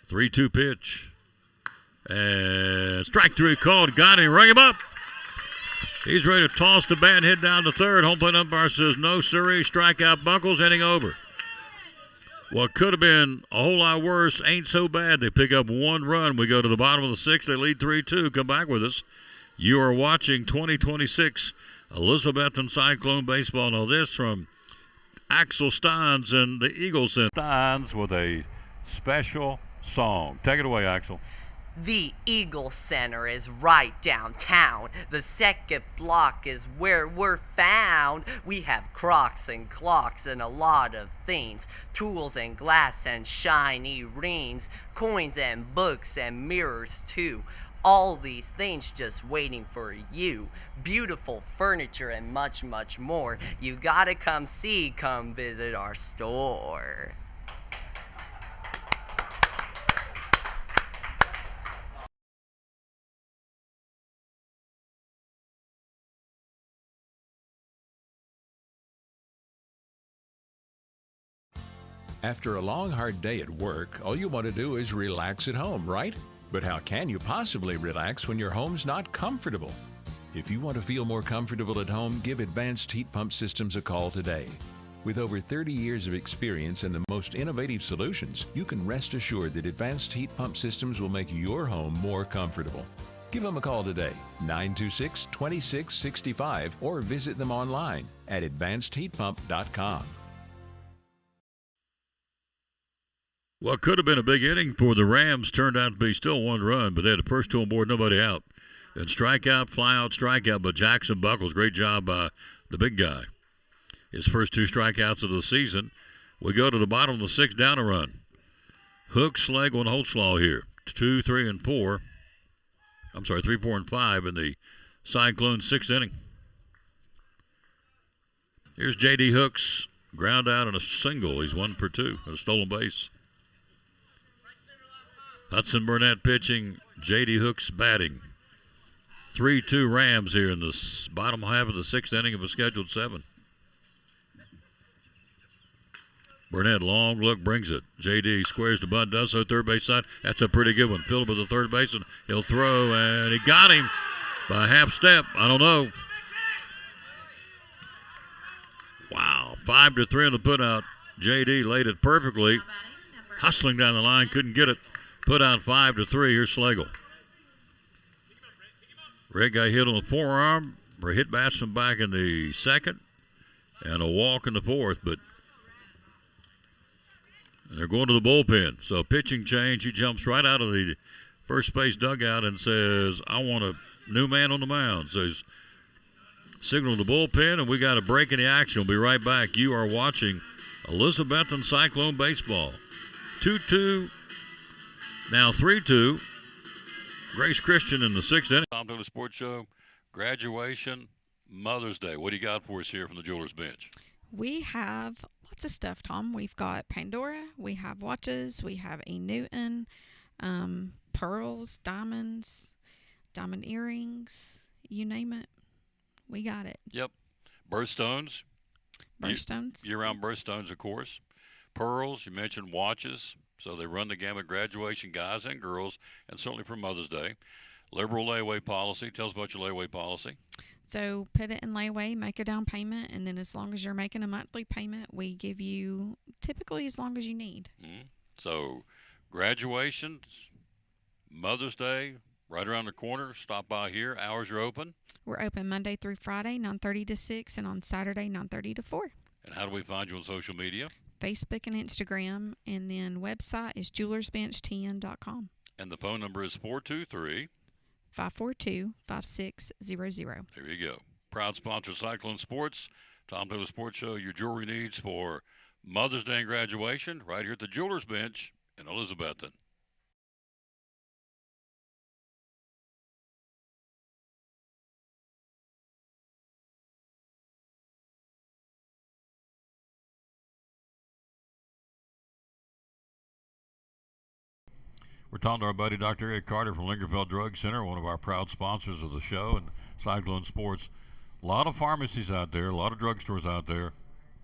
3-2 pitch. And strike 3 called. Got him. Ring him up. He's ready to toss the bat and hit down to third. Home plate umpire says no, sirree. Strikeout. Buckles, inning over. What could have been a whole lot worse ain't so bad. They pick up 1 run. We go to the bottom of the 6th. They lead 3-2. Come back with us. You are watching 2026 Elizabethton Cyclone Baseball. Now this from Axel Steins and the Eagles Center. Steins with a special song. Take it away, Axel. The Eagle Center is right downtown. The second block is where we're found. We have crocs and clocks and a lot of things. Tools and glass and shiny rings. Coins and books and mirrors too. All these things just waiting for you. Beautiful furniture and much, much more. You gotta come visit our store. After a long, hard day at work, all you want to do is relax at home, right? But how can you possibly relax when your home's not comfortable? If you want to feel more comfortable at home, give Advanced Heat Pump Systems a call today. With over 30 years of experience and the most innovative solutions, you can rest assured that Advanced Heat Pump Systems will make your home more comfortable. Give them a call today, 926-2665, or visit them online at advancedheatpump.com. What could have been a big inning for the Rams turned out to be still 1 run, but they had the first 2 on board, nobody out. And strikeout, fly out, strikeout, but Jackson Buckles, great job by the big guy. His first 2 strikeouts of the season. We go to the bottom of the 6th, down a run. Hooks, Schlegel, and Holtzlaw here. 2, 3, and 4. 3, 4, and 5 in the Cyclone 6th inning. Here's J.D. Hooks, ground out and a single. He's 1 for 2 on a stolen base. Hudson Burnett pitching, J.D. Hooks batting. 3-2 Rams here in the bottom half of the 6th inning of a scheduled 7. Burnett, long look, brings it. J.D. squares the bunt, does so third base side. That's a pretty good one. Phillip with the third baseman. He'll throw, and he got him by a half step. I don't know. Wow, 5-3 on the putout. J.D. laid it perfectly. Hustling down the line, couldn't get it. Put out 5-3. Here's Schlegel. Red guy hit on the forearm, or hit batsman back in the 2nd, and a walk in the 4th. But they're going to the bullpen. So pitching change. He jumps right out of the first base dugout and says, "I want a new man on the mound." So he's signaling the bullpen, and we got a break in the action. We'll be right back. You are watching Elizabethton Cyclone Baseball. 2-2. Now 3-2. Grace Christian in the sixth inning. Tom Taylor Sports Show, graduation, Mother's Day. What do you got for us here from the Jewelers Bench? We have lots of stuff, Tom. We've got Pandora, we have watches, we have E. Newton, pearls, diamonds, diamond earrings, you name it. We got it. Yep. Birthstones. Birthstones. Year-round birthstones, of course. Pearls, you mentioned watches. So they run the gamut, graduation, guys and girls, and certainly for Mother's Day. Liberal layaway policy. Tell us about your layaway policy. So put it in layaway, make a down payment, and then as long as you're making a monthly payment, we give you typically as long as you need. Mm-hmm. So graduations, Mother's Day, right around the corner. Stop by here. Hours are open. We're open Monday through Friday, 9:30 to 6, and on Saturday, 9:30 to 4. And how do we find you on social media? Facebook and Instagram, and then website is jewelersbench10.com. And the phone number is 423-542-5600. There you go. Proud sponsor of Cyclone Sports. Tom Taylor Sports Show, your jewelry needs for Mother's Day and graduation right here at the Jewelers Bench in Elizabethton. We're talking to our buddy Dr. Eric Carter from Lingerfeld Drug Center, one of our proud sponsors of the show and Cyclone Sports. A lot of pharmacies out there, a lot of drugstores out there.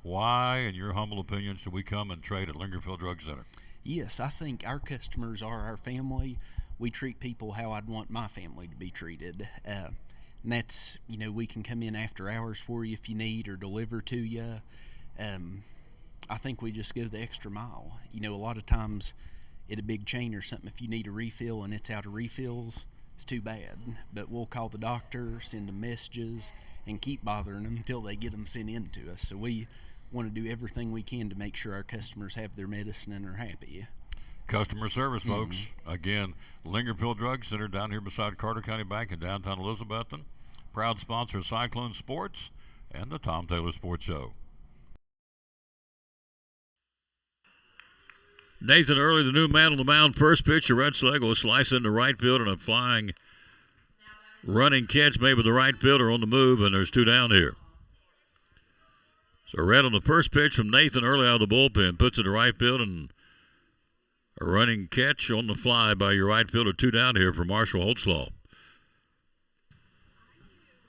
Why, in your humble opinion, should we come and trade at Lingerfeld Drug Center? Yes, I think our customers are our family. We treat people how I'd want my family to be treated. And that's, we can come in after hours for you if you need or deliver to you. I think we just go the extra mile. A lot of times at a big chain or something, if you need a refill and it's out of refills, it's too bad. But we'll call the doctor, send them messages, and keep bothering them until they get them sent in to us. So we want to do everything we can to make sure our customers have their medicine and are happy. Customer service, folks. Again, Lingerfeld Drug Center down here beside Carter County Bank in downtown Elizabethton. Proud sponsor of Cyclone Sports and the Tom Taylor Sports Show. Nathan Early, the new man on the mound. First pitch, a red Slego, a slice into right field and a flying running catch made with the right fielder on the move, and there's two down here. So red on the first pitch from Nathan Early out of the bullpen, puts it to right field, and a running catch on the fly by your right fielder. Two down here for Marshall Holtzlaw.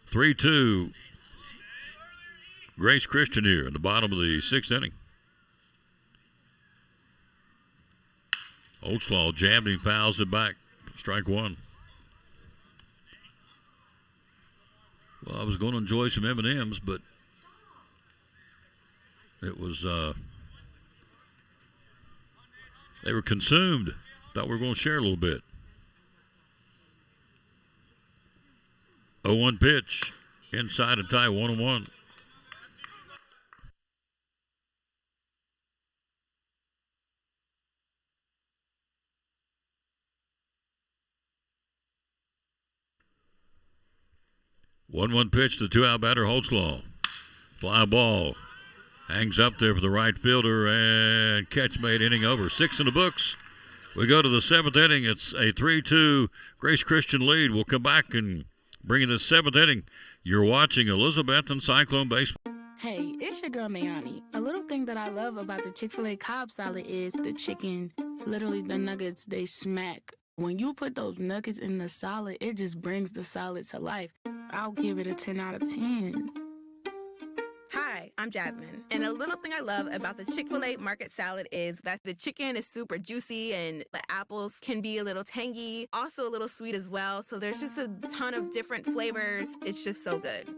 3-2. Grace Christian here in the bottom of the sixth inning. Holtzlaw jammed him, fouls it back. Strike one. Well, I was going to enjoy some M&Ms, but it was, they were consumed. Thought we were going to share a little bit. 0-1 pitch. Inside and tie, 1-1. One pitch to two-out batter Holtzlaw. Fly ball. Hangs up there for the right fielder, and catch made, inning over. 6 in the books. We go to the seventh inning. It's a 3-2 Grace Christian lead. We'll come back and bring in the seventh inning. You're watching Elizabethton Cyclone Baseball. Hey, it's your girl Mayani. A little thing that I love about the Chick-fil-A Cobb salad is the chicken. Literally, the nuggets, they smack. When you put those nuggets in the salad, it just brings the salad to life. I'll give it a 10 out of 10. Hi, I'm Jasmine. And a little thing I love about the Chick-fil-A market salad is that the chicken is super juicy and the apples can be a little tangy, also a little sweet as well. So there's just a ton of different flavors. It's just so good.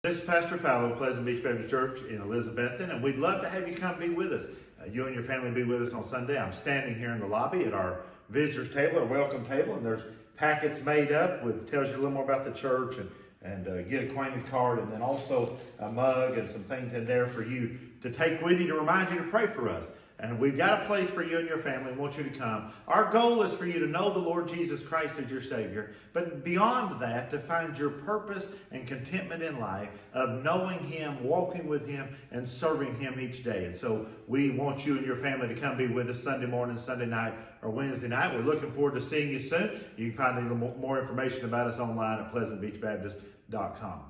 This is Pastor Fowler of Pleasant Beach Baptist Church in Elizabethton, and we'd love to have you come be with us. You and your family be with us on Sunday. I'm standing here in the lobby at our visitors table, our welcome table, and there's packets made up with tells you a little more about the church and get acquainted card, and then also a mug and some things in there for you to take with you to remind you to pray for us And we've got a place for you and your family. We want you to come. Our goal is for you to know the Lord Jesus Christ as your Savior. But beyond that, to find your purpose and contentment in life of knowing Him, walking with Him, and serving Him each day. And so we want you and your family to come be with us Sunday morning, Sunday night, or Wednesday night. We're looking forward to seeing you soon. You can find a little more information about us online at pleasantbeachbaptist.com.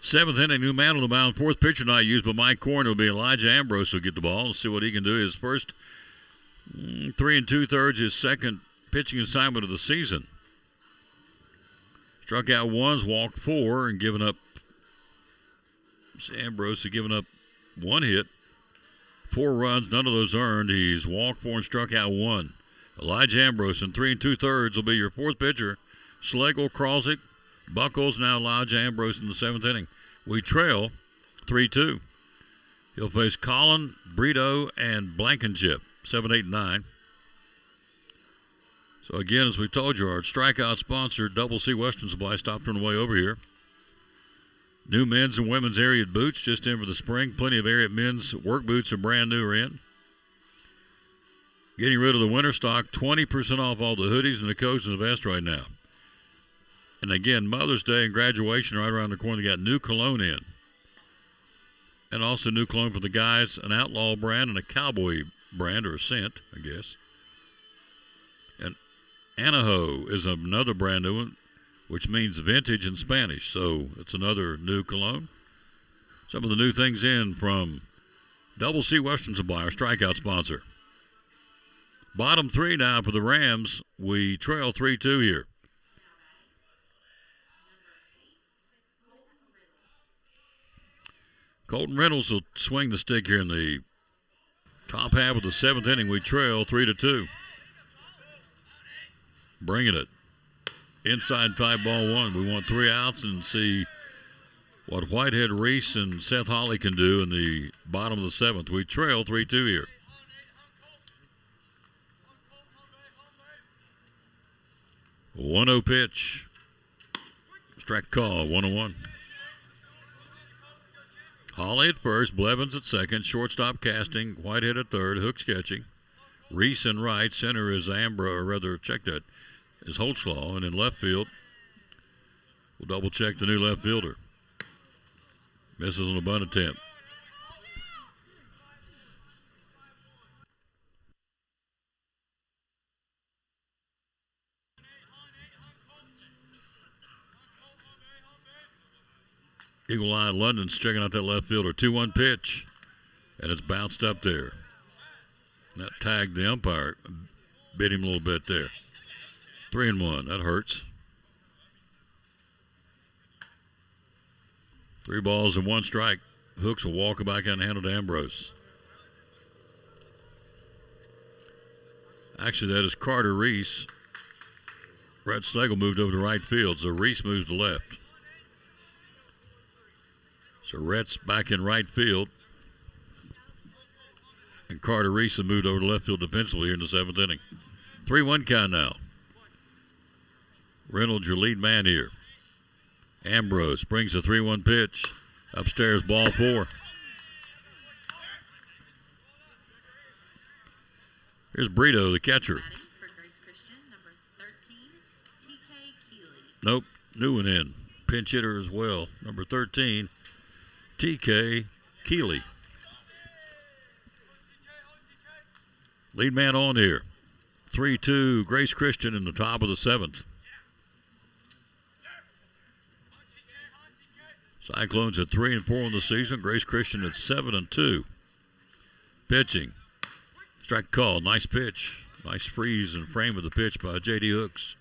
Seventh inning, new man on the mound. Fourth pitcher not used by Mike Corn. It'll be Elijah Ambrose who'll get the ball. Let's see what he can do. His first 3 2/3, his second pitching assignment of the season. Struck out once, walked 4, and given up. Ambrose has given up 1 hit, 4 runs, none of those earned. He's walked 4 and struck out 1. Elijah Ambrose in 3 2/3 will be your fourth pitcher. Schlegel, Kralzik, Buckles, now Elijah Ambrose in the 7th inning. We trail 3-2. He'll face Colin, Brito, and Blankenship, 7, 8, and 9. So again, as we told you, our strikeout sponsor, Double C Western Supply, stopped on the way over here. New men's and women's Ariat boots just in for the spring. Plenty of Ariat men's work boots are brand new or in. Getting rid of the winter stock, 20% off all the hoodies and the coats and the vest right now. And again, Mother's Day and graduation right around the corner. They got new cologne in. And also new cologne for the guys, an Outlaw brand and a Cowboy brand, or a scent, I guess. And Anaho is another brand new one, which means vintage in Spanish. So it's another new cologne. Some of the new things in from Double C Western Supply, our strikeout sponsor. Bottom 3 now for the Rams. We trail 3-2 here. Colton Reynolds will swing the stick here in the top half of the 7th inning. We trail 3-2. Bringing it. Inside type ball 1. We want 3 outs and see what Whitehead, Reese, and Seth Holly can do in the bottom of the 7th. We trail 3-2 here. A 1-0 pitch. Strike call, 1-1. Holly at first, Blevins at second, shortstop Casting, Whitehead at third, Hooks catching. Reese in right, center is is Holtzlaw, and in left field, we'll double check the new left fielder. Misses on a bunt attempt. Eagle Eye London's checking out that left fielder. 2-1 pitch, and it's bounced up there. That tagged the umpire, bit him a little bit there. 3-1, that hurts. 3 balls and 1 strike. Hooks will walk it back and handle to Ambrose. Actually, that is Carter Reese. Brett Schlegel moved over to right field, so Reese moves to left. So Rhett's back in right field. And Carter Reese has moved over to left field defensively here in the 7th inning. 3-1 count now. Reynolds, your lead man here. Ambrose brings a 3-1 pitch. Upstairs, ball 4. Here's Brito, the catcher. Nope, new one in. Pinch hitter as well. Number 13. TK Keeley. Lead man on here. 3-2, Grace Christian in the top of the 7th. Cyclones at 3-4 in the season. Grace Christian at 7-2. Pitching. Strike call. Nice pitch. Nice freeze and frame of the pitch by J.D. Hooks.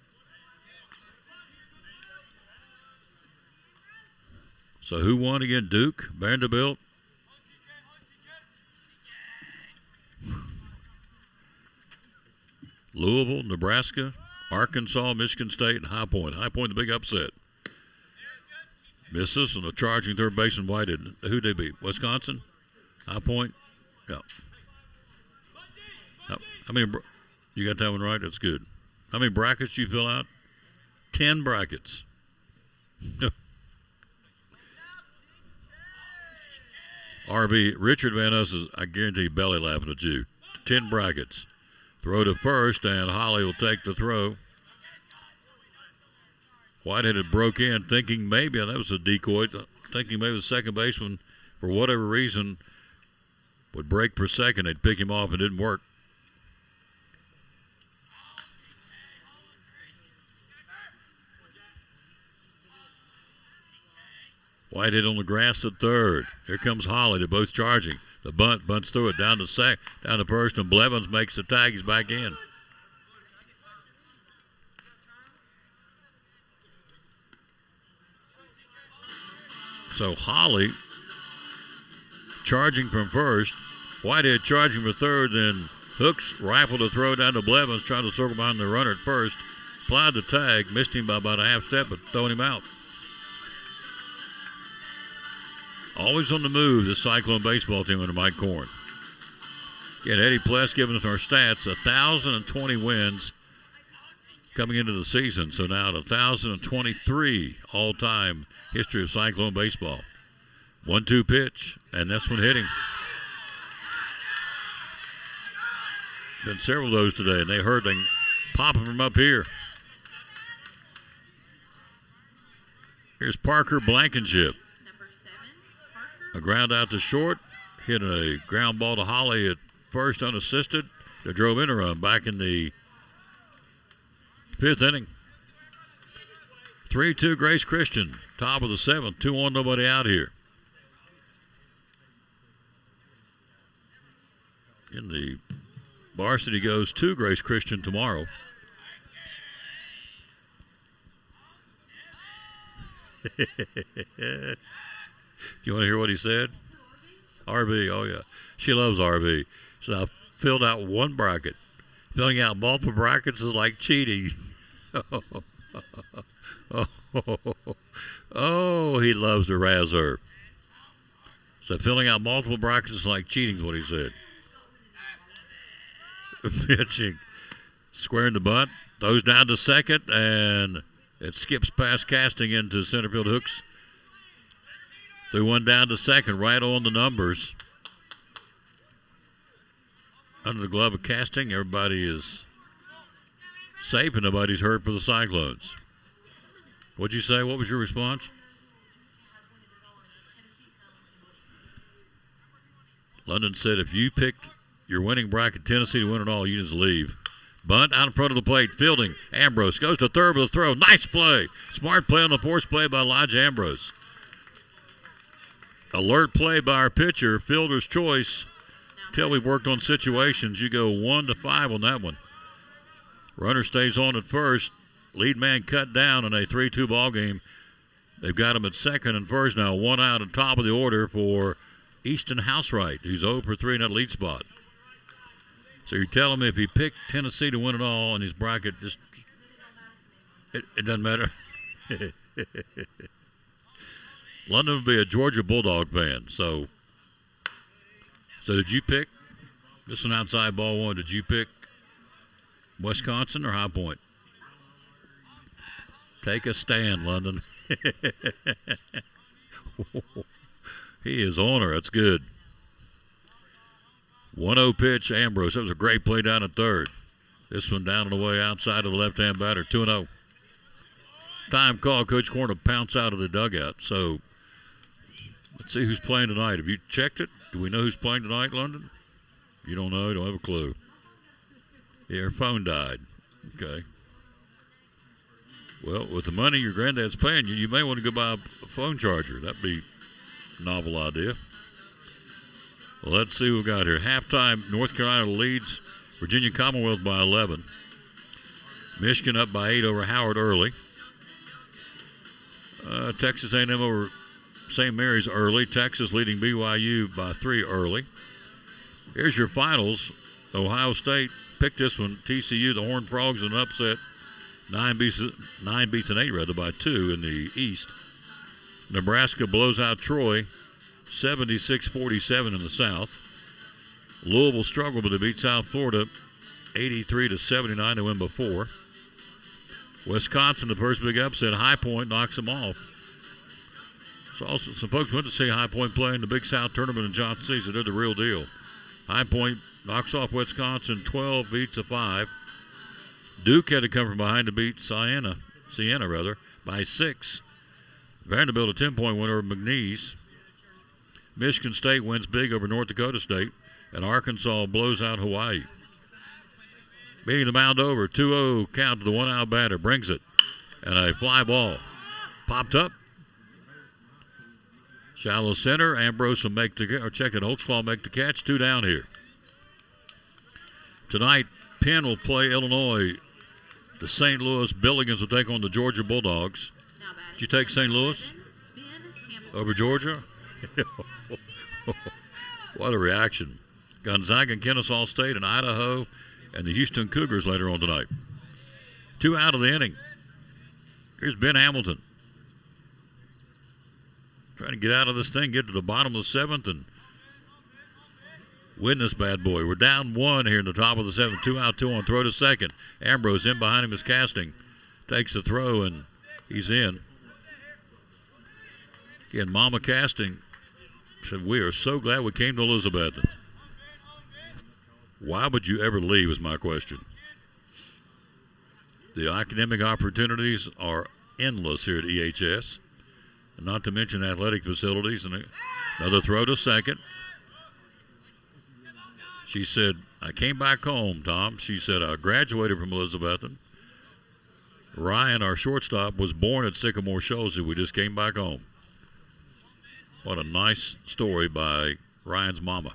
So who won again? Duke, Vanderbilt. Louisville, Nebraska, Arkansas, Michigan State, and High Point. High Point, the big upset. Misses and a charging third baseman Whitehead. Who'd they beat? Wisconsin? High Point? Yeah. I mean, you got that one right? That's good. How many brackets you fill out? 10 brackets. RB Richard Van Us is, I guarantee, belly laughing at you. 10 brackets. Throw to first, and Holly will take the throw. Whitehead had broke in, thinking maybe, and that was a decoy, thinking maybe the second baseman, for whatever reason, would break per second. They'd pick him off, and it didn't work. Whitehead on the grass at third. Here comes Holly. They're both charging. The bunts through it down to first, and Blevins makes the tag. He's back in. So Holly charging from first. Whitehead charging for third. Then Hooks rifled a throw down to Blevins, trying to circle behind the runner at first. Applied the tag, missed him by about a half step, but throwing him out. Always on the move, this Cyclone baseball team under Mike Korn. Again, Eddie Pless giving us our stats, 1,020 wins coming into the season. So now 1,023 all-time history of Cyclone baseball. 1-2 pitch, and this one hit him. Been several of those today, and they heard them popping from up here. Here's Parker Blankenship. A ground out to short, hit a ground ball to Holly at first unassisted. They drove in a run back in the 5th inning. 3-2 Grace Christian, top of the 7th, 2-1, nobody out here. In the varsity goes to Grace Christian tomorrow. You want to hear what he said? RB, oh yeah. She loves RB. So I filled out one bracket. Filling out multiple brackets is like cheating. Oh, he loves to razz her. So filling out multiple brackets is like cheating is what he said. Pitching. Squaring the bunt. Throws down to second, and it skips past Casting into center field. Hooks threw one down to second, right on the numbers. Under the glove of Casting, everybody is safe and nobody's hurt for the Cyclones. What'd you say? What was your response? London said if you picked your winning bracket, Tennessee, to win it all, you just leave. Bunt out in front of the plate, fielding. Ambrose goes to third with a throw. Nice play. Smart play on the force play by Elijah Ambrose. Alert play by our pitcher, fielder's choice. Till we worked on situations, you go 1-5 on that one. Runner stays on at first. Lead man cut down in a 3-2 ball game. They've got him at second and first now. One out at top of the order for Easton Housewright, who's 0 for 3 in that lead spot. So you're telling me if he picked Tennessee to win it all in his bracket, just it doesn't matter. London would be a Georgia Bulldog fan. So did you pick this one outside ball one? Did you pick Wisconsin or High Point? Take a stand, London. He is on her. That's good. 1-0 pitch, Ambrose. That was a great play down at third. This one down and away outside of the left-hand batter, 2-0. Time call, Coach Korn to pounce out of the dugout. So let's see who's playing tonight. Have you checked it? Do we know who's playing tonight, London? You don't know? You don't have a clue. Yeah, her phone died. Okay. Well, with the money your granddad's paying you, you may want to go buy a phone charger. That'd be a novel idea. Well, let's see what we got here. Halftime, North Carolina leads Virginia Commonwealth by 11. Michigan up by 8 over Howard early. Texas A&M over St. Mary's early. Texas leading BYU by 3 early. Here's your finals. Ohio State picked this one. TCU, the Horned Frogs, in an upset. 9 beats an 8 rather by 2 in the East. Nebraska blows out Troy 76-47 in the South. Louisville struggled, but they beat South Florida 83-79 to win by 4. Wisconsin, the first big upset. High Point knocks them off So also, some folks went to see High Point play in the Big South Tournament in Johnson City. So they're the real deal. High Point knocks off Wisconsin 12 beats a 5. Duke had to come from behind to beat Siena by 6. Vanderbilt a 10-point win over McNeese. Michigan State wins big over North Dakota State, and Arkansas blows out Hawaii. Beating the mound over, 2-0 count to the one-out batter, brings it, and a fly ball popped up. Shallow center, Ambrose will make the check it. Holtzclaw make the catch. 2 down here. Tonight, Penn will play Illinois. The St. Louis Billigans will take on the Georgia Bulldogs. Did you take St. Louis over Georgia? What a reaction. Gonzaga and Kennesaw State and Idaho and the Houston Cougars later on tonight. 2 out of the inning. Here's Ben Hamilton. Trying to get out of this thing, get to the bottom of the 7th and win this bad boy. We're down 1 here in the top of the 7th. 2 out, 2 on, throw to second. Ambrose in behind him is Casting. Takes the throw and he's in. Again, Mama Casting said, we are so glad we came to Elizabethton. Why would you ever leave is my question. The academic opportunities are endless here at EHS. Not to mention athletic facilities. And another throw to second. She said, I came back home, Tom. She said, I graduated from Elizabethton. Ryan, our shortstop, was born at Sycamore Shoals. We just came back home. What a nice story by Ryan's mama.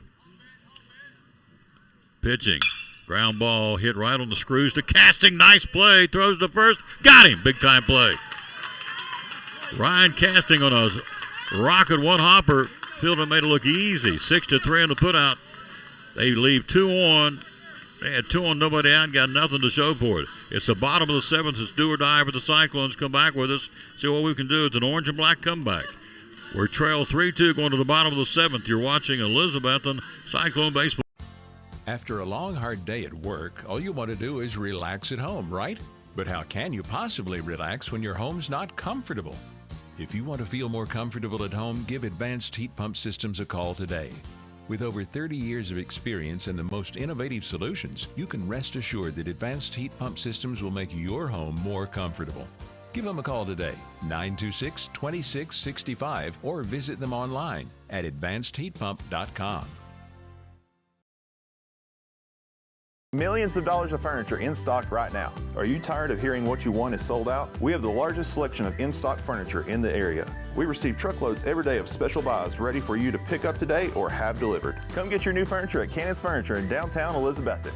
Pitching. Ground ball hit right on the screws to Casting. Nice play. Throws to first. Got him. Big time play. Ryan Casting on a rocket one hopper. Fielder made it look easy. 6-3 on the putout. They leave 2 on. They had 2 on, nobody out, and got nothing to show for it. It's the bottom of the 7th. It's do or die for the Cyclones. Come back with us. See what we can do. It's an orange and black comeback. We're trail 3-2 going to the bottom of the 7th. You're watching Elizabethton Cyclone Baseball. After a long, hard day at work, all you want to do is relax at home, right? But how can you possibly relax when your home's not comfortable? If you want to feel more comfortable at home, give Advanced Heat Pump Systems a call today. With over 30 years of experience and the most innovative solutions, you can rest assured that Advanced Heat Pump Systems will make your home more comfortable. Give them a call today, 926-2665, or visit them online at advancedheatpump.com. Millions of dollars of furniture in stock right now. Are you tired of hearing what you want is sold out? We have the largest selection of in-stock furniture in the area. We receive truckloads every day of special buys ready for you to pick up today or have delivered. Come get your new furniture at Cannon's Furniture in downtown Elizabethton.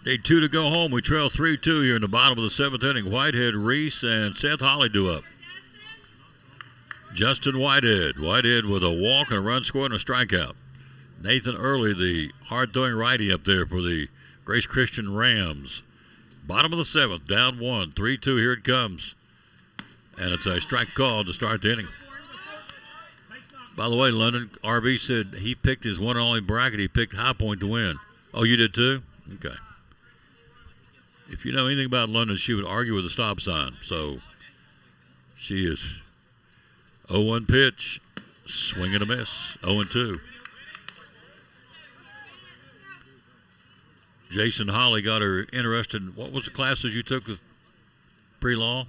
Day 2 to go home. We trail 3-2 here in the bottom of the 7th inning. Whitehead, Reese, and Seth Holly do up. Justin Whitehead. Whitehead with a walk and a run scored and a strikeout. Nathan Early, the hard-throwing righty up there for the Grace Christian Rams. Bottom of the 7th, down 1. 3-2, here it comes. And it's a strike call to start the inning. By the way, London, RB said he picked his one and only bracket. He picked High Point to win. Oh, you did too? Okay. If you know anything about London, she would argue with a stop sign. So she is 0-1 pitch, swing and a miss, 0-2. Jason Holly got her interested in, what was the classes you took with pre-law?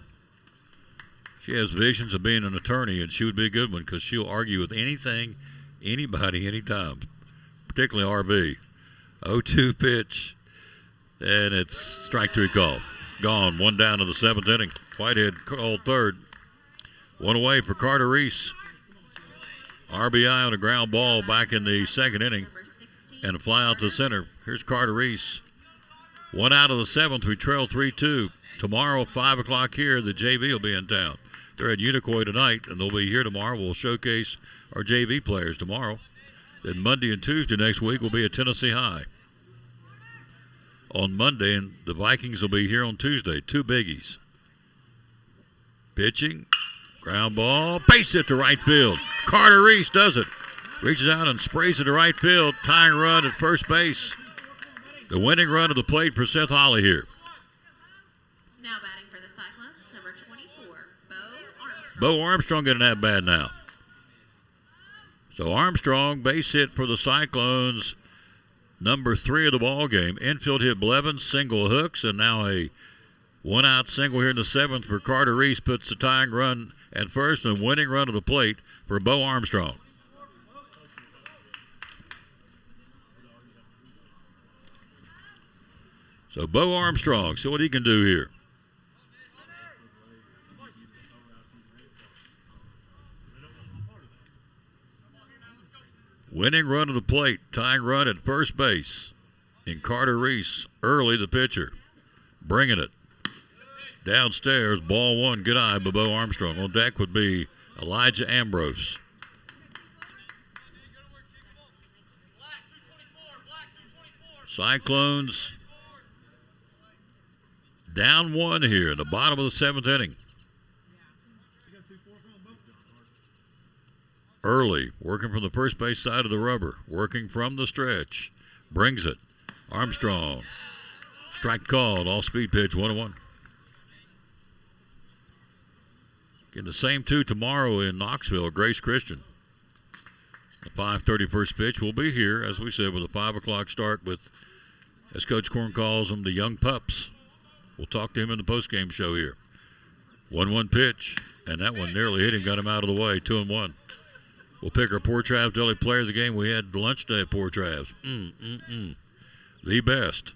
She has visions of being an attorney, and she would be a good one because she'll argue with anything, anybody, anytime, particularly RV. 0-2 pitch. And it's strike 3 call. Gone. 1 down to the 7th inning. Whitehead called third. 1 away for Carter Reese. RBI on a ground ball back in the 2nd inning. and a fly out to center. Here's Carter Reese. 1 out of the 7th. We trail 3-2. Tomorrow, 5 o'clock here, the JV will be in town. They're at Unicoi tonight, and they'll be here tomorrow. We'll showcase our JV players tomorrow. Then Monday and Tuesday next week will be at Tennessee High. On Monday, and the Vikings will be here on Tuesday. 2 biggies. Pitching, ground ball, base hit to right field. Carter Reese does it. Reaches out and sprays it to right field. Tying run at first base. The winning run of the plate for Seth Holly here. Now batting for the Cyclones, number 24, Bo Armstrong. Bo Armstrong getting that bad now. So Armstrong, base hit for the Cyclones, number 3 of the ball game. Infield hit Blevins, single hooks, and now a 1-out single here in the 7th for Carter Reese puts the tying run at first and winning run of the plate for Bo Armstrong. So Bo Armstrong, see what he can do here. Winning run of the plate, tying run at first base. In Carter Reese, early the pitcher. Bringing it. Downstairs, ball 1, good eye by Bo Armstrong. On deck would be Elijah Ambrose. Cyclones down 1 here in the bottom of the 7th inning. Early, working from the first base side of the rubber, working from the stretch, brings it. Armstrong, strike called, all-speed pitch, 1-1. Getting the same 2 tomorrow in Knoxville, Grace Christian. The 5:30 first pitch will be here, as we said, with a 5 o'clock start with, as Coach Korn calls them, the young pups. We'll talk to him in the postgame show here. 1-1 pitch, and that one nearly hit him, got him out of the way, 2-1. We'll pick our Port Travis Deli player of the game. We had lunch day at Port Travis. The best.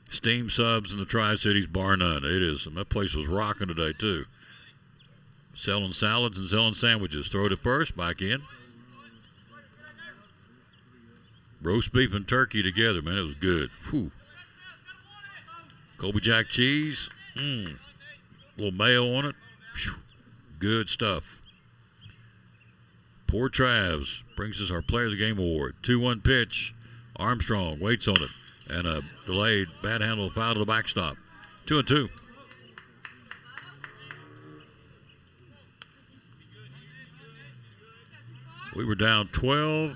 Steam subs in the Tri-Cities, bar none. It is. And that place was rocking today, too. Selling salads and selling sandwiches. Throw it at first, back in. Roast beef and turkey together, man. It was good. Whew. Colby Jack cheese. A little mayo on it. Whew. Good stuff. Port Travs brings us our Player of the Game award. 2-1 pitch. Armstrong waits on it. And a delayed bat handle foul to the backstop. 2-2. We were down 12-6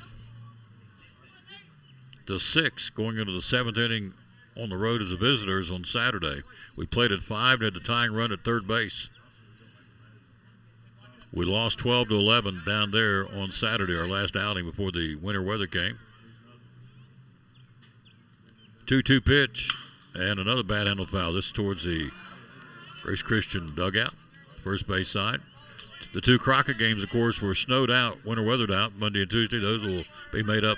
going into the 7th inning on the road as the visitors on Saturday. We played at 5 and had the tying run at third base. We lost 12-11 down there on Saturday, our last outing before the winter weather came. 2-2 pitch and another bat handle foul. This is towards the Grace Christian dugout, first base side. The 2 Crockett games, of course, were snowed out, winter weathered out, Monday and Tuesday. Those will be made up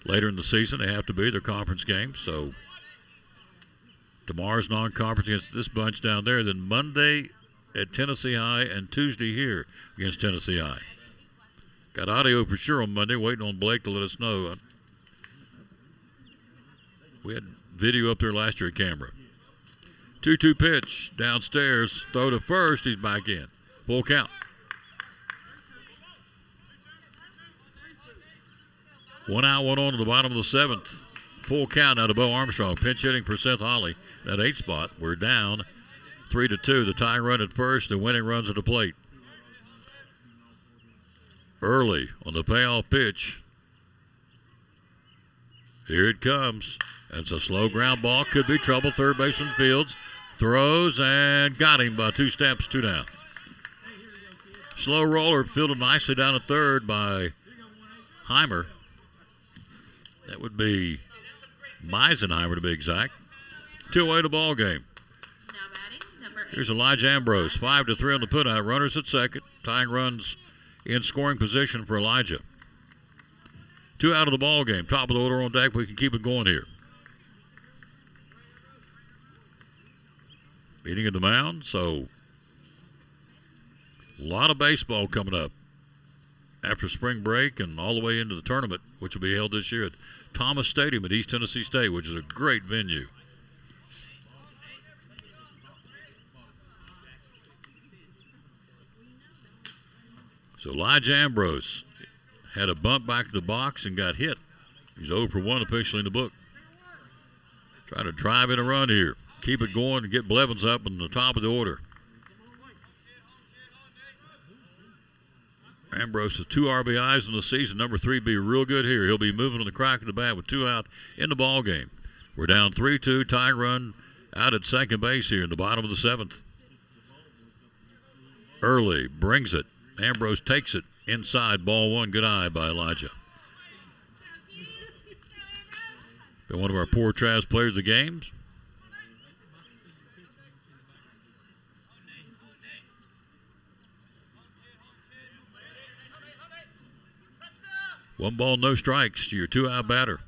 later in the season. They have to be. They're conference games. So tomorrow's non-conference against this bunch down there. Then Monday at Tennessee High and Tuesday here against Tennessee High. Got audio for sure on Monday, waiting on Blake to let us know. We had video up there last year at camera. 2-2 pitch downstairs, throw to first, he's back in. Full count. 1 out, 1 on to the bottom of the 7th. Full count out of Bo Armstrong. Pinch hitting for Seth Holly. That 8 spot. We're down 3-2. The tying run at first, the winning runs at the plate. Early on the payoff pitch. Here it comes. It's a slow ground ball. Could be trouble. Third baseman Fields throws and got him by 2 steps, 2 down. Slow roller fielded nicely down at third by Heimer. That would be Meisenheimer to be exact. 2 away the ball game. Here's Elijah Ambrose. 5-3 on the putout. Runners at second. Tying runs in scoring position for Elijah. 2 out of the ball game. Top of the order on deck. We can keep it going here. Meeting at the mound. So a lot of baseball coming up after spring break and all the way into the tournament, which will be held this year at Thomas Stadium at East Tennessee State, which is a great venue. So Elijah Ambrose had a bump back to the box and got hit. He's 0 for 1 officially in the book. Trying to drive in a run here. Keep it going and get Blevins up in the top of the order. Ambrose has 2 RBIs in the season. Number 3 be real good here. He'll be moving on the crack of the bat with 2 out in the ball game. We're down 3-2. Tie run out at second base here in the bottom of the 7th. Early brings it. Ambrose takes it inside, ball 1. Good eye by Elijah. Been one of our poor Traz players of the games. One ball, no strikes to your 2-out batter.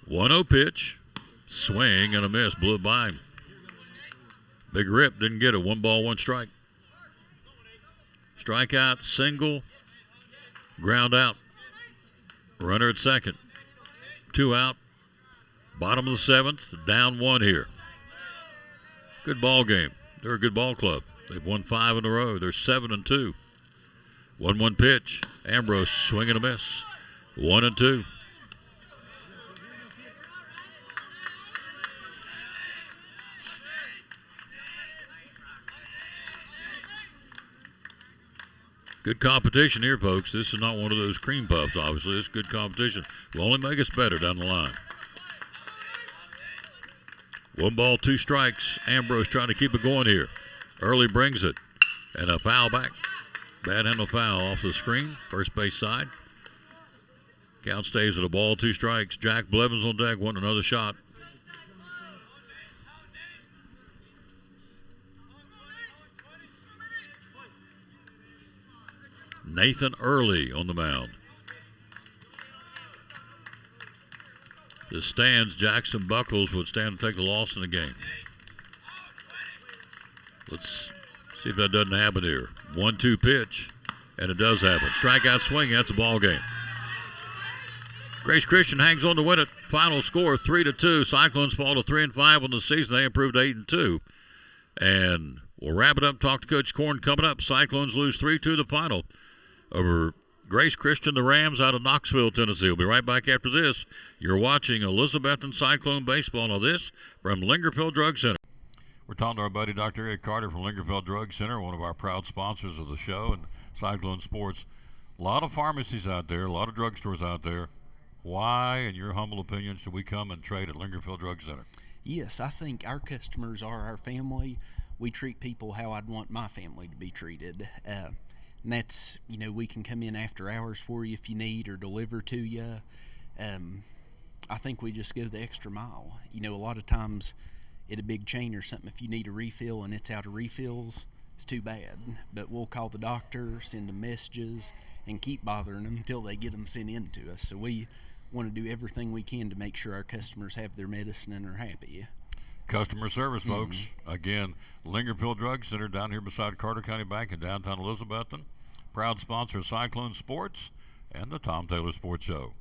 One 0 pitch, swing and a miss, blew it by him. Big rip, didn't get it. 1 ball, 1 strike. Strikeout, single, ground out. Runner at second. 2 out. Bottom of the 7th, down 1 here. Good ball game. They're a good ball club. They've won 5 in a row. They're 7-2. 1-1 pitch. Ambrose swing and a miss. 1-2. Good competition here, folks. This is not one of those cream puffs, obviously. It's good competition. Will only make us better down the line. 1 ball, 2 strikes. Ambrose trying to keep it going here. Early brings it. And a foul back. Bad handle foul off the screen. First base side. Count stays at a ball, 2 strikes. Jack Blevins on deck, wanting another shot. Nathan Early on the mound. The stands, Jackson Buckles would stand to take the loss in the game. Let's see if that doesn't happen here. 1-2 pitch, and it does happen. Strikeout swing, that's a ball game. Grace Christian hangs on to win it. Final score 3-2. Cyclones fall to 3-5 on the season. They improved 8-2. And we'll wrap it up. Talk to Coach Corn coming up. Cyclones lose 3-2 the final over Grace Christian, the Rams out of Knoxville, Tennessee. We'll be right back after this. You're watching Elizabethton Cyclone Baseball. Now this from Lingerfield Drug Center. We're talking to our buddy Dr. Eric Carter from Lingerfield Drug Center, one of our proud sponsors of the show and Cyclone Sports. A lot of pharmacies out there, a lot of drugstores out there. Why, in your humble opinion, should we come and trade at Lingerfield Drug Center? Yes, I think our customers are our family. We treat people how I'd want my family to be treated. And that's, we can come in after hours for you if you need or deliver to you. I think we just go the extra mile. A lot of times at a big chain or something, if you need a refill and it's out of refills, it's too bad. But we'll call the doctor, send them messages, and keep bothering them until they get them sent in to us. So we want to do everything we can to make sure our customers have their medicine and are happy. Customer service, folks. Again, Lingerfield Drug Center down here beside Carter County Bank in downtown Elizabethton. Proud sponsor of Cyclone Sports and the Tom Taylor Sports Show.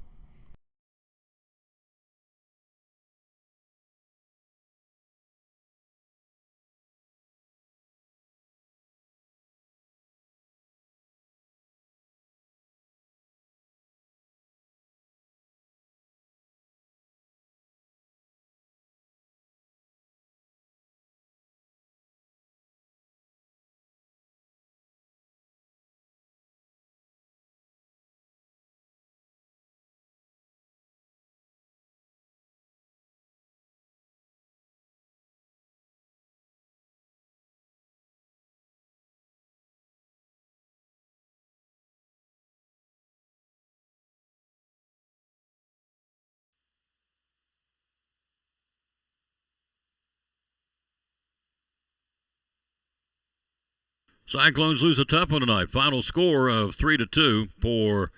Cyclones lose a tough one tonight. Final score of 3-2 for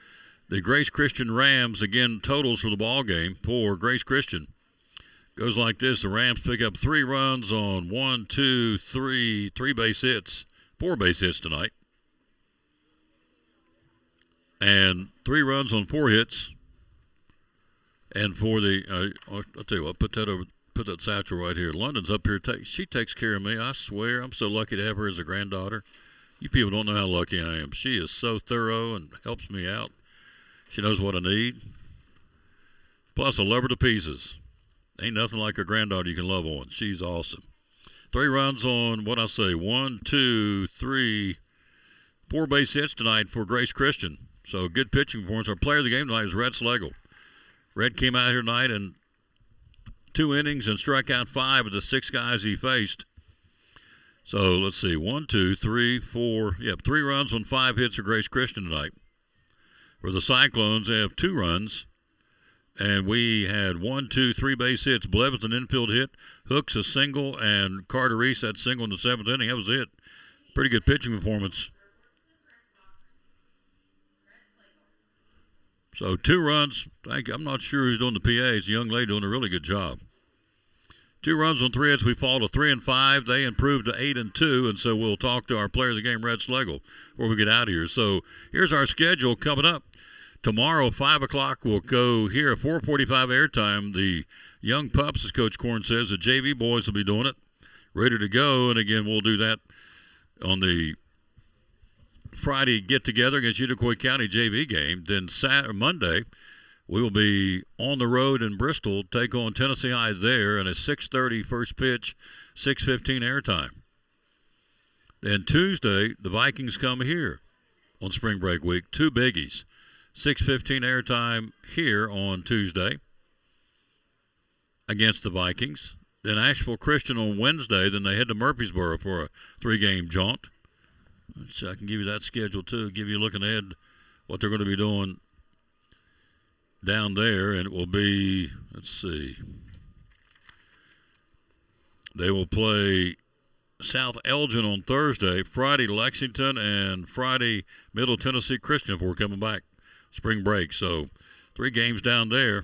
The Grace Christian Rams, again, totals for the ball game for Grace Christian. Goes like this. The Rams pick up 3 runs on 3 base hits, 4 base hits tonight. And 3 runs on 4 hits. And for the, I'll tell you what, put that satchel right here. London's up here. She takes care of me. I swear, I'm so lucky to have her as a granddaughter. You people don't know how lucky I am. She is so thorough and helps me out. She knows what I need. Plus, I love her to pieces. Ain't nothing like a granddaughter you can love on. She's awesome. 3 runs on, 4 base hits tonight for Grace Christian. So good pitching performance. Our player of the game tonight is Red Schlegel. Red came out here tonight and 2 innings and struck out 5 of the 6 guys he faced. So let's see, 3 runs on 5 hits for Grace Christian tonight. For the Cyclones, they have 2 runs. And we had 3 base hits. Blevins an infield hit, Hooks a single, and Carter Reese that single in the 7th inning. That was it. Pretty good pitching performance. So 2 runs. I'm not sure who's doing the PAs. A young lady doing a really good job. 2 runs on 3 hits. We fall to 3-5. They improved to 8-2, and so we'll talk to our player of the game, Red Schlegel, before we get out of here. So here's our schedule coming up. Tomorrow, 5 o'clock, we'll go here at 4:45 airtime. The young pups, as Coach Korn says, the JV boys will be doing it, ready to go. And, again, we'll do that on the Friday get-together against Unicoi County JV game. Then Monday, we will be on the road in Bristol, take on Tennessee High there, and a 6:30 first pitch, 6:15 airtime. Then Tuesday, the Vikings come here on spring break week, 2 biggies. 6:15 airtime here on Tuesday against the Vikings. Then Asheville Christian on Wednesday. Then they head to Murfreesboro for a 3-game jaunt. So I can give you that schedule too. Give you a look ahead what they're going to be doing down there. And it will be, let's see. They will play South Elgin on Thursday, Friday Lexington, and Friday Middle Tennessee Christian before coming back. Spring break. So 3 games down there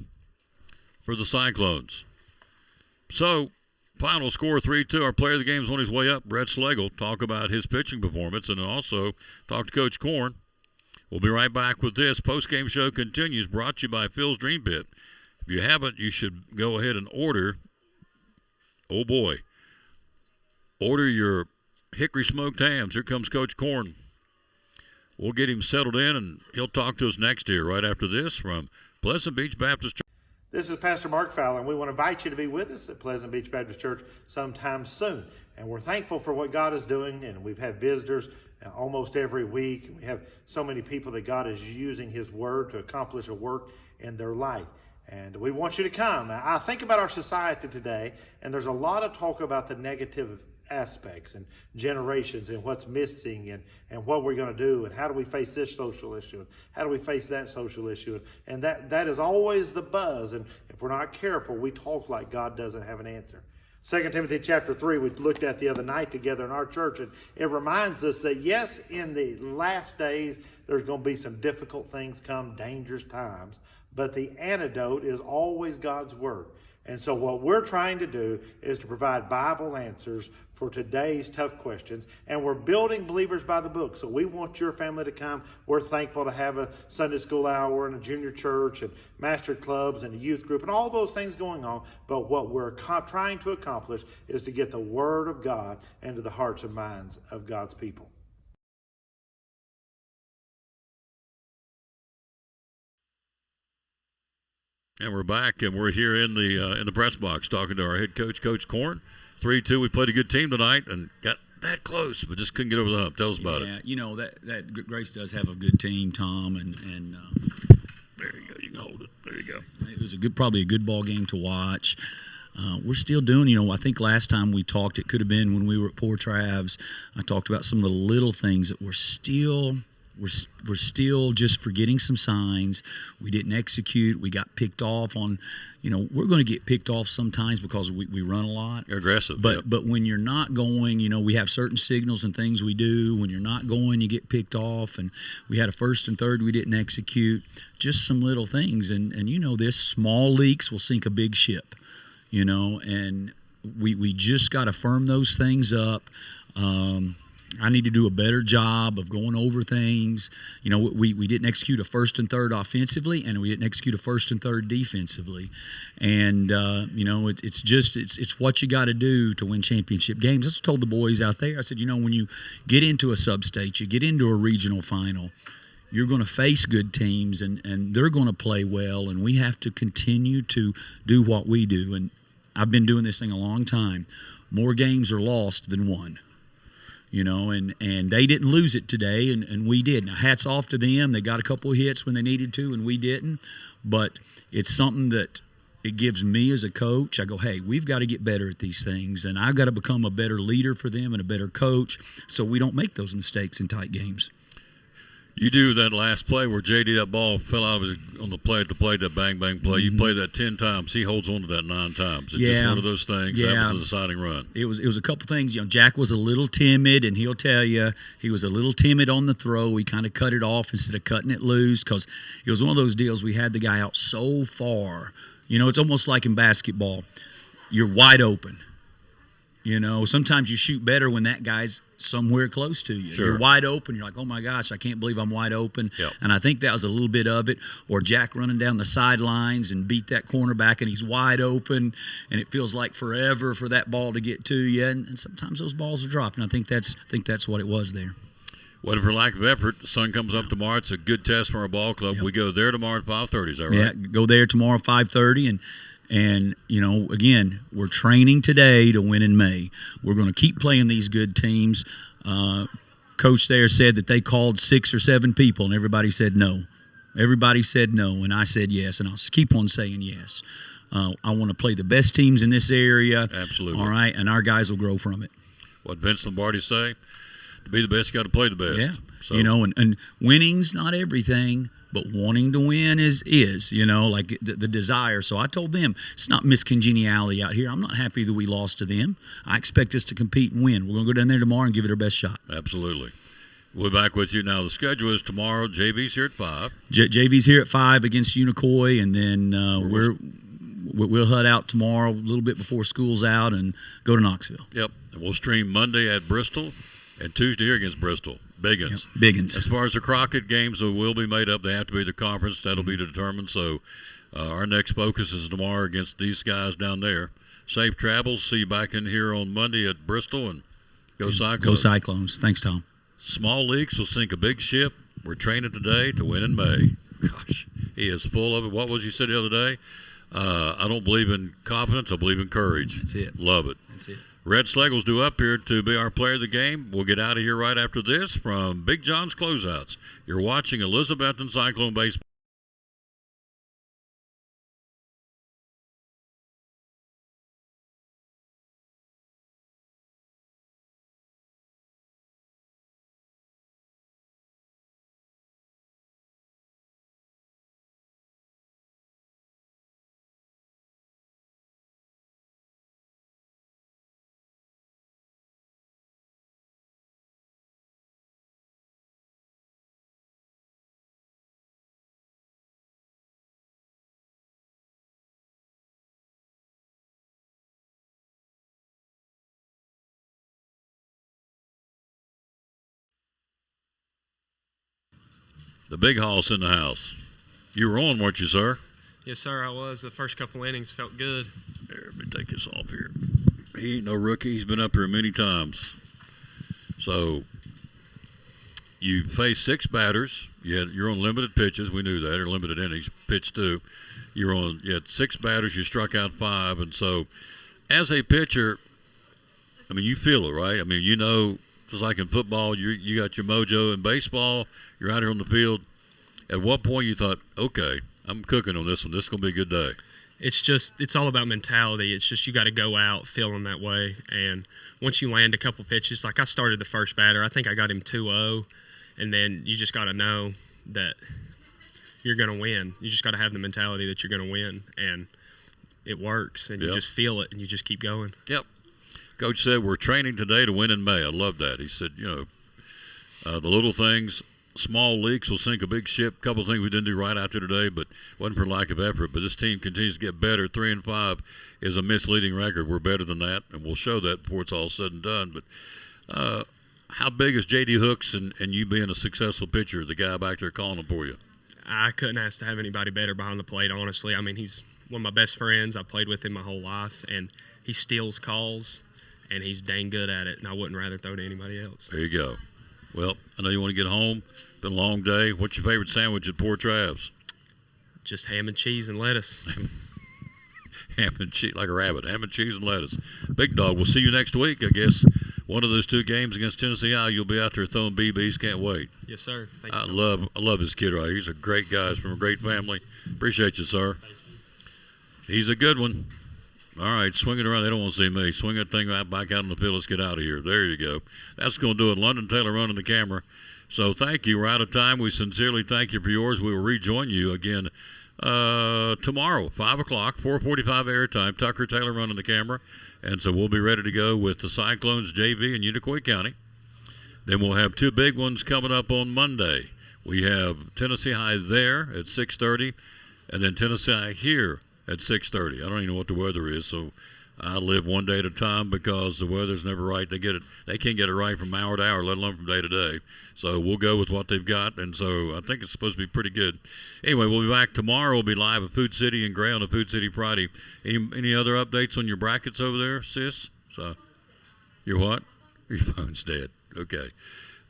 for the Cyclones. So final score 3-2. Our player of the game is on his way up, Red Schlegel. Talk about his pitching performance and also talk to Coach Korn. We'll be right back with this. Post-game show continues, brought to you by Phil's Dream Pit. If you haven't, you should go ahead and order, order your hickory smoked hams. Here comes Coach Korn. We'll get him settled in, and he'll talk to us next year right after this from Pleasant Beach Baptist Church. This is Pastor Mark Fowler, and we want to invite you to be with us at Pleasant Beach Baptist Church sometime soon. And we're thankful for what God is doing, and we've had visitors almost every week. We have so many people that God is using His Word to accomplish a work in their life. And we want you to come. I think about our society today, and there's a lot of talk about the negative aspects and generations and what's missing and what we're going to do and how do we face this social issue and how do we face that social issue, and that is always the buzz, and if we're not careful we talk like God doesn't have an answer. 2 Timothy chapter 3 we looked at the other night together in our church, and it reminds us that yes, in the last days there's going to be some difficult things come, dangerous times, but the antidote is always God's Word. And so what we're trying to do is to provide Bible answers for today's tough questions. And we're building Believers by the Book. So we want your family to come. We're thankful to have a Sunday school hour and a junior church and master clubs and a youth group and all those things going on. But what we're trying to accomplish is to get the Word of God into the hearts and minds of God's people. And we're back, and we're here in the press box talking to our head coach, Coach Korn. 3-2. We played a good team tonight and got that close, but just couldn't get over the hump. Tell us about it. Yeah, you know that Grace does have a good team, Tom, and there you go. You can hold it. There you go. It was probably a good ball game to watch. We're still doing, I think last time we talked, it could have been when we were at Poor Travs. I talked about some of the little things that we're still we're still just forgetting some signs. We didn't execute. We got picked off on, we're going to get picked off sometimes because we run a lot. You're aggressive. But when you're not going, we have certain signals and things we do. When you're not going, you get picked off. And we had a 1st and 3rd we didn't execute. Just some little things. And this, small leaks will sink a big ship, and we just got to firm those things up. I need to do a better job of going over things. We didn't execute a 1st and 3rd offensively, and we didn't execute a 1st and 3rd defensively. And it's what you got to do to win championship games. That's what I told the boys out there. I said, when you get into a sub-state, you get into a regional final, you're going to face good teams, and they're going to play well, and we have to continue to do what we do. And I've been doing this thing a long time. More games are lost than won. And they didn't lose it today, and we did. Now, hats off to them. They got a couple of hits when they needed to, and we didn't. But it's something that it gives me as a coach. I go, hey, we've got to get better at these things, and I've got to become a better leader for them and a better coach so we don't make those mistakes in tight games. You do that last play where JD, that ball fell out on the play at the plate, that bang, bang play. You play that 10 times. He holds on to that 9 times. It's just one of those things. Yeah. That was the deciding run. It was a couple things. Jack was a little timid, and he'll tell you he was a little timid on the throw. He kind of cut it off instead of cutting it loose because it was one of those deals we had the guy out so far. It's almost like in basketball. You're wide open. Sometimes you shoot better when that guy's somewhere close to you. Sure. You're wide open. You're like, oh, my gosh, I can't believe I'm wide open. Yep. And I think that was a little bit of it. Or Jack running down the sidelines and beat that cornerback, and he's wide open, and it feels like forever for that ball to get to you. And sometimes those balls are dropped, and I think that's what it was there. Well, for lack of effort, the sun comes up tomorrow. It's a good test for our ball club. Yep. We go there tomorrow at 5:30. Is that right? Yeah, go there tomorrow at 5:30, and again, we're training today to win in May. We're going to keep playing these good teams. Coach there said that they called 6 or 7 people, and everybody said no. Everybody said no, and I said yes, and I'll keep on saying yes. I want to play the best teams in this area. Absolutely. All right, and our guys will grow from it. What Vince Lombardi say? To be the best, you got to play the best. Yeah. So. And winning's not everything, but wanting to win is like the desire. So I told them it's not miscongeniality out here. I'm not happy that we lost to them. I expect us to compete and win. We're going to go down there tomorrow and give it our best shot. Absolutely. We're back with you now. The schedule is tomorrow. JV's here at 5. JV's here at 5 against Unicoi, and then we'll head out tomorrow a little bit before school's out and go to Knoxville. Yep. And we'll stream Monday at Bristol and Tuesday here against Bristol. Biggins. Yep. Biggins. As far as the Crockett games, they will be made up. They have to be the conference. That'll be determined. So our next focus is tomorrow against these guys down there. Safe travels. See you back in here on Monday at Bristol, and go Cyclones. Go Cyclones. Thanks, Tom. Small leaks will sink a big ship. We're training today to win in May. Gosh, he is full of it. What was you said the other day? I don't believe in confidence. I believe in courage. That's it. Love it. That's it. Red Schlegel's due up here to be our player of the game. We'll get out of here right after this from Big John's Closeouts. You're watching Elizabethton Cyclone Baseball. The big hoss in the house. You were on, weren't you, sir? Yes, sir, I was. The first couple innings felt good. Here, let me take this off here. He ain't no rookie. He's been up here many times. So you faced 6 batters. You're on limited pitches. We knew that, or limited innings. Pitch 2. You had 6 batters. You struck out 5. And so as a pitcher, I mean, you feel it, right? I mean, just like in football, you got your mojo. In baseball, you're out here on the field. At what point you thought, okay, I'm cooking on this one. This is going to be a good day? It's all about mentality. It's just you got to go out feeling that way. And once you land a couple pitches, like I started the first batter, I think I got him 2-0. And then you just got to know that you're going to win. You just got to have the mentality that you're going to win, and it works, and you just feel it, and you just keep going. Yep. Coach said, we're training today to win in May. I love that. He said, the little things, small leaks will sink a big ship. A couple of things we didn't do right out there today, but wasn't for lack of effort. But this team continues to get better. 3-5 is a misleading record. We're better than that, and we'll show that before it's all said and done. But how big is J.D. Hooks and you being a successful pitcher, the guy back there calling them for you? I couldn't ask to have anybody better behind the plate, honestly. I mean, he's one of my best friends. I played with him my whole life, and he steals calls, and he's dang good at it, and I wouldn't rather throw to anybody else. There you go. Well, I know you want to get home. Been a long day. What's your favorite sandwich at Poor Trav's? Just ham and cheese and lettuce. Ham and cheese, like a rabbit. Ham and cheese and lettuce. Big Dog, we'll see you next week, I guess. One of those 2 games against Tennessee High, you'll be out there throwing BBs. Can't wait. Yes, sir. Thank I you. love this kid right here. He's a great guy. He's from a great family. Appreciate you, sir. He's a good one. All right, swing it around. They don't want to see me. Swing that thing right back out on the field. Let's get out of here. There you go. That's going to do it. London Taylor running the camera. So thank you. We're out of time. We sincerely thank you for yours. We will rejoin you again tomorrow, 5 o'clock, 4:45 airtime. Tucker Taylor running the camera. And so we'll be ready to go with the Cyclones JV in Unicoi County. Then we'll have 2 big ones coming up on Monday. We have Tennessee High there at 6:30, and then Tennessee High here at 6:30. I don't even know what the weather is, so I live one day at a time because the weather's never right. They can't get it right from hour to hour, let alone from day to day. So we'll go with what they've got, and so I think it's supposed to be pretty good. Anyway, we'll be back tomorrow. We'll be live at Food City and Gray on the Food City Friday. Any other updates on your brackets over there, sis? So, your what? Your phone's dead. Okay.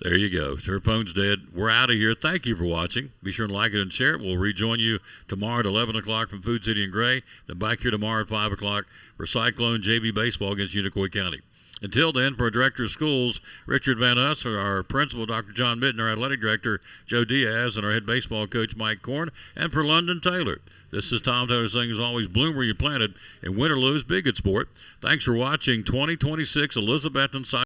There you go. So her phone's dead. We're out of here. Thank you for watching. Be sure to like it and share it. We'll rejoin you tomorrow at 11 o'clock from Food City and Gray. Then back here tomorrow at 5 o'clock for Cyclone JV Baseball against Unicoi County. Until then, for our Director of Schools, Richard Van Us, our Principal, Dr. John Mitten, our Athletic Director, Joe Diaz, and our Head Baseball Coach, Mike Korn, and for London Taylor, this is Tom Taylor saying, as always, bloom where you planted, and win or lose, be a good sport. Thanks for watching 2026 Elizabethton